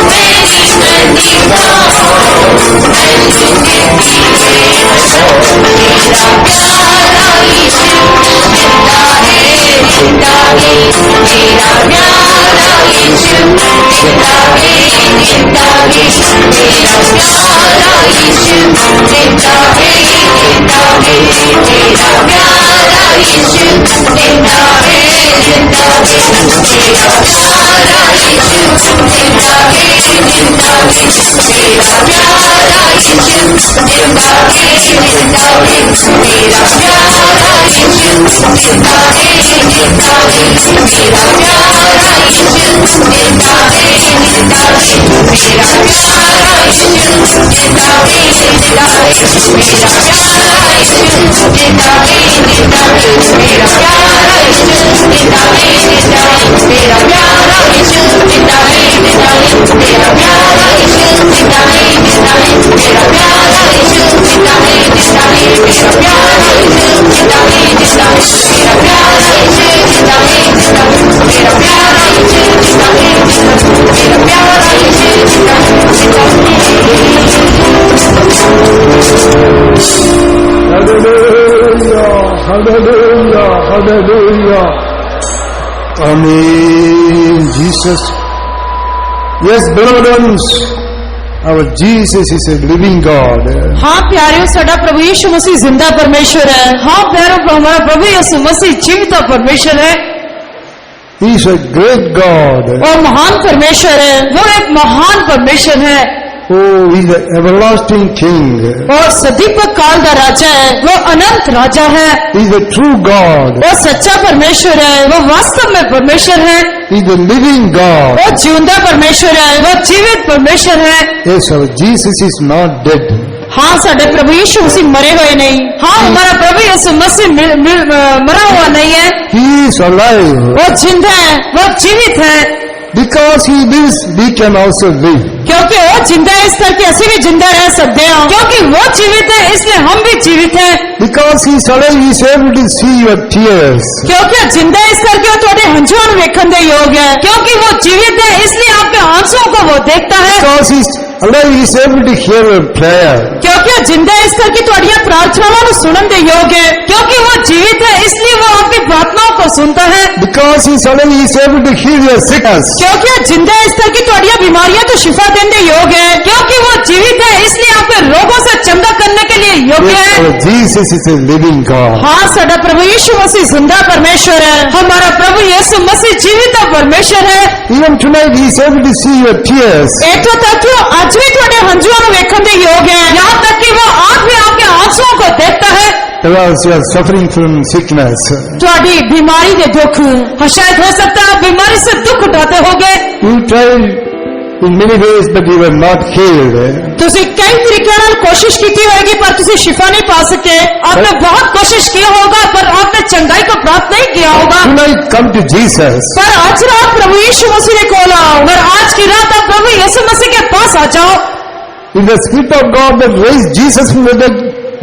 मैंने नीति मेरा प्यारा यीशु जिंदा है, जिंदा है, मेरा प्यारा यीशु जिंदा है, जिंदा है, मेरा प्यारा यीशु जिंदा है, जिंदा है, मेरा प्यारा यीशु जिंदा है, जिंदा है, मेरा प्यारा यीशु जिंदा है, जिंदा है, मेरा प्यारा यीशु जिंदा है, जिंदा है, मेरा प्यारा यीशु जिंदा है, जिंदा है, मेरा प्यारा यीशु जिंदा है, जिंदा है, मेरा प्यारा यीशु जिंदा है, जिंदा है, मेरा प्यारा यीशु जिंदा है, जिंदा है, मेरा प्यारा यीशु जिंदा है, जिंदा है, मेरा प्यारा यीशु जिंदा है, जिंदा है, मेरा प्यारा यीशु जिंदा है, जिंदा है, मेरा प्यारा यीशु जिंदा है, जिंदा है, मेरा प्यारा यीशु जिंदा है, जिंदा है, मेरा प्यारा यीशु जिंदा है, जिंदा है, मेरा प्यारा यीशु जिंदा है, जिंदा है, मेरा प्यारा यीशु जिंदा है, जिंदा Hallelujah, hallelujah, hallelujah. Amen, Jesus. Yes, beloved ones, our Jesus is a living God. हाँ प्यारियों, साडा प्रभु यीशु मसीह जिंदा परमेश्वर है। हाँ प्यारों, हमारा प्रभु यीशु मसीह जीवित परमेश्वर है। He is a great God. वो महान परमेश्वर है। वो एक महान परमेश्वर है। Oh, He is the everlasting King. और सदीपक काल का राजा है। वो अनंत राजा है। He is the true God. वो सच्चा परमेश्वर है। वो वास्तव में परमेश्वर है। He is the living God. वो जिंदा परमेश्वर है। वो जीवित परमेश्वर है। Yes, our Jesus is not dead. हाँ, साडे प्रभु यीशु मसीह मरे हुए नहीं। हाँ, हमारा प्रभु यीशु मसीह मरा हुआ नहीं है। He is alive. वो जिंदा है। वो जीवित है। Because He lives, we can also live. क्योंकि वो जिंदा है, इस करके ਅਸੀਂ भी जिंदा रह सकते हैं। क्योंकि वो जीवित है, इसलिए हम भी जीवित हैं। Because He is alive, He is able to see your tears. क्योंकि जिंदा है, इस करके वो ਤੁਹਾਡੇ ਹੰਝੂਆਂ ਨੂੰ ਵੇਖਣ ਦੇ ਯੋਗ ਹੈ। क्योंकि वो जीवित है, इसलिए आपके आंसुओं को वो देखता है। Because He is Allah is able to hear your prayer. क्योंकि वो जिंदा है इस करके ਤੁਹਾਡੀਆਂ ਪ੍ਰਾਰਥਨਾਵਾਂ ਨੂੰ ਸੁਣਨ ਦੇ ਯੋਗ ਹੈ क्योंकि वो जीवित है इसलिए वो आपकी प्रार्थनाओं को सुनता है Because He is able to heal your sickness. क्योंकि वो जिंदा है इस करके ਤੁਹਾਡੀਆਂ बीमारियां तो शिफा देने ਦੇ ਯੋਗ है क्योंकि वो जीवित है इसलिए आपके रोगों से चंगा करने के लिए योग्य Yes, है our Jesus is a living God. हाँ साडा प्रभु यीशु मसीह जिंदा परमेश्वर है हमारा प्रभु यीशु मसीह जीवित परमेश्वर है Even tonight He is able to see your tears. इतों तक कि वो आज भी ਤੁਹਾਡੇ ਹੰਝੂਆਂ ਨੂੰ ਵੇਖਣ ਦੇ ਯੋਗ ਹੈ यहाँ तक कि वो आज भी आपके आंसुओं को देखता है Because you are suffering from sickness. ਤੁਹਾਡੀ बीमारी के दुख शायद हो सकता है आप बीमारी से दुख उठाते होगे You tried in many ways but you were not healed. ਤੁਸੀਂ ਕਈ ਤਰੀਕਿਆਂ ਨਾਲ ਕੋਸ਼ਿਸ਼ ਕੀਤੀ ਹੋਏਗੀ ਪਰ ਤੁਸੀਂ शिफा नहीं पा सके आपने बहुत कोशिश किया होगा पर आपने चंगाई को प्राप्त नहीं किया होगा Tonight come to Jesus. पर आज रात प्रभु यीशु मसीह ने खोला और आज की रात आप प्रभु यीशु मसीह के पास आ जाओ If the Spirit of God that raised Jesus from the dead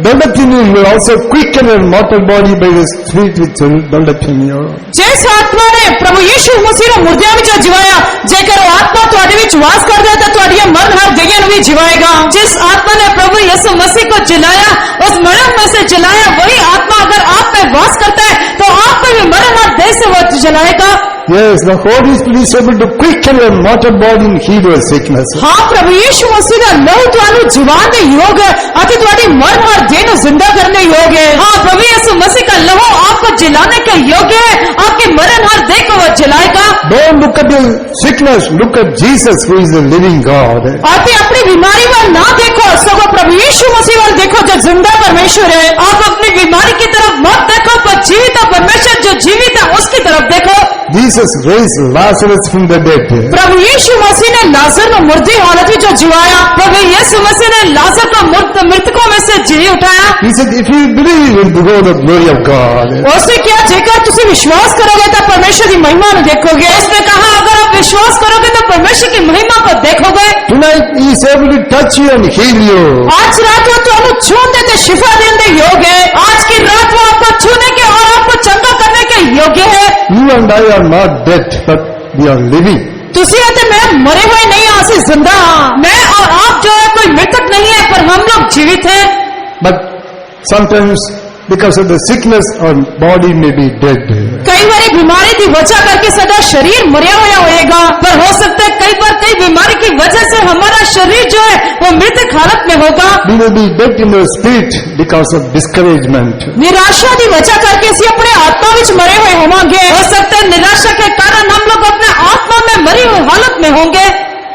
build up in you, you will also quicken your mortal body by the Spirit which will build up in you. जिस आत्मा ने प्रभु यीशु मसीह ਨੂੰ ਮੁਰਦਿਆਂ ਵਿੱਚੋਂ ਜਿਵਾਇਆ ਜੇਕਰ ਉਹ ਆਤਮਾ ਤੁਹਾਡੇ ਵਿੱਚ ਵਾਸ ਕਰਦਾ ਤਾਂ ਤੁਹਾਡੀਆਂ ਮਰਨ ਹਰ ਦੇਹਾਂ ਨੂੰ ਵੀ ਜਿਵਾਏਗਾ जिस आत्मा ने प्रभु यीशु मसीह को जिलाया उस मरण में से जिलाया वही आत्मा अगर आप में वास करता है तो आप में भी मरण हर देह से वो जलाएगा Yes, the Holy Spirit is able to quicken your mortal body and heal your sickness. हाँ प्रभु यीशु मसीह ਦਾ ਲਹੂ ਤੁਹਾਨੂੰ ਜੀਵਾਨ ਦੇ ਯੋਗ ਹੈ ਅਤੇ ਤੁਹਾਡੀ ਮਰਨ ਹਰ ਦੇਹ ਨੂੰ ਜ਼ਿੰਦਾ ਕਰਨੇ ਯੋਗ है हाँ प्रभु यीशु मसीह का लहू आपको जिलाने के योग्य है आपके मरण हर देह को वो जलाएगा Don't look at your sickness, look at Jesus who is the living God. ਅਤੇ अपनी बीमारी पर ना देखो सगो प्रभु यीशु मसीह पर देखो जो जिंदा परमेश्वर है आप अपनी बीमारी की तरफ मत देखो पर जीवित परमेश्वर जो जीवित है उसकी तरफ देखो Jesus raised Lazarus from the dead. प्रभु यीशु मसीह ने लाजर को मुर्दी हालत में जो जिवाया प्रभु यीशु मसीह ने लाजर को मृतकों में से जी उठाया He said, if you believe, you will behold the glory of God. उसने क्या जेकर तुसी विश्वास करोगे तो परमेश्वर की महिमा को देखोगे उसने कहा अगर आप विश्वास करोगे तो परमेश्वर की महिमा को देखोगे Tonight He is able to touch you and heal you. आज रात वो ਤੁਹਾਨੂੰ छूने ते शिफा देने योग्य है आज की रात वो आपको छूने के और आपको चंगा करने के योग्य है You and I are not dead, but we are living. तुसी ते मैं मरे हुए नहीं हैं ਅਸੀਂ जिंदा हाँ मैं और आप जो है कोई मृतक नहीं है पर हम लोग जीवित हैं But sometimes because of the sickness, our body may be dead. कई बार बीमारी की वजह करके सदा शरीर मरिया हुआ होएगा पर हो सकता है कई बार कई बीमारी की वजह से हमारा शरीर जो है वो मृतक हालत में होगा We may be dead in our spirit because of discouragement. निराशा की वजह करके ਅਸੀਂ अपने आत्मा ਵਿੱਚ मरे हुए होंगे हो सकता है निराशा के कारण हम लोग अपने आत्मा में मरी हुई हालत में होंगे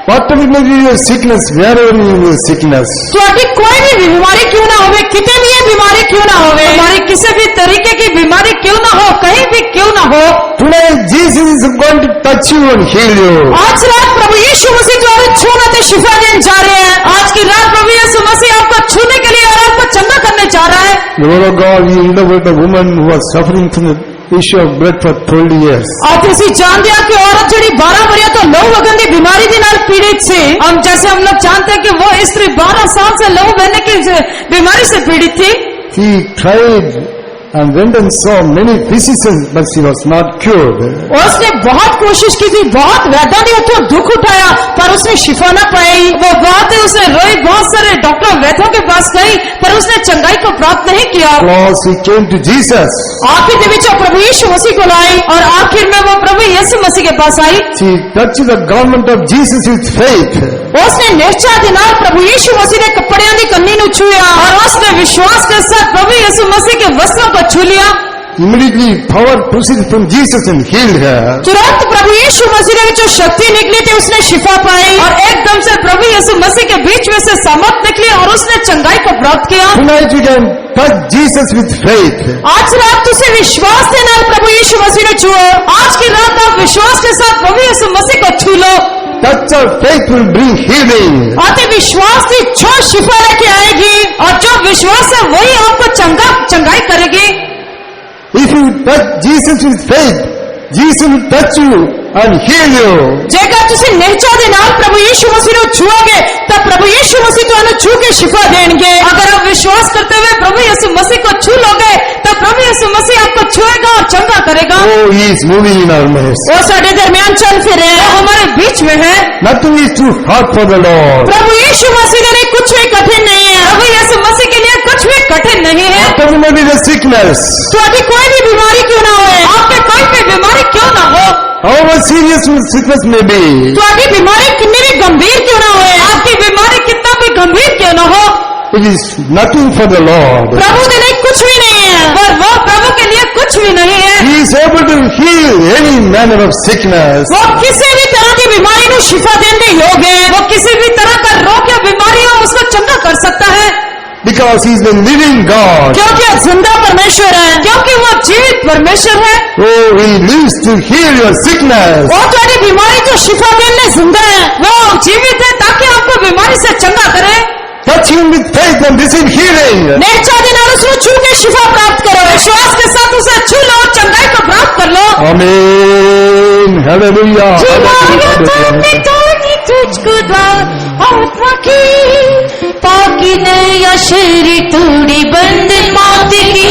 Whatever may be your sickness, wherever may be your sickness, ਤੁਹਾਡੀ ਕੋਈ भी बीमारी क्यों ना होवे कितने भी ये बीमारी क्यों ना होवे हमारी किसी भी तरीके की बीमारी क्यों ना हो कहीं भी क्यों ना हो tonight Jesus is going to touch you and heal you. आज रात प्रभु यीशु मसीह द्वारा छूने ते शिफा देने जा रहे हैं आज की रात प्रभु यीशु मसीह आपको छूने के लिए और आपको चंगा करने जा रहा है The word of God, you know about the woman who was suffering from the issue of blood for 12 years. और ਤੁਸੀਂ जानते हैं कि औरत जड़ी 12 वरिया तो लहू वगन की बीमारी के नाल पीड़ित थी हम जैसे हम लोग जानते हैं कि वो स्त्री 12 साल से लहू बहने की बीमारी से पीड़ित थी She tried and went and saw many physicians, but she was not cured. उसने बहुत कोशिश की थी बहुत वैद्यों ने उसको दुख उठाया पर उसने शिफा न पाई वो बात है उसने रोई बहुत सारे डॉक्टर वैद्यों के पास गई पर उसने चंगाई को प्राप्त नहीं किया Because he came to Jesus. आखिर के बीच प्रभु यीशु मसीह को लाई और आखिर में वो प्रभु यीशु मसीह के पास आई She touched the garment of Jesus with faith. उसने निश्चय के नाल प्रभु यीशु मसीह ने कपड़ियां दी कन्नी नु छुया और उसने विश्वास के साथ प्रभु यीशु मसीह के वस्त्रों को छू लिया Immediately power proceeded from Jesus and healed her. तुरंत प्रभु यीशु मसीह ने जो शक्ति निकली थी उसने शिफा पाई और एकदम से प्रभु यीशु मसीह के बीच में से सामर्थ निकली और उसने चंगाई को प्राप्त किया Tonight you can touch Jesus with faith. आज रात तुझे विश्वास के नाल प्रभु यीशु मसीह ने छुओ आज की रात आप विश्वास के साथ प्रभु यीशु मसीह को छू लो Touch of faith will bring healing. आते विश्वास की छो शिफा लेके आएगी और जो विश्वास है वही आपको चंगाई करेगी If you touch Jesus with faith, Jesus will touch you and heal you. जेकर तुसी निश्चय दे नाल प्रभु यीशु मसीह को छुओगे तब प्रभु यीशु मसीह ਤੁਹਾਨੂੰ छू के शिफा देंगे अगर आप विश्वास करते हुए प्रभु यीशु मसीह को छू लोगे तब प्रभु यीशु मसीह आपको छुएगा और चंगा करेगा Oh, he is moving in our midst. वो साडे दरमियान चल फिर रहे हैं हमारे बीच में है। Nothing is too hard for the Lord. प्रभु यीशु मसीह के लिए कुछ भी कठिन नहीं है। प्रभु यीशु मसीह के लिए कुछ भी कठिन नहीं है। Whatever may be the sickness, ਤੁਹਾਡੀ कोई भी बीमारी क्यों ना हो, आपके कोई भी बीमारी क्यों ना हो, however serious sickness may be, ਤੁਹਾਡੀ बीमारी कितनी भी गंभीर क्यों ना हो, आपकी बीमारी कितना भी गंभीर क्यों ना हो, it is nothing for the Lord. प्रभु के लिए कुछ भी नहीं है। पर वो प्रभु के लिए कुछ भी नहीं है। He is able to heal any manner of sickness. वो किसी भी तरह की बीमारी को शिफा देने के योग्य है। वो किसी भी तरह का रोग या बीमारी हो उसको चंगा कर सकता है, Because He is the living God. क्योंकि वो जिंदा परमेश्वर है। क्योंकि वो जीवित परमेश्वर है। Oh, He lives to heal your sickness. वो तुम्हारी बीमारी को शिफा देने जिंदा है। वो जीवित है ताकि आपको बीमारी से चंगा करे। Touch Him with faith and receive healing. नेचा दिन और उसमें छू के शिफा प्राप्त करो। विश्वास के साथ उसे छू लो और चंगाई को प्राप्त कर लो। Amen. Hallelujah. तुझको आत्मा की पाकि नया शरीर तोड़ी बंधन मौत की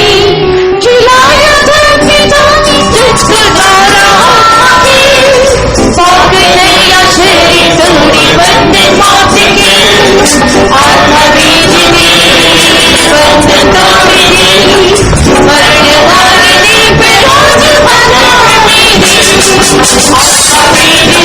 खिलाया धरती जानी तुझको आत्मा की पाकि नया शरीर तोड़ी बंधन मौत की आत्मा बीजनी बंधन तोड़ी मरण हारनी पे रोज बनानी आत्मा बीजनी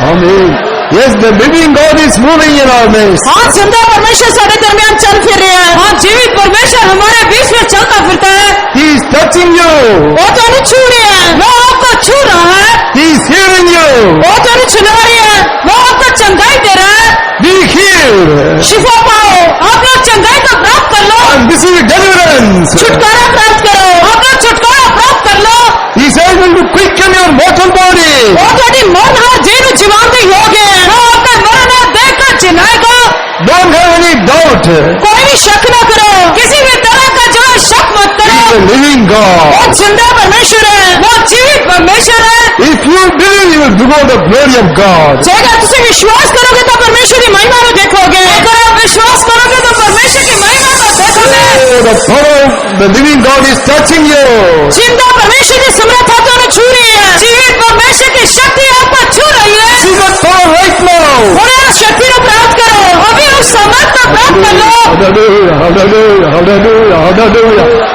Amen. Yes, the living God is moving in our midst. हाँ, जिंदा परमेश्वर साढ़े दरमियान चल फिर रहे हैं। हाँ, जीवित परमेश्वर हमारे बीच में चलता फिरता है। He is touching you. वो तो नहीं छू रहे हैं, वो आपको छू रहा है। He is healing you. वो तो नहीं छुला रही है, वो आपको चंगाई दे रहा है। Be healed. शिफा पाओ, आप लोग चंगाई को प्राप्त कर लो। And receive deliverance. छुटकारा प्राप्त करो, आप लोग छुटकारा प्राप्त कर लो। He is able to quicken your mortal body. वो थोड़ी मौन है, जेनु जीवन के योग है। वो आपका मरण है, देखकर चिन्हाएगा। Don't have any doubt. कोई भी शक न करो, किसी भी तरह का जो है शक मत He करो। is the living God. वो जिंदा परमेश्वर है, वो जीवित परमेश्वर है। If you believe, you will behold the glory of God. अगर तुम विश्वास करोगे तो परमेश्वर की महिमा को देखोगे। अगर आप विश्वास करोगे तो परमेश्वर की महिमा को देखोगे। Oh, the power of the living God is touching you. जिंदा परमेश्वर की समर्था तो छू रही है, जीवित परमेश्वर की शक्ति आपको छू रही है। See that power right now. और उस शक्ति को प्राप्त करो, अभी उस समर्थ को प्राप्त कर लो। Hallelujah, hallelujah, hallelujah, hallelujah.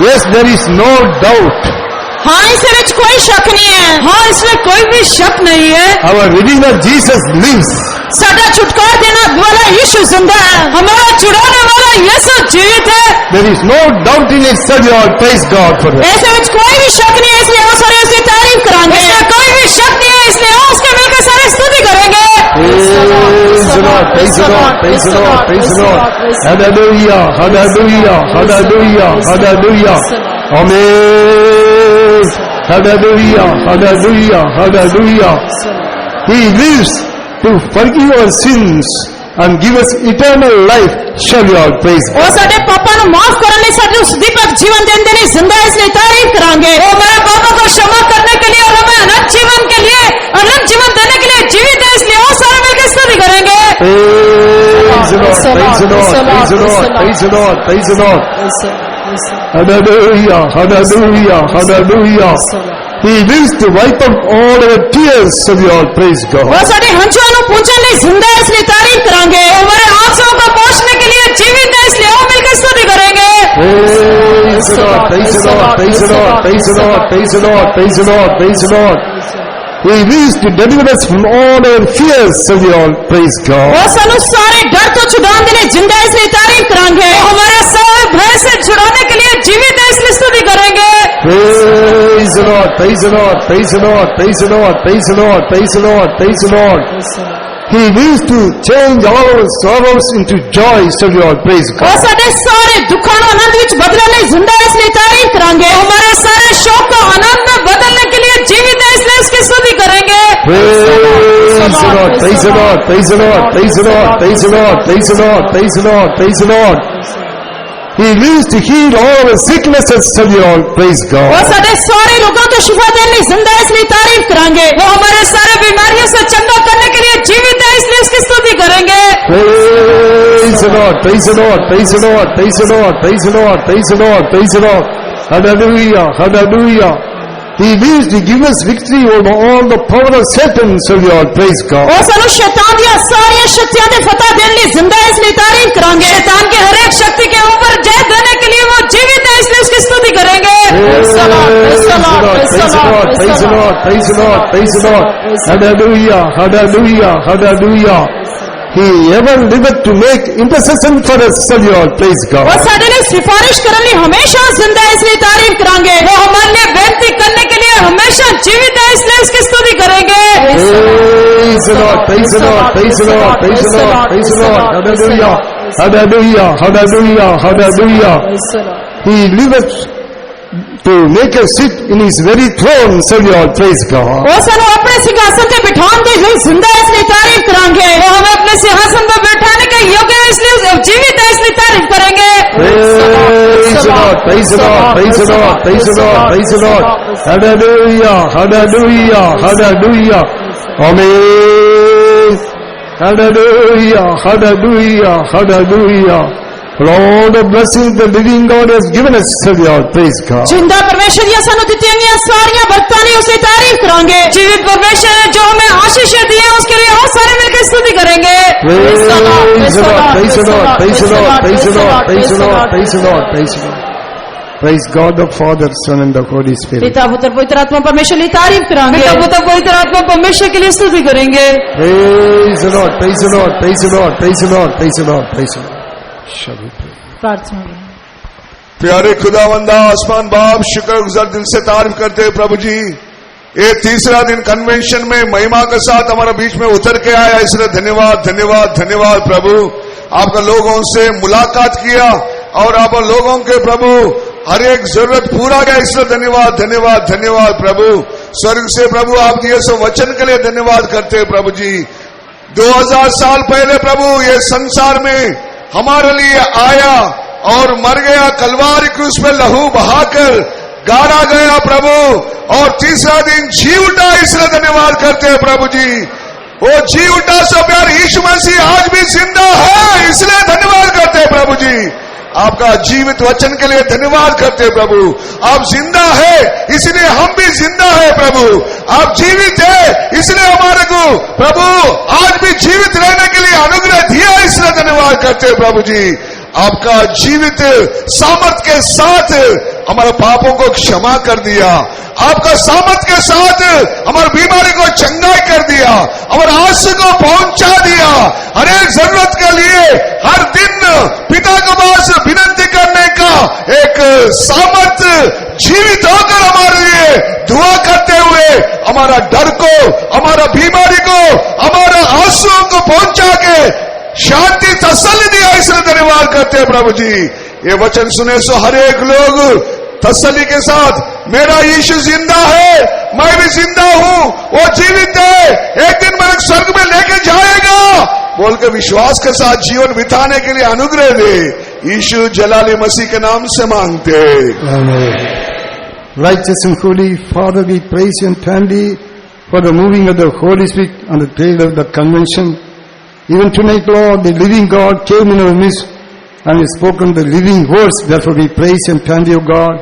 Yes, there is no doubt. हाँ, इसमें कोई शक नहीं है। हाँ, इसमें कोई भी शक नहीं है। Our Redeemer Jesus lives. साडा छुटकारा देना वाला यीशु जिंदा है। हमारा छुड़ाने वाला यीशु जीवित है। There is no doubt in it. Study or praise God for that. ऐसे में कोई भी शक नहीं है, इसलिए हम सारे उसकी तारीफ करेंगे। इसमें कोई भी शक नहीं है, इसलिए हम उसके मिलकर सारे स्तुति करेंगे। Praise the Lord, praise the Lord, praise the Lord, praise the Lord. Hallelujah, hallelujah, hallelujah, hallelujah. Amen. Hallelujah, hallelujah, hallelujah. He lives to forgive our sins and give us eternal life. Shall we all praise God? ਉਹ ਸਾਡੇ ਪਾਪਾਂ ਨੂੰ ਮਾਫ ਕਰਨ ਲਈ ਸਾਨੂੰ ਸੁਦੀਪਕ ਜੀवन देने ਲਈ जिंदा है, इसलिए तारीफ करांगे। वो मेरे पापों को क्षमा करने के लिए और हमें अनंत जीवन के लिए अनंत जीवन देने के लिए जीवित है, इसलिए वो सारे मिलकर स्तुति करेंगे। Praise the Lord, praise the Lord, praise the Lord, praise the Lord, praise the Lord. Hallelujah, hallelujah, hallelujah. He lives to wipe up all our tears. So we all praise God. वो साडे हंचुआं ਨੂੰ ਪੂੰਝਣ ਲਈ जिंदा है, इसलिए तारीफ करांगे। हमारे आंसुओं को पोंछने के लिए जीवित है, इसलिए वो मिलकर स्तुति करेंगे। Praise the Lord, praise the Lord, praise the Lord, praise the Lord, praise the Lord, praise the Lord, praise the Lord. He lives to deliver us from all our fears. So we all praise God. वो ਸਾਨੂੰ ਸਾਰੇ डर तो छुड़ाने के लिए जिंदा है, इसलिए तारीफ करांगे। हमारे सारे भय से छुड़ाने के लिए जीवित है, इसलिए स्तुति करेंगे। Praise the Lord, praise the Lord, praise the Lord, praise the Lord, praise the Lord, praise the Lord, praise the Lord. He lives to change all our sorrows into joy. So we all praise वो God. साडे सारे दुखों ਨੂੰ आनंद ਵਿੱਚ ਬਦਲਣ ਲਈ जिंदा है, इसलिए तारीफ करांगे। हमारे सारे शोक को आनंद में बदलने के लिए जीवित है, इसलिए इसकी स्तुति करेंगे। Praise the Lord, praise the Lord, praise the Lord, praise the Lord, praise the Lord, praise the Lord, praise the Lord, praise the Lord. He lives to heal all our sicknesses. So we all praise वो God. साडे सारे रोगों को शिफा देने ਲਈ जिंदा है, इसलिए तारीफ करांगे। वो हमारे सारे बीमारियों से चंगा करने के लिए जीवित है, इसलिए इसकी स्तुति करेंगे। Praise the Lord, praise the Lord, praise the Lord, praise the Lord, praise the Lord, praise the Lord, praise the Lord. Hallelujah, hallelujah. He lives to give us victory over all the power of Satan. So we all praise God. वो ਸਾਨੂੰ शैतान दी सारी शक्तियां ते फतह देने ਲਈ जिंदा है, इसलिए तारीफ करांगे। शैतान की हर एक शक्ति के ऊपर जय देने के लिए वो जीवित है, इसलिए इसकी स्तुति करेंगे। Praise the Lord, praise the Lord, praise the Lord, praise the Lord, praise the Lord, praise the Lord. Hallelujah, hallelujah, hallelujah. He ever liveth to make intercession for us. So we all praise God. वो साडे लिए सिफारिश करने ਲਈ हमेशा जिंदा है, इसलिए तारीफ करांगे। वो हमारे लिए बेनती करने के लिए हमेशा जीवित है, इसलिए इसकी स्तुति करेंगे। Praise the Lord, praise the Lord, praise the Lord, praise the Lord, praise the Lord. Hallelujah, hallelujah, hallelujah, hallelujah. He liveth to make us sit in his very throne. So we all praise God. वो सानू अपने सिंहासन पे बिठाने दे ਲਈ जिंदा है, इसलिए तारीफ करांगे। वो हमें अपने सिंहासन पर बैठाने के योग्य है, इसलिए जीवित है, इसलिए तारीफ करेंगे। Praise the Lord, praise the Lord, praise the Lord, praise the Lord, praise the Lord. Hallelujah, hallelujah, hallelujah. Amen. Hallelujah, hallelujah, hallelujah. All the blessings the living God has given us. So we all praise God. जिंदा परमेश्वर ਦੀਆਂ ਸਾਨੂੰ ਦਿੱਤੀਆਂ ਗਈਆਂ ਸਾਰੀਆਂ ਬਰਕਤਾਂ ਲਈ ਉਸੇ ਤਾਰੀਫ ਕਰਾਂਗੇ। जीवित परमेश्वर ने जो हमें आशीषें दी है, उसके लिए हम सारे मिलकर स्तुति करेंगे। Praise the Lord, praise the Lord, praise the Lord, praise the Lord, praise the Lord, praise the Lord, praise the Lord, praise the Lord. Praise God the Father, Son and the Holy Spirit. पिता पुत्र पवित्र आत्मा परमेश्वर की तारीफ करांगे। पिता पुत्र पवित्र आत्मा परमेश्वर के लिए स्तुति करेंगे। Praise the Lord, praise the Lord, praise the Lord, praise the Lord, praise the Lord, praise the Lord. Shall we pray? प्रार्थना प्यारे खुदावंदा आसमान बाप, शुक्रगुजार दिल से तारीफ करते हैं प्रभु जी। ये तीसरा दिन कन्वेंशन में महिमा के साथ हमारे बीच में उतर के आया, इसलिए धन्यवाद धन्यवाद धन्यवाद प्रभु। आपका लोगों से मुलाकात किया और आप लोगों के प्रभु हर एक जरूरत पूरा गया, इसलिए धन्यवाद धन्यवाद धन्यवाद प्रभु। स्वर्ग से प्रभु आप दिए सो वचन के लिए धन्यवाद करते हैं प्रभु जी। 2000 साल पहले प्रभु ये संसार में हमारे लिए आया और मर गया, कलवारी क्रूस पे लहू बहाकर गाड़ा गया प्रभु, और तीसरा दिन जी उठा, इसलिए धन्यवाद करते हैं प्रभु जी। वो जी उठा सो प्यार यीशु मसीह आज भी जिंदा है, इसलिए धन्यवाद करते हैं प्रभु जी। आपका जीवित वचन के लिए धन्यवाद करते हैं प्रभु। आप जिंदा है, इसलिए हम भी जिंदा है प्रभु। आप जीवित है, इसलिए हमारे को प्रभु आज भी जीवित रहने के लिए अनुग्रह दिया, इसलिए धन्यवाद करते हैं प्रभु जी। आपका जीवित सामर्थ के साथ हमारे पापों को क्षमा कर दिया, आपका सामर्थ के साथ हमारी बीमारी को चंगाई कर दिया, हमारे आंसू को पहुंचा दिया। हर एक जरूरत के लिए हर दिन पिता के पास विनती करने का एक सामर्थ्य जीवित होकर हमारे लिए दुआ करते हुए हमारा डर को, हमारा बीमारी को, हमारा आंसुओं को पहुंचा के शांति तसल्ली दिया, इसलिए धन्यवाद करते हैं प्रभु जी। ये वचन सुने सो हर एक लोग तसल्ली के साथ, मेरा यीशु जिंदा है, मैं भी जिंदा हूं, वो जीवित है, एक दिन मैं स्वर्ग में लेके जाएगा बोल के विश्वास के साथ जीवन बिताने के लिए अनुग्रह दे। यीशु जलाली मसीह के नाम से मांगते। Righteous and holy Father, we praise you and thank thee for the moving of the Holy Spirit on the trail of the convention. Even tonight, Lord, the living God came in our midst and has spoken the living words. Therefore we praise and thank you, God.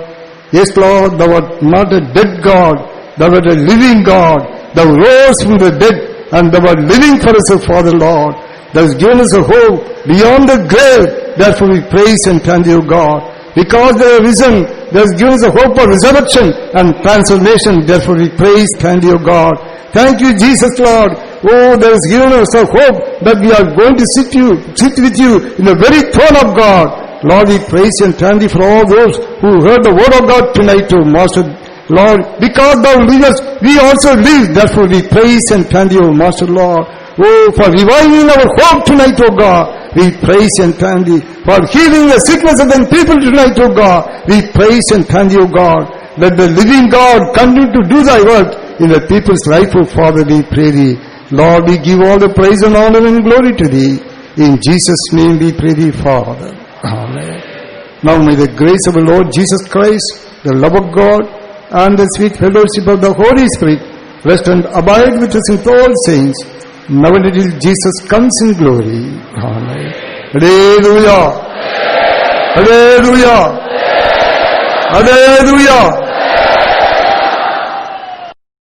Yes, Lord, thou art not a dead God, thou art a living God. Thou rose from the dead and thou art living for us, O Father, Lord. Thou hast given us a hope beyond the grave. Therefore we praise and thank you, God. Because they have risen, they have given us a hope of resurrection and transformation. Therefore we praise, thank you, God. Thank you, Jesus, Lord. Oh, there has given us a hope that we are going to sit with you in the very throne of God. Lord, we praise and thank thee for all those who heard the word of God tonight, O Master. Lord, because thou livest, we also live. Therefore we praise and thank thee, O Master, Lord. Oh, for reviving our hope tonight, O God. We praise and thank thee. For healing the sickness of the people tonight, O God. We praise and thank thee, O God. Let the living God continue to do thy work in the people's life, O Father, we pray thee. Lord, we give all the praise and honor and glory to thee. In Jesus' name we pray thee, Father. Amen. Now may the grace of the Lord Jesus Christ, the love of God, and the sweet fellowship of the Holy Spirit rest and abide with us in all saints, now and until Jesus comes in glory. Amen. Hallelujah. Hallelujah. Hallelujah.